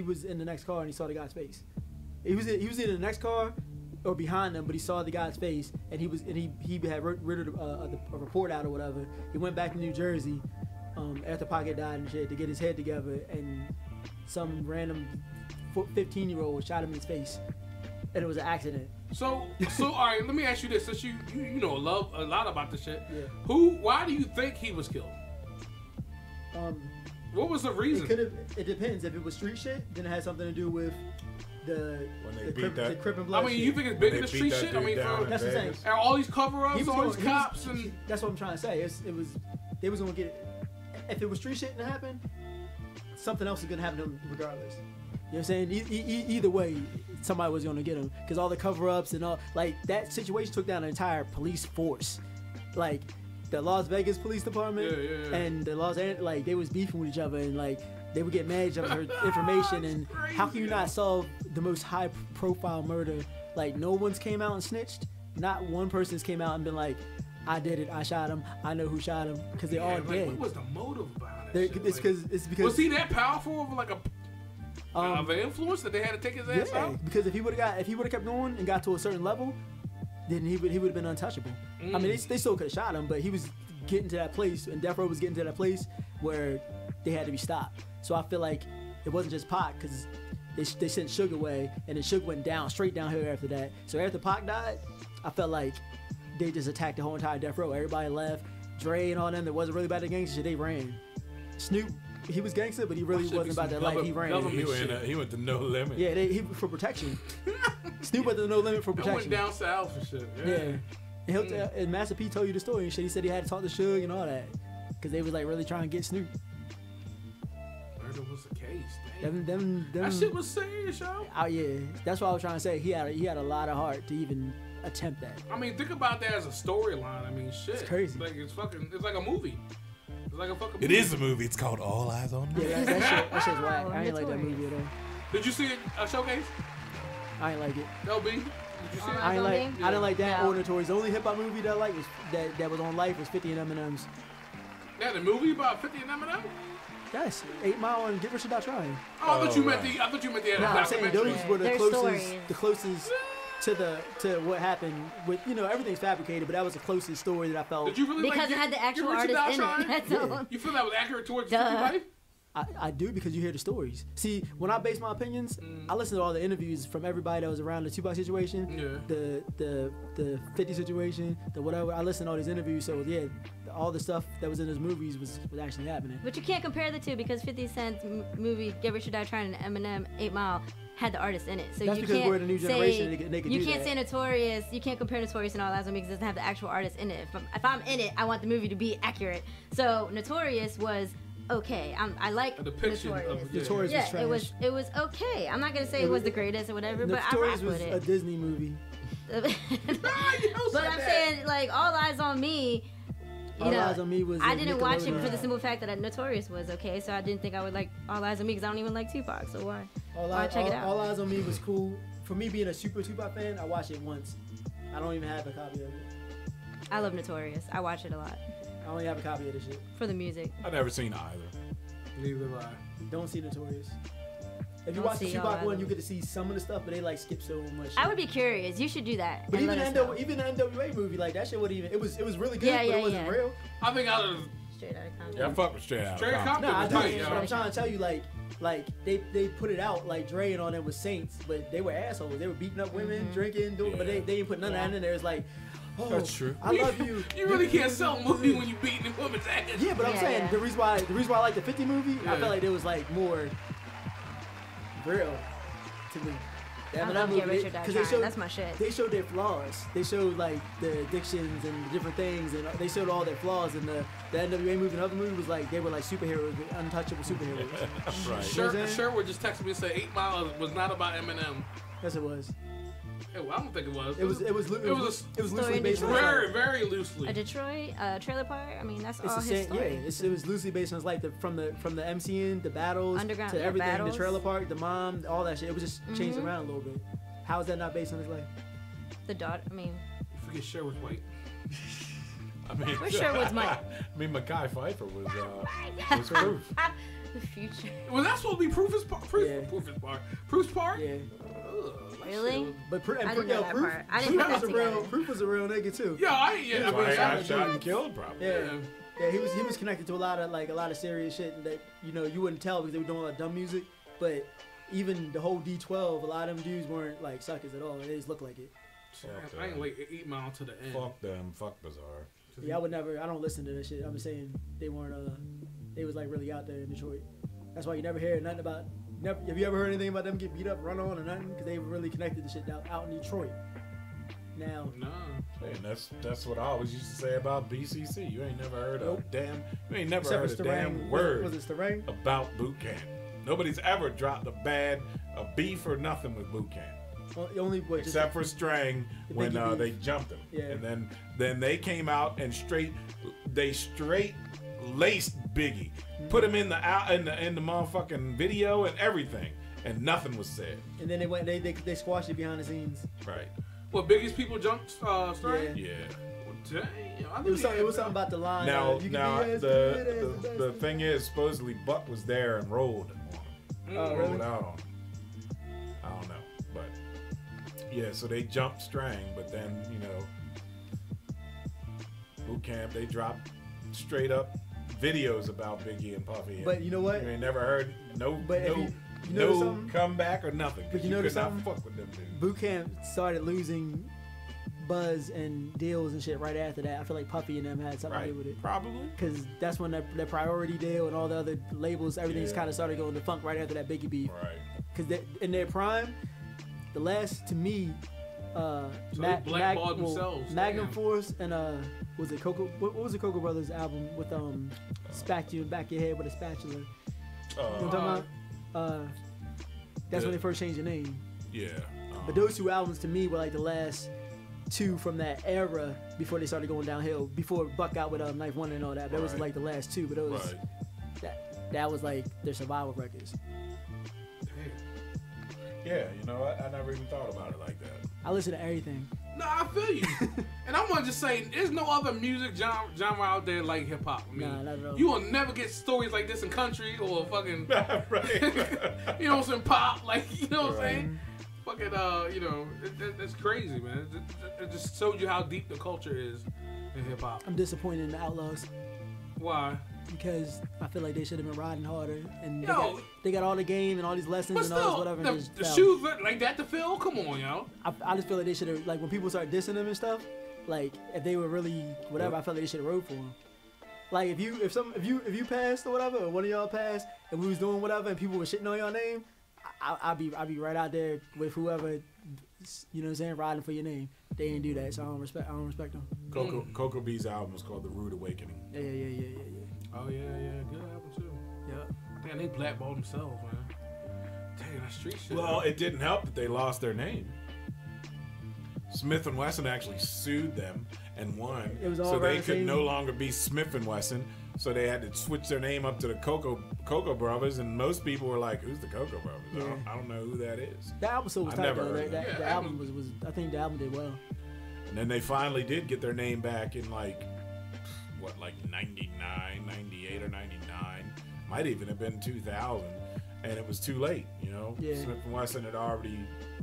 was in the next car and he saw the guy's face. He was in the next car or behind them, but he saw the guy's face and he had written a report out or whatever. He went back to New Jersey after Pac had died and shit to get his head together, and some random 15-year-old shot him in his face, and it was an accident.
So all right, let me ask you this: since you know a lot about this shit,
Yeah.
why do you think he was killed? What was the reason?
It depends. If it was street shit, then it had something to do with the
When they
the
beat
Crip,
that-
the Crip and
I
Blood
mean,
shit.
you think it's bigger
They
than
beat
street
that
shit? I
dude
mean,
down in
for,
That's the
Vegas.
thing.
and all these cover-ups,
He was
all
going-
these
he was-
cops, and
That's what I'm trying to say. They was gonna get. If it was street shit to happen, something else is gonna happen to him regardless. You know what I'm saying? Either way, somebody was gonna get him because all the cover-ups and all like that situation took down an entire police force, like the Las Vegas Police Department
Yeah.
and the Los Angeles. Like they was beefing with each other and like they would get mad at each other for information. And how can you not solve the most high-profile murder? Like no one's came out and snitched. Not one person's came out and been like, I did it. I shot him. I know who shot him because they're all
like,
dead.
what was the motive behind that?
They're-
shit?
It's
Like,
because
was he that powerful of like of an influence that they had to take his ass
yeah,
out?
because if he would have kept going and got to a certain level, then he would have been untouchable. I mean, they still could have shot him, but he was getting to that place, and Death Row was getting to that place where they had to be stopped. So I feel like it wasn't just Pac because they sent Suge away, and then Suge went straight downhill after that. So after Pac died, I felt like they just attacked the whole entire Death Row. Everybody left. Dre and all them that wasn't really about the gangster shit, they ran. Snoop, he was gangster, but he really
Should be
wasn't about
some
that life. He ran.
government
He went to No Limit.
Yeah, he for protection. Snoop went to No Limit for
I went
protection.
down south and shit.
Yeah. And Master P told you the story and shit. He said he had to talk to Suge and all that. Because they was like really trying to get Snoop.
Murder was the case. Damn.
Them,
That shit was serious, yo.
Oh yeah. That's what I was trying to say. He had a lot of heart to even attempt that.
I mean, think about that as a storyline. I mean, shit.
It's crazy.
It's like a movie. It's like a fucking movie.
It is a movie. It's called All Eyes on Me.
Yeah, that shit's whack.
Oh,
I ain't like that
notorious.
movie at all.
Did you see it showcase?
I ain't like it.
LB, did you see it?
I ain't like. I didn't like that
No.
or Notorious. The only hip hop movie that I liked was that was on Life was 50 and Eminem's.
Yeah, the movie about 50 and Eminem.
Yes, 8 Mile and Get Rich or Die Trying.
Oh, I thought you meant the. I thought you meant the
No, I'm saying
documentary.
those were the
Their
closest,
stories.
the closest to what happened with everything's fabricated, but that was the closest story that I felt.
Did you really
Because
like
it had the actual
Get Rich or
artist
Die
in it.
Trying?
That's
Yeah.
all.
You feel that was accurate towards
Duh.
50 Life?
I do because you hear the stories. See, when I base my opinions, I listen to all the interviews from everybody that was around the Tupac situation,
Yeah.
the 50 situation, the whatever. I listened to all these interviews, so yeah, all the stuff that was in those movies was actually happening.
But you can't compare the two because 50 Cent's movie Get Rich or Die Trying and Eminem 8 Mile had the artist in it. So
That's
you
because
can't
we're the new generation and they can
you
do
can't
that.
say Notorious. You can't compare Notorious and All Eyes on Me because it doesn't have the actual artist in it. If I'm in it, I want the movie to be accurate. So Notorious was okay. I like
A depiction
Notorious.
of
Notorious was
Yeah,
trash.
it was okay. I'm not gonna say it was the greatest or whatever, but I
Notorious
rock
was
with
a
it.
Disney movie.
But I'm saying like All Eyes on Me. You
All
know,
Eyes on Me was
I
a
didn't watch it for the
Nickelodeon.
simple fact that Notorious was okay, so I didn't think I would like All Eyes on Me because I don't even like Tupac. So why? Why check it out?
All Eyes on Me was cool. For me being a super Tupac fan, I watched it once. I don't even have a copy of it.
I love Notorious. I watch it a lot
I only have a copy of the shit.
for the music.
I never seen either.
Neither have I.
Don't see Notorious. If you
Don't
watch the
see All
Tupac
Eyes
one,
on
you
Me.
get to see some of the stuff, but they like skip so much.
I
shit.
would be curious. You should do that.
But
and
even
let
the
us know.
even the NWA movie, like that shit wasn't even. It was really good,
Yeah,
but
yeah,
it wasn't
yeah.
real.
I think out of
Straight out of Compton.
Yeah, I fuck with Straight Out.
Straight Compton.
No, I
was
do.
tight,
But
yo.
I'm trying to tell you, like they put it out like Dre and all them was saints, but they were assholes. They were beating up women, drinking, doing, but they didn't put none of that in there. It's like, oh,
That's true.
I love you.
You really can't sell a movie when you beating a woman's ass.
Yeah, but I'm
Yeah,
saying
yeah.
the reason why I like the 50 movie, I
Yeah.
felt like it was like more real to me.
I love Get Rich or Die
'cause
Trying. That's my shit.
They showed their flaws. They showed like the addictions and different things, and they showed all their flaws. And the NWA movie and the other movie was like they were like superheroes, untouchable superheroes.
Right.
Sherwood just texted me and said 8 Mile was not about Eminem.
Yes, it was.
Hey, well, I don't think it was.
It was loosely
in
based on
Detroit.
very, very loosely.
A Detroit trailer park. I mean, that's
It's
all
the
his
same,
story.
yeah. It was loosely based on his life, from the MCing, the battles,
Underground,
to
yeah,
everything,
battles.
the trailer park, the mom, all that shit. It was just changed
Mhm.
around a little bit. How is that not based on his life?
The daughter. I mean,
You forget Sherwood's white.
I mean,
Where's Sherwood's mic?
I mean, Mekhi Phifer was proof.
the future.
Was that supposed to be Proof's part?
Yeah.
Proof's part?
Yeah,
Really?
but
I didn't know that part. I didn't put that together.
Proof was a real nigga too.
Yeah, I ain't. Yeah, I
That's why
mean,
he got
Shot
shot and
dudes.
killed, probably.
Yeah. Yeah, he was connected to a lot of serious shit that you wouldn't tell because they were doing a lot of dumb music. But even the whole D12, a lot of them dudes weren't like suckers at all. They just looked like it.
I ain't like 8 Mile to the end.
Fuck them. Fuck Bizarre.
Yeah, I would never. I don't listen to that shit. I'm just saying they weren't. They was like really out there in Detroit. That's why you never hear nothing about. Have you ever heard anything about them get beat up, run on, or nothing? Because they were really connected to shit out in Detroit. Now,
Nah.
Hey, and that's what I always used to say about BCC. You ain't never heard
Nope.
a damn. You ain't never
except
heard
for
a damn
Starang.
word
Was it Starang?
about boot camp. Nobody's ever dropped a beef or nothing with boot camp.
Only what? just-
Except for Strang
The
when
Biggie
they
beef.
jumped him.
Yeah.
And then they came out and straight laced Biggie. Put him in the motherfucking video and everything. And nothing was said.
And then they squashed it behind the scenes.
Right.
What, Biggie's people jumped Strang?
Yeah.
Well, damn. I
It was
think
something about the line.
Now,
you can
now
be as good as
the
best.
thing is, supposedly Buck was there and rolled on him.
Oh, really?
Rolled out on him. I don't know, but yeah. So they jumped Strang, but then boot camp they dropped straight up videos about Biggie and Puffy.
But you know what?
You ain't never heard
But if you notice
no
something?
comeback or nothing.
But you
you
notice
could not
something?
fuck with them dudes.
Boot camp started losing buzz and deals and shit right after that. I feel like Puffy and them had something to do with it.
Probably.
Because that's when their priority deal and all the other labels, everything's
Yeah.
kind of started going to funk right after that Biggie beef.
Right.
Because in their prime, the last, to me,
they blackballed themselves.
Magnum
Damn.
Force and was it Coco? What was the Coco Brothers album with smacked you in the back of your head with a spatula? You know what I'm talking about? That's when they first changed the name.
Yeah.
But those two albums to me were like the last two from that era before they started going downhill. Before Buck out with Knife One and all that. That was
Right.
like the last two. But it was
Right.
that was like their survival records.
Damn.
Yeah, you know, I never even thought about it like that.
I listen to everything.
No, I feel you. And I want to just say, there's no other music genre out there like hip hop. I mean,
Nah, not at all.
you will never get stories like this in country or fucking,
Right.
you know, some pop. Like, you know what I'm saying? Fucking, you know, it's crazy, man. It just shows you how deep the culture is in hip hop.
I'm disappointed in the Outlaws
Why?
because I feel like they should have been riding harder, and
Yo.
they got all the game and all these lessons
But
and all this
still,
whatever. and just
the
fell.
shoes look like that to Phil? Come on, yo.
I just feel like they should have, like, when people start dissing them and stuff, like, if they were really whatever, I felt like they should have rode for them. Like, if you passed or whatever, or one of y'all passed, and we was doing whatever, and people were shitting on your name, I'd be right out there with whoever, you know what I'm saying, riding for your name. They didn't do that, so I don't respect them.
Coco B's album was called The Rude Awakening.
Yeah.
Oh, yeah. Good album, too.
Yeah.
Damn, they blackballed themselves, man. Dang, that street shit.
Well, it didn't help that they lost their name. Smith & Wesson actually sued them and won,
It was all
so they
around the
could
same-
no longer be Smith & Wesson. So they had to switch their name up to the Coco Brothers, and most people were like, "Who's the Coco Brothers?
Yeah.
I don't know who that is."
The album still was
I've
tight
never
though.
heard of
That,
it.
the album was I think the album did well.
And then they finally did get their name back in like 99, 98 or 99. Might even have been 2000, and it was too late. You know,
Yeah.
Smith & Wesson had already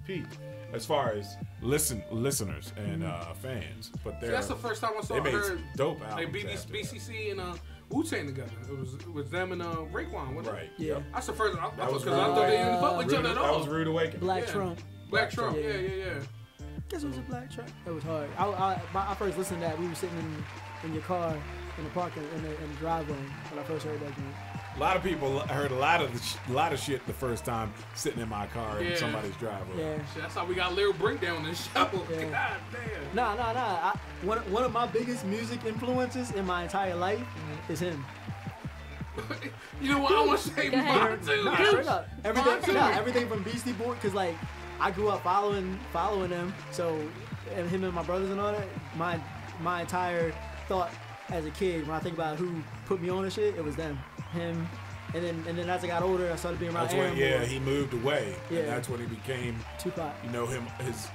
peaked as far as listeners and fans. But
See, that's the first time I saw
they made
heard
dope
like
albums. after that.
BCC and Wu-Tang together. It was them and Raekwon, wasn't it?
Right.
Yeah.
Yep.
That's the first. Because I
was
thought they didn't fuck with each other at
That
all.
was Rude Awakening.
Black
Yeah.
Trump.
Black Trump.
Yeah.
Yeah.
Guess it was a Black Trump. That was hard. I first listened to that. We were sitting in your car in the parking in the driveway when I first heard that joint.
A lot of people heard a lot of shit the first time sitting in my car in
Yeah.
somebody's driveway.
Yeah.
Shit, that's how we got Lyric Breakdown on this show.
Yeah.
God damn.
Nah. One of my biggest music influences in my entire life
Mm-hmm.
is him.
You know what? I want to say
Go ahead.
mine too.
Nah,
dude.
straight up.
Mine too.
Everything from Beastie Boy, cause like I grew up following them. So and him and my brothers and all that. My entire thought as a kid when I think about who put me on and shit, it was them, him. And then as I got older, I started being around
That's
Aaron
when
more.
he moved away.
Yeah.
And that's when he became
Tupac.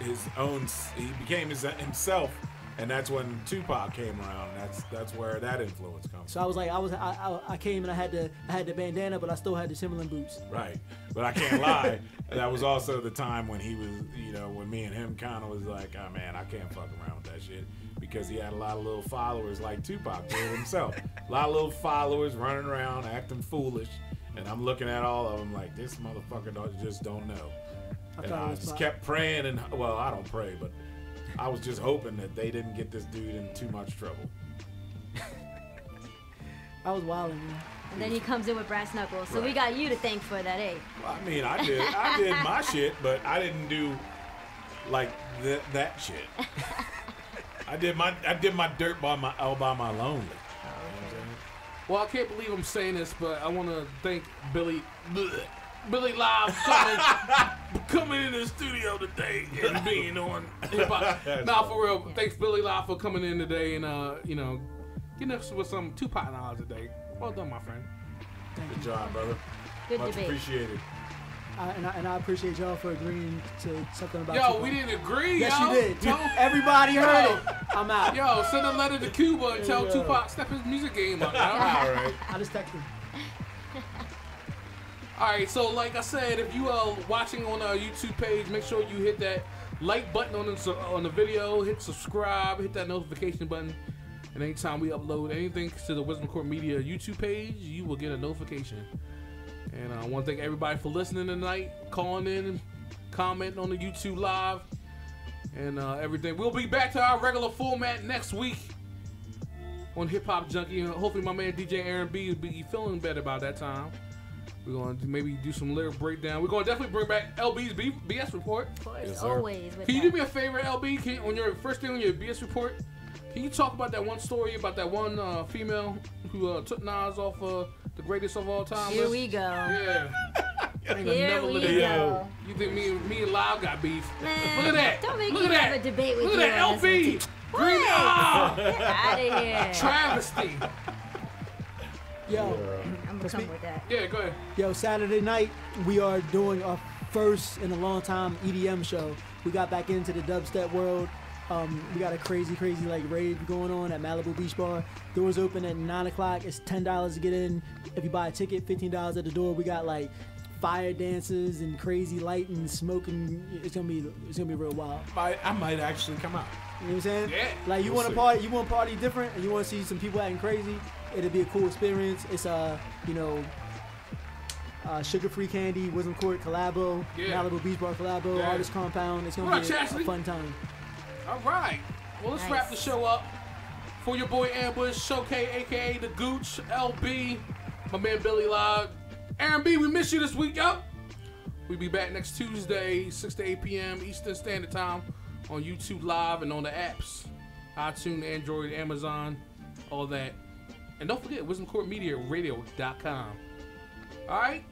his own. He became himself, and that's when Tupac came around. That's where that influence comes.
So I was like, I came and I had the bandana, but I still had the Timberland boots.
Right, but I can't lie. That was also the time when he was, when me and him kind of was like, oh man, I can't fuck around with that shit, because he had a lot of little followers like Tupac did himself. A lot of little followers running around acting foolish, and I'm looking at all of them like, this motherfucker just don't know. And
thought it
I
was
just
Pac.
kept praying, and well, I don't pray, but I was just hoping that they didn't get this dude in too much trouble.
I was wilding, man.
And then he comes in with brass knuckles. So we
Right.
got you to thank for that, eh?
Well, I mean, I did my shit, but I didn't do like that shit. I did my dirt all by my lonely. You know what I'm saying?
Well, I can't believe I'm saying this, but I want to thank Billy Live coming in the studio today and being on hip hop. Nah, for real. Thanks Billy Live for coming in today and getting us with some Tupac knowledge today. Well done, my friend.
Good job, brother.
Good
Much
debate.
appreciated.
And I appreciate y'all for agreeing to something about.
Yo,
Tupac.
we didn't agree,
Yes,
yo.
you did.
Tell-
Everybody heard it. I'm out.
Yo, send a letter to Cuba and tell Tupac step his music game up. Yo.
All right.
I just texted him.
All right, so like I said, if you are watching on our YouTube page, make sure you hit that like button on the video, hit subscribe, hit that notification button, and anytime we upload anything to the Wisdom Court Media YouTube page, you will get a notification. And I want to thank everybody for listening tonight, calling in, and commenting on the YouTube live, and everything. We'll be back to our regular format next week on Hip Hop Junkie, and hopefully my man DJ Aaron B will be feeling better by that time. We're going to maybe do some lyric breakdown. We're going to definitely bring back LB's BS report.
Of course,
Yes, sir.
always. With
Can you
that.
do me a favor, LB? On your first thing on your BS report, can you talk about that one story about that one female who took Nas off the greatest of all time
Here
list?
we go.
Yeah. I ain't gonna
Here
never
we
look at that.
go.
You think me and Live got beef?
Man,
Look at that.
Don't make
Look
me
at
have
that.
a debate with
Look
you.
at that.
on this
LB.
one.
Green. Ah,
Get out of here.
travesty.
Yo,
I'm gonna come with that.
Yeah, go ahead.
Saturday night we are doing a first in a long time EDM show. We got back into the dubstep world. We got a crazy like rave going on at Malibu Beach Bar. Doors open at 9 o'clock. It's $10 to get in. If you buy a ticket, $15 at the door. We got like fire dances and crazy lighting, smoking. It's gonna be real wild.
I might actually come out.
You know what I'm saying?
Yeah.
Like you want to party, you want to party different, and you want to see some people acting crazy. It'll be a cool experience. It's sugar-free candy, Wisdom Court collabo, Malibu Beach Bar collabo, Artist Compound. It's gonna be a fun time.
All right. Well, let's wrap the show up. For your boy Ambush, Showcase, aka the Gooch, LB, my man Billy Live, Aaron B. We miss you this week, yo. We'll be back next Tuesday, 6 to 8 p.m. Eastern Standard Time on YouTube Live and on the apps, iTunes, Android, Amazon, all that. And don't forget, WisdomCourtMediaRadio.com. All right.